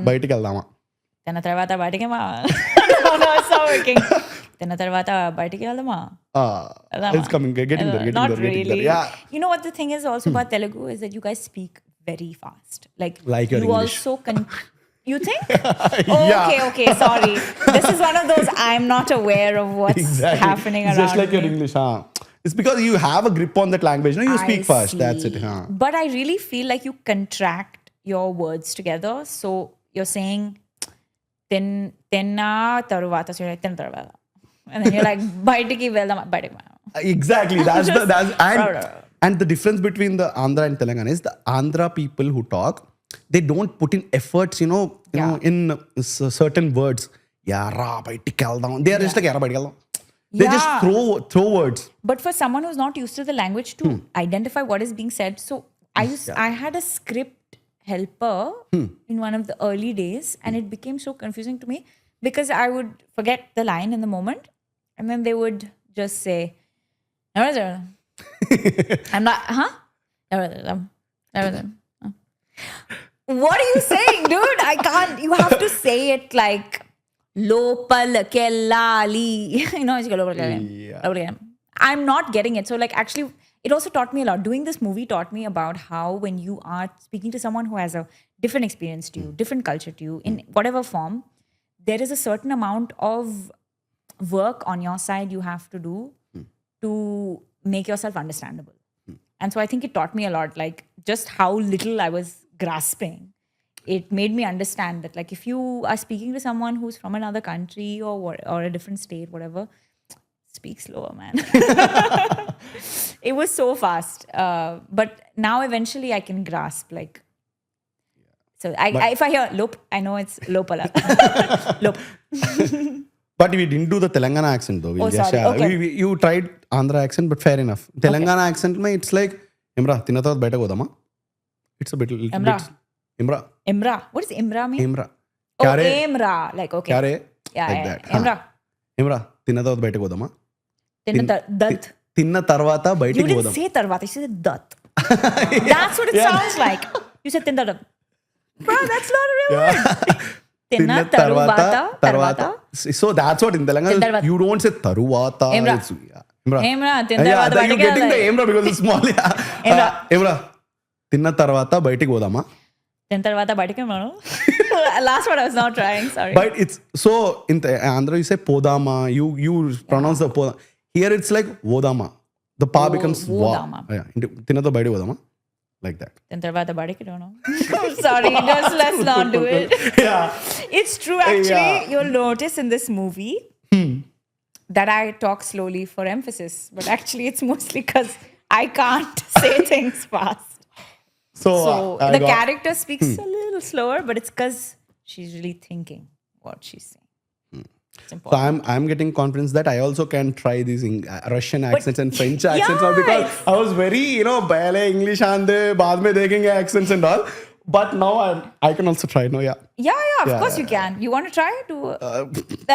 బయటికి వెళ్దామా? తిన్న తర్వాత బయటికి తిన్న తర్వాత బయటికి వెళ్దామా? It's coming, getting there. Not really. Yeah. You know what the thing is also about Telugu is that you guys speak very fast. Like your you English. also you think? Oh, okay, sorry. This is one of those I'm not aware of what's happening around Just like your English, It's because you have a grip on that language. No, you speak fast. That's it. But I really feel like you contract your words together. So you're saying tenna taruvata. So you're like tenna taruvata. And then you're like baitiki veldam. Exactly. And the difference between the Andhra and Telangana is the Andhra people who talk, they don't put in efforts, in certain words. Yara baitiki veldam. They are just like yara baitiki veldam. They just throw words. But for someone who's not used to the language to identify what is being said, so I had a script helper in one of the early days, and it became so confusing to me because I would forget the line in the moment, and then they would just say, I'm not, What are you saying, dude? I can't. You have to say it like Lopal Kellali. I'm not getting it. So like actually it also taught me a lot. Doing this movie taught me about how when you are speaking to someone who has a different experience to you, different culture to you, in whatever form, there is a certain amount of work on your side you have to do to make yourself understandable. And so I think it taught me a lot, like just how little I was grasping. It made me understand that like if you are speaking to someone who's from another country or a different state, whatever, speak slower, man. It was so fast. But now eventually I can grasp like, so if I hear lop, I know it's lopala. Lop. But we didn't do the Telangana accent though. Sorry. Okay. You tried Andhra accent, but fair enough. Telangana accent, it's like, Imra, tinna tarvata bayata godama. It's a bit. Imra. What does Imra mean? Imra. Imra. Like, okay. Kyare? Yeah, like that. Imra. Imra, tinna tarvata bayata godama. Dad. తిన్న తర్వాత You బయటికి didn't పోదాం. say tarvata, you said dat. That's what it sounds like. You said tinda. Bro, that's not a real word. తిన్న Tinna తర్వాత so that's what in Telangana తర్వాత. You don't say తరువాత. ఏమ్రా? ఏమ్రా? తిన్న తర్వాత బయటికి వెళ్ళాలి. ఏమ్రా బికాజ్ స్మాల్. ఏమ్రా? ఏమ్రా తిన్న తర్వాత బయటికి పోదామా. తిన్న తర్వాత బయటికి మనం. Last word I was not trying, sorry. But it's so in Andhra you say podama, you pronounce the poda. Here it's like vodama. The pa becomes va. vodama. Yeah, తిన్నతో బయటికి పోదామా like that. తిన్న తర్వాత బయటికి don't know. Sorry, just let's not do it. Yeah. It's true actually. Yeah. You'll notice in this movie that I talk slowly for emphasis, but actually it's mostly because I can't say things fast. So, The character speaks a little slower, but it's because she's really thinking what she's saying. It's so important. I'm getting confidence that I also can try these Russian accents and French accents now because I was very पहले English आंदे बाद में देखेंगे accents and all. But now I can also try. No, yeah. Yeah, of course you can. You want to try to?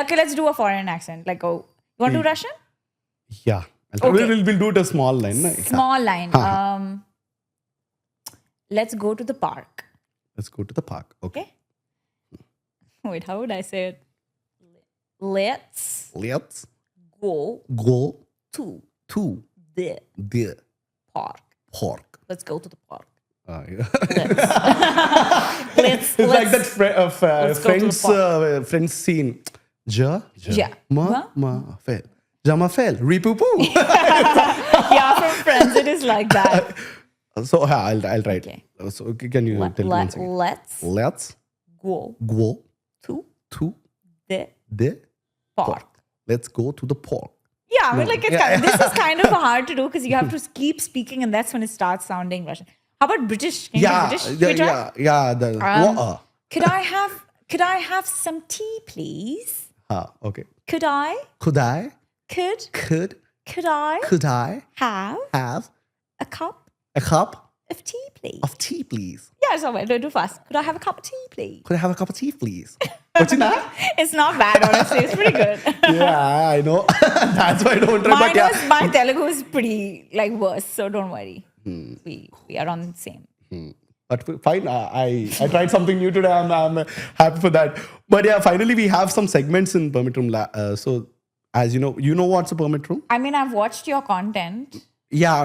Okay, let's do a foreign accent. Like, you want to do Russian? Yeah. Okay. We'll do it a small line. No? Small line. Let's go to the park. Let's go to the park. Okay. Wait, how would I say it? Let's Let's go go to to the the park. park. Let's go to the park. Yeah. Let's It's like that let's go to the Friends scene. Ja, Ja. ma, fel. Jama fel. Ripupu. Yeah, from Friends, it is like that. So I'll try it. Okay. So can you tell me once again? Let's Let's go go to to the the park. Let's go to the park. Yeah, I mean, like this is kind of hard to do because you have to keep speaking, and that's when it starts sounding Russian. How about British? Can you do British? Can we try? Yeah. Could I have some tea, please? Okay. Could I Could I have a cup a cup of tea, please? of tea, please? Yeah, so wait, don't do fast. Could I have a cup of tea, please? Could I have a cup of tea, please? What's in that? It's not bad, honestly. It's pretty good. Yeah, I know. That's why I don't try. But yeah. My Telugu is pretty worse, so don't worry. We are on the same. But fine, I tried something new today. I'm happy for that. But yeah, finally we have some segments in Permit Room. So as you know what's a permit room? I mean, I've watched your content. Yeah,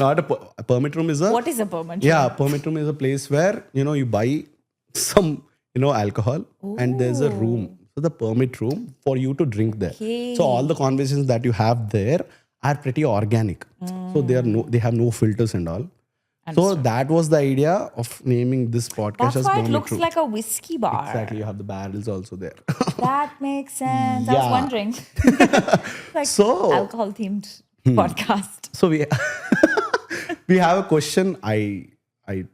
not a permit room is a... What is a permit room? Yeah, permit room is a place where, you buy some, alcohol and there's a room. So the permit room for you to drink there. Okay. So all the conversations that you have there are pretty organic. So they have no filters and all. So that was the idea of naming this podcast That's as why it Permit looks Room. like a whiskey bar. Exactly, you have the barrels also there. That makes sense. I was Yeah. wondering. Like So- alcohol themed podcast. So we have a question. I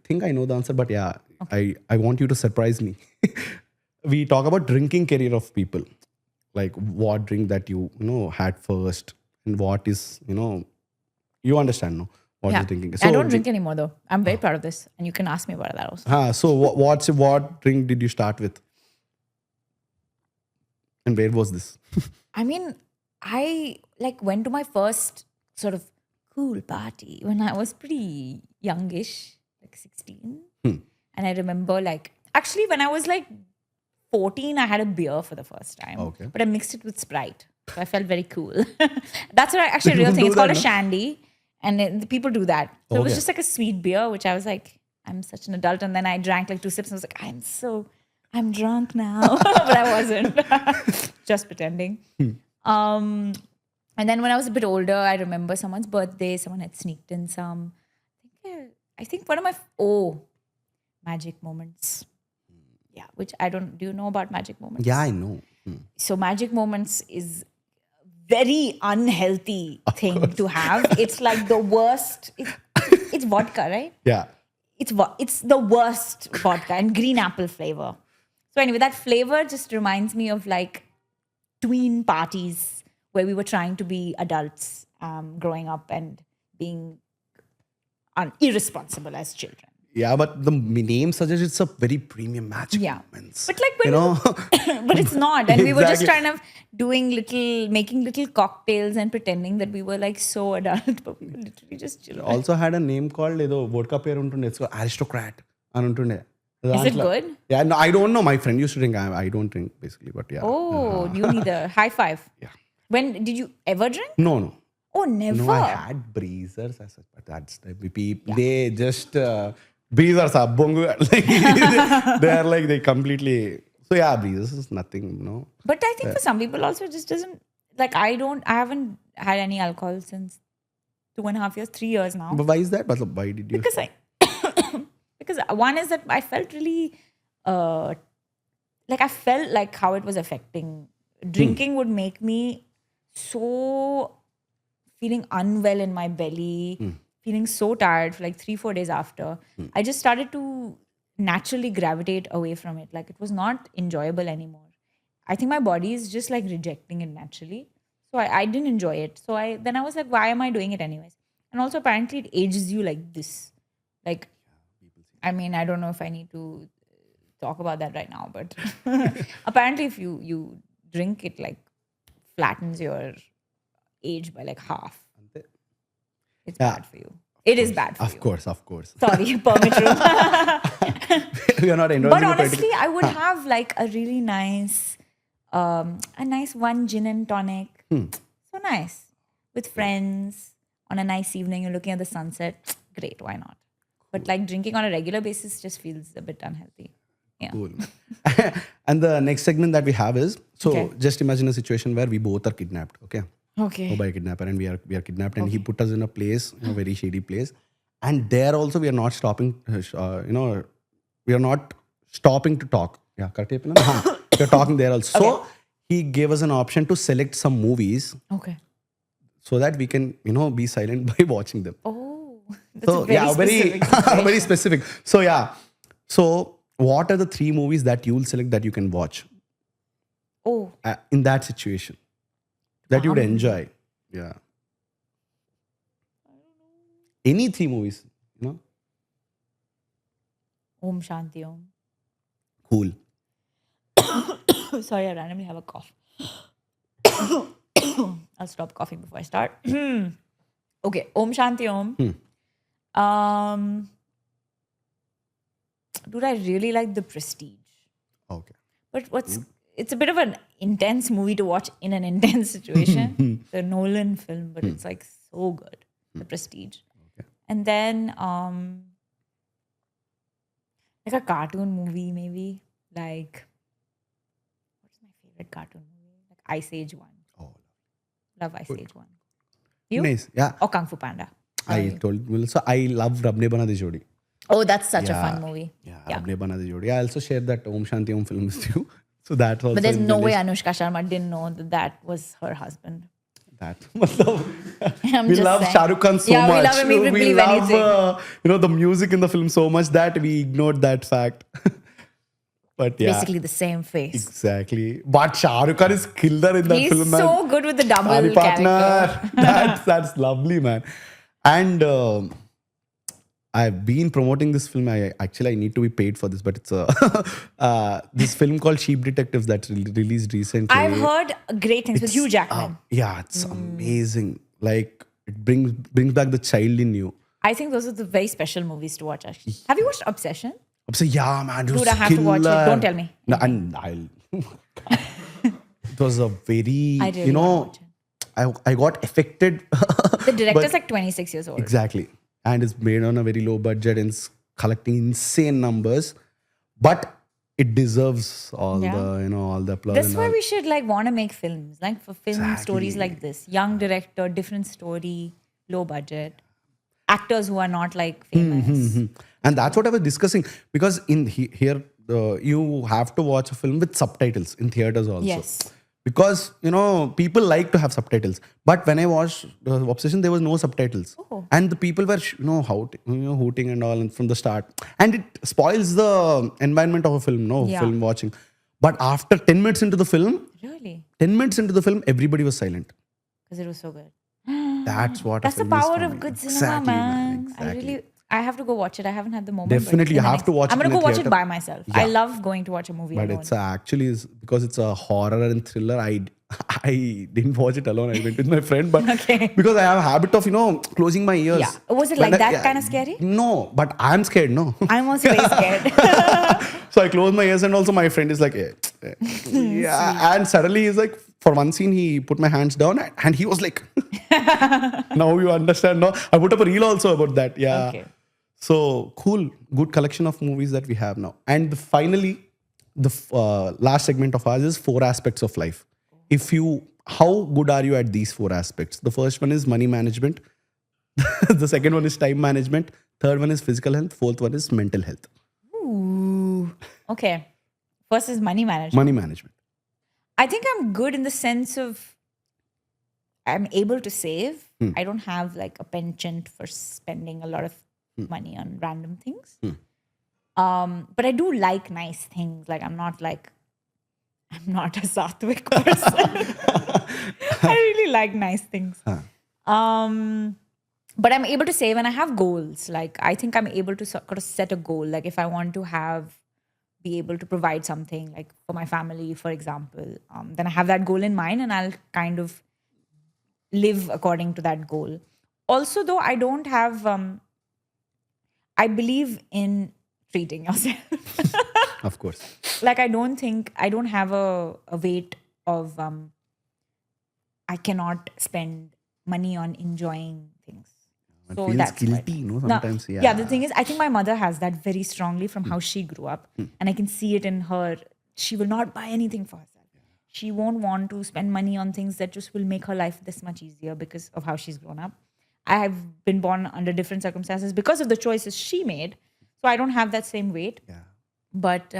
think I know the answer, but yeah, I want you to surprise me. We talk about drinking career of people, like what drink that you had first, and what is you understand, no? What is drinking? I don't drink anymore though. I'm very proud of this, and you can ask me about that also. So what drink did you start with, and where was this? I mean, I went to my first sort of cool party when I was pretty youngish, like 16. And I remember actually when I was 14, I had a beer for the first time. Okay. But I mixed it with Sprite. So I felt very cool. That's actually a real thing. It's called a shandy. And people do that. So it was just like a sweet beer, which I was like, I'm such an adult. And then I drank 2 sips and I was like, I'm drunk now. But I wasn't. Just pretending. And then when I was a bit older, I remember someone's birthday. Someone had sneaked in some. I think one of my magic moments. Yeah, which I don't. Do you know about magic moments? Yeah, I know. So magic moments is very unhealthy thing to have. It's like the worst. It's vodka, right? Yeah. It's the worst vodka and green apple flavor. So anyway, that flavor just reminds me of tween parties where we were trying to be adults growing up and being irresponsible as children. Yeah, but the name suggests it's a very premium magic Yeah. moments. But like when you know, but it's not. And we were just Exactly. kind of making little cocktails and pretending that we were like so adult, but we were literally just children. also had a name called vodka pair untunde. It's called aristocrat. Anuntunde. Is it good? Yeah, no, I don't know. My friend used to drink. I don't drink basically, but yeah. Oh, you neither. High five. Yeah. When did you ever drink? No. Oh, never. No, I had breezers as such, but that's they just breezers are bongo. Like, they are like they completely. So yeah, breezers is nothing. No. But I think for some people also it just doesn't like I haven't had any alcohol since 2.5 years, 3 years now. But why is that? Matlab, why did you? Because one is that I felt really like I felt like how it was affecting. Drinking would make me so feeling unwell in my belly, feeling so tired for like 3-4 days after. I just started to naturally gravitate away from it. Like it was not enjoyable anymore. I think my body is just like rejecting it naturally. So I didn't enjoy it. So then I was like, why am I doing it anyways? And also apparently it ages you like this. Like, I mean, I don't know if I need to talk about that right now, but apparently if you drink, it like flattens your age by like half. It's bad for you. It is bad for you. Of course. Sorry, permit room. We are not endorsing But a honestly, I would have like a really nice, one gin and tonic. So nice. With friends on a nice evening, you're looking at the sunset. Great, why not? But like drinking on a regular basis just feels a bit unhealthy. Yeah. Cool. And the next segment that we have is Okay. just imagine a situation where we both are kidnapped. Okay. Okay. By a kidnapper, and we are kidnapped, and he put us in a place, a very shady place, and there also we are not stopping. We are not stopping to talk. Yeah, correct. We are talking there also. So he gave us an option to select some movies Okay. so that we can be silent by watching them. Oh, that's So a very specific situation. very specific. So yeah. So what are the 3 movies that you will select that you can watch Oh, in that situation that you would enjoy? Yeah. Any 3 movies, Om Shanti Om. Cool. Sorry, I randomly have a cough. I'll stop coughing before I start. Okay, Om Shanti Om. Dude, I really like The Prestige. Okay. But it's a bit of an intense movie to watch in an intense situation. The Nolan film, but it's like so good. The Prestige. Okay. And then like a cartoon movie maybe. Like what's my favorite cartoon movie? Like Ice Age 1. Oh, Love Ice Age 1. You? nice. Yeah. Or Kung Fu Panda. I told you. So I love Rabne Bana Di Jodi. Oh, that's such a fun movie. Yeah. Rabne Bana Di Jodi. I also shared that Om Shanti Om film with you. So that also. But there's in no the way list. Anushka Sharma didn't know that was her husband. That. we just love saying. Shah Rukh Khan so Yeah, much. we love him. We would believe love anything. the music in the film so much that we ignored that fact. But yeah. Basically the same face. Exactly. But Shah Rukh Khan is killer in that He's film, man. so good with the double Party character. partner. That's lovely, man. And I've been promoting this film. I need to be paid for this, but it's this film called Sheep Detectives that's released recently. I've heard great things with Hugh Jackman. Yeah, it's amazing. Like it brings back the child in you. I think those are the very special movies to watch actually. Have you watched Obsession? I'm saying, yeah, man. It was Dude, I have to watch it. killer. Don't tell me. No, and I'll. It was a very, I really want to watch I got affected. The director's like 26 years old. Exactly. And it's made on a very low budget and it's collecting insane numbers. But it deserves all the applause. That's and why all. we should like want to make films. Like for film stories like this. Young director, different story, low budget. Actors who are not like famous. And that's what I was discussing. Because in here, you have to watch a film with subtitles in theaters also. Yes. Because, people like to have subtitles. But when I watched Obsession, there was no subtitles. Oh. And the people were, hooting and all from the start. And it spoils the environment of a film, film watching. But after 10 minutes into the film, Really? 10 minutes into the film, everybody was silent. Because it was so good. That's what That's a the film is power for of me. good cinema, Exactly, man. Exactly. I have to go watch it. I haven't had the moment. but Definitely, you in the have to watch I'm it gonna in a go watch it theatre. by myself. I love going to watch a movie But alone. it's actually because it's a horror and thriller. I didn't watch it alone. I went with my friend, but Okay. because I have a habit of closing my ears. Yeah. Was it When like that kind of scary? No, but I'm scared. No. I'm also very scared. So I close my ears, and also my friend is like, yeah. And suddenly he's like, for one scene, he put my hands down, and he was like, now you understand. No, I put up a reel also about that. Yeah. Okay. So cool, good collection of movies that we have now. And finally, the last segment of ours is 4 aspects of life. How good are you at these 4 aspects? The first one is money management. The second one is time management. Third one is physical health. Fourth one is mental health. Ooh. Okay. First is money management. Money management. I think I'm good in the sense of I'm able to save. I don't have like a penchant for spending a lot of money on random things. But I do like nice things. Like I'm not a Sattvic person. I really like nice things. But I'm able to save and I have goals. Like I think I'm able to sort of set a goal. Like if I want to be able to provide something like for my family, for example, then I have that goal in mind and I'll kind of live according to that goal. Also, though, I don't have, I believe in treating yourself. Of course. Like I don't have a weight of, I cannot spend money on enjoying things. One So feels that's guilty, what- sometimes. No, Yeah. the thing is, I think my mother has that very strongly from how she grew up. And I can see it in her. She will not buy anything for herself. She won't want to spend money on things that just will make her life this much easier because of how she's grown up. I have been born under different circumstances because of the choices she made. So I don't have that same weight. Yeah. But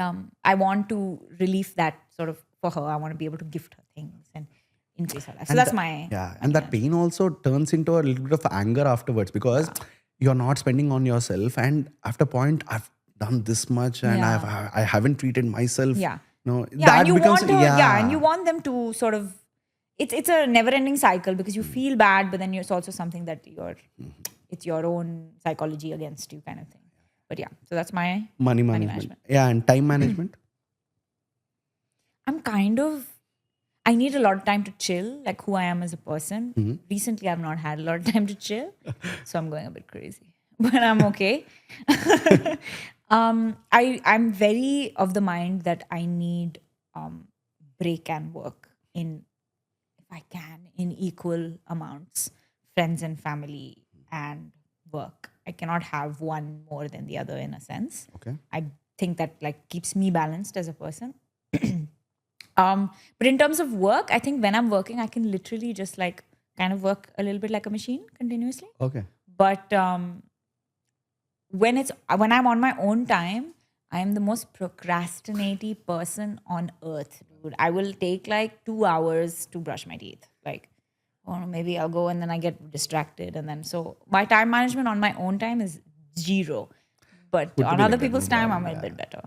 I want to relieve that sort of for her. I want to be able to gift her things and increase her life. So that's my... Yeah. And that pain also turns into a little bit of anger afterwards because you're not spending on yourself. And after a point, I've done this much and Yeah. I haven't treated myself. Yeah. No, Yeah, that and you becomes, want to, and you want them to sort of, it's a never-ending cycle because you feel bad, but then it's also something that it's your own psychology against you kind of thing. But yeah, so that's my money management. Yeah, and time management. I need a lot of time to chill, like who I am as a person. Recently, I've not had a lot of time to chill, so I'm going a bit crazy, but I'm okay. I'm very of the mind that I need break and work if I can, in equal amounts, friends and family and work. I cannot have one more than the other in a sense. Okay. I think that like keeps me balanced as a person. But in terms of work, I think when I'm working, I can literally just like kind of work a little bit like a machine continuously. Okay. But when I'm on my own time, I am the most procrastinating person on earth, dude. I will take like 2 hours to brush my teeth. Like, or maybe I'll go and then I get distracted. And then so my time management on my own time is 0. But Good to on be other like that, people's no time, problem, I'm a bit better.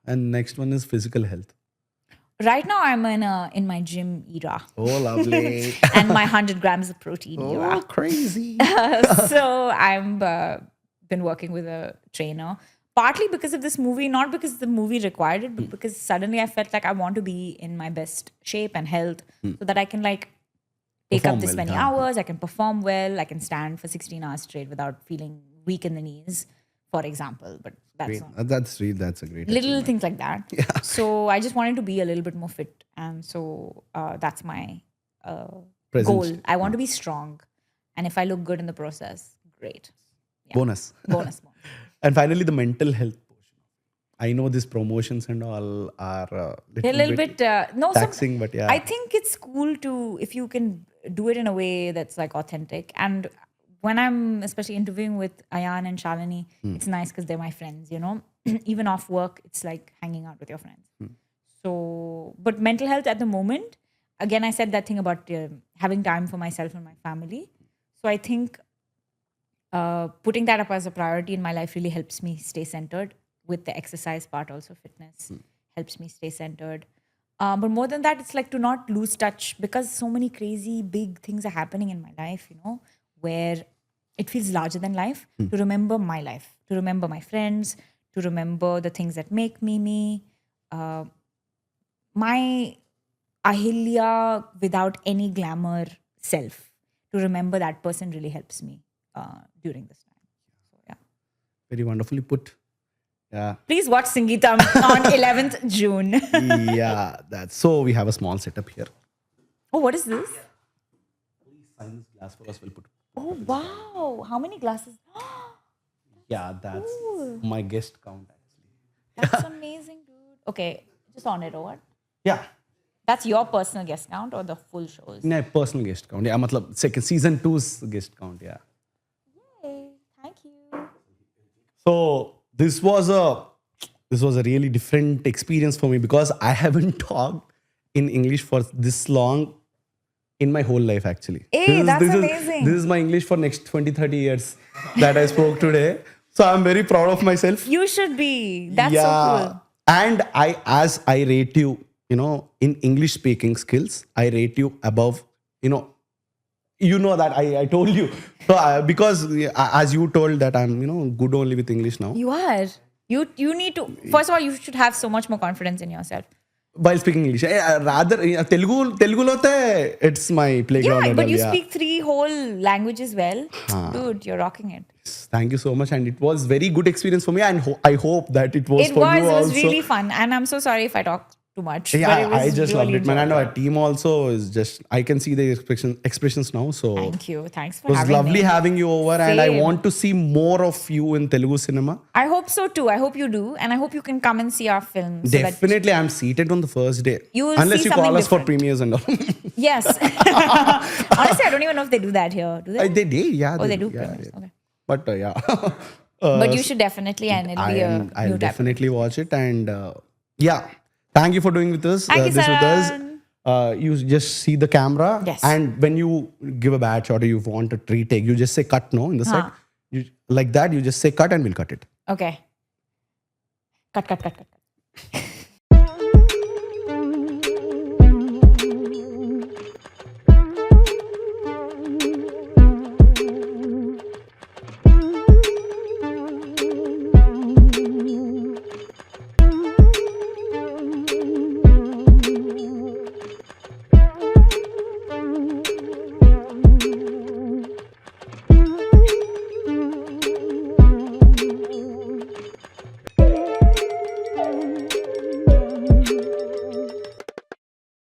And next one is physical health. Right now, I'm in my gym era. Oh, lovely. And my 100 grams of protein era. Oh, crazy. So I'm been working with a trainer, partly because of this movie, not because the movie required it, but because suddenly I felt like I want to be in my best shape and health so that I can like take Perform up this well, many yeah. hours, I can perform well, I can stand for 16 hours straight without feeling weak in the knees, for example. But that's Great. not. That's a great Little achievement. things like that. Yeah. So I just wanted to be a little bit more fit. And so that's my Present goal. state. I want to be strong. And if I look good in the process, great. Yeah. Bonus. Bonus. And finally, the mental health portion. I know these promotions and all are A little bit taxing, but yeah. I think it's cool to, if you can do it in a way that's like authentic. And when I'm especially interviewing with Ayan and Shalini, it's nice because they're my friends, you know. Even off work, it's like hanging out with your friends. So, but mental health at the moment, again, I said that thing about having time for myself and my family. So I think putting that up as a priority in my life really helps me stay centered. With the exercise part also, fitness helps me stay centered. But more than that, it's like to not lose touch because so many crazy big things are happening in my life, you know, where it feels larger than life, to remember my life, to remember my friends, to remember the things that make me me. My Ahilya without any glamour self, to remember that person really helps me during this time. So, yeah. Very wonderfully put. Yeah. Please watch Singeetam on 11th June. Yeah, that's so we have a small setup here. Oh, what is this? Sign this glass for us. We'll put. Oh, wow. How many glasses? Yeah, that's my guest count actually. That's amazing, dude. Okay, just on it or what? Yeah. That's your personal guest count or the full shows? No, personal guest count. Yeah, matlab second season 2's guest count. Yeah. Yay. Thank you. So this was a really different experience for me because I haven't talked in English for this long in my whole life actually. Hey, that's amazing. This is my English for next 20-30 years that I spoke today. So I'm very proud of myself. You should be. That's so cool. And as I rate you, in English speaking skills, I rate you above, that I told you. So because as you told that I'm, good only with English now. You are. You need to, first of all, you should have so much more confidence in yourself. While speaking English. Rather, Telugu lote, it's my playground. Yeah, but you speak 3 whole languages well. Dude, you're rocking it. Thank you so much. And it was very good experience for me. And I hope that it was for you also. It was really fun. And I'm so sorry if I talk too much. Yeah, I just loved it, man. And our team also is just, I can see the expressions now. So thank you. Thanks for having me. It was lovely having you over. Same. And I want to see more of you in Telugu cinema. I hope so too. I hope you do. And I hope you can come and see our film. Definitely. I'm seated on the first day. Unless you call us for premieres and all. Yes. Honestly, I don't even know if they do that here. Do they? They did, yeah. Oh, they do? Yeah, premieres. yeah. Okay. But yeah. But you should definitely, and it'll be a I'll new definitely watch it. And yeah, thank you for doing with us. Thank you, this with us. Saran. You just see the camera. Yes. And when you give a bad shot or you want a retake, you just say cut, no, in the set. Like that, you just say cut and we'll cut it. Okay. Cut.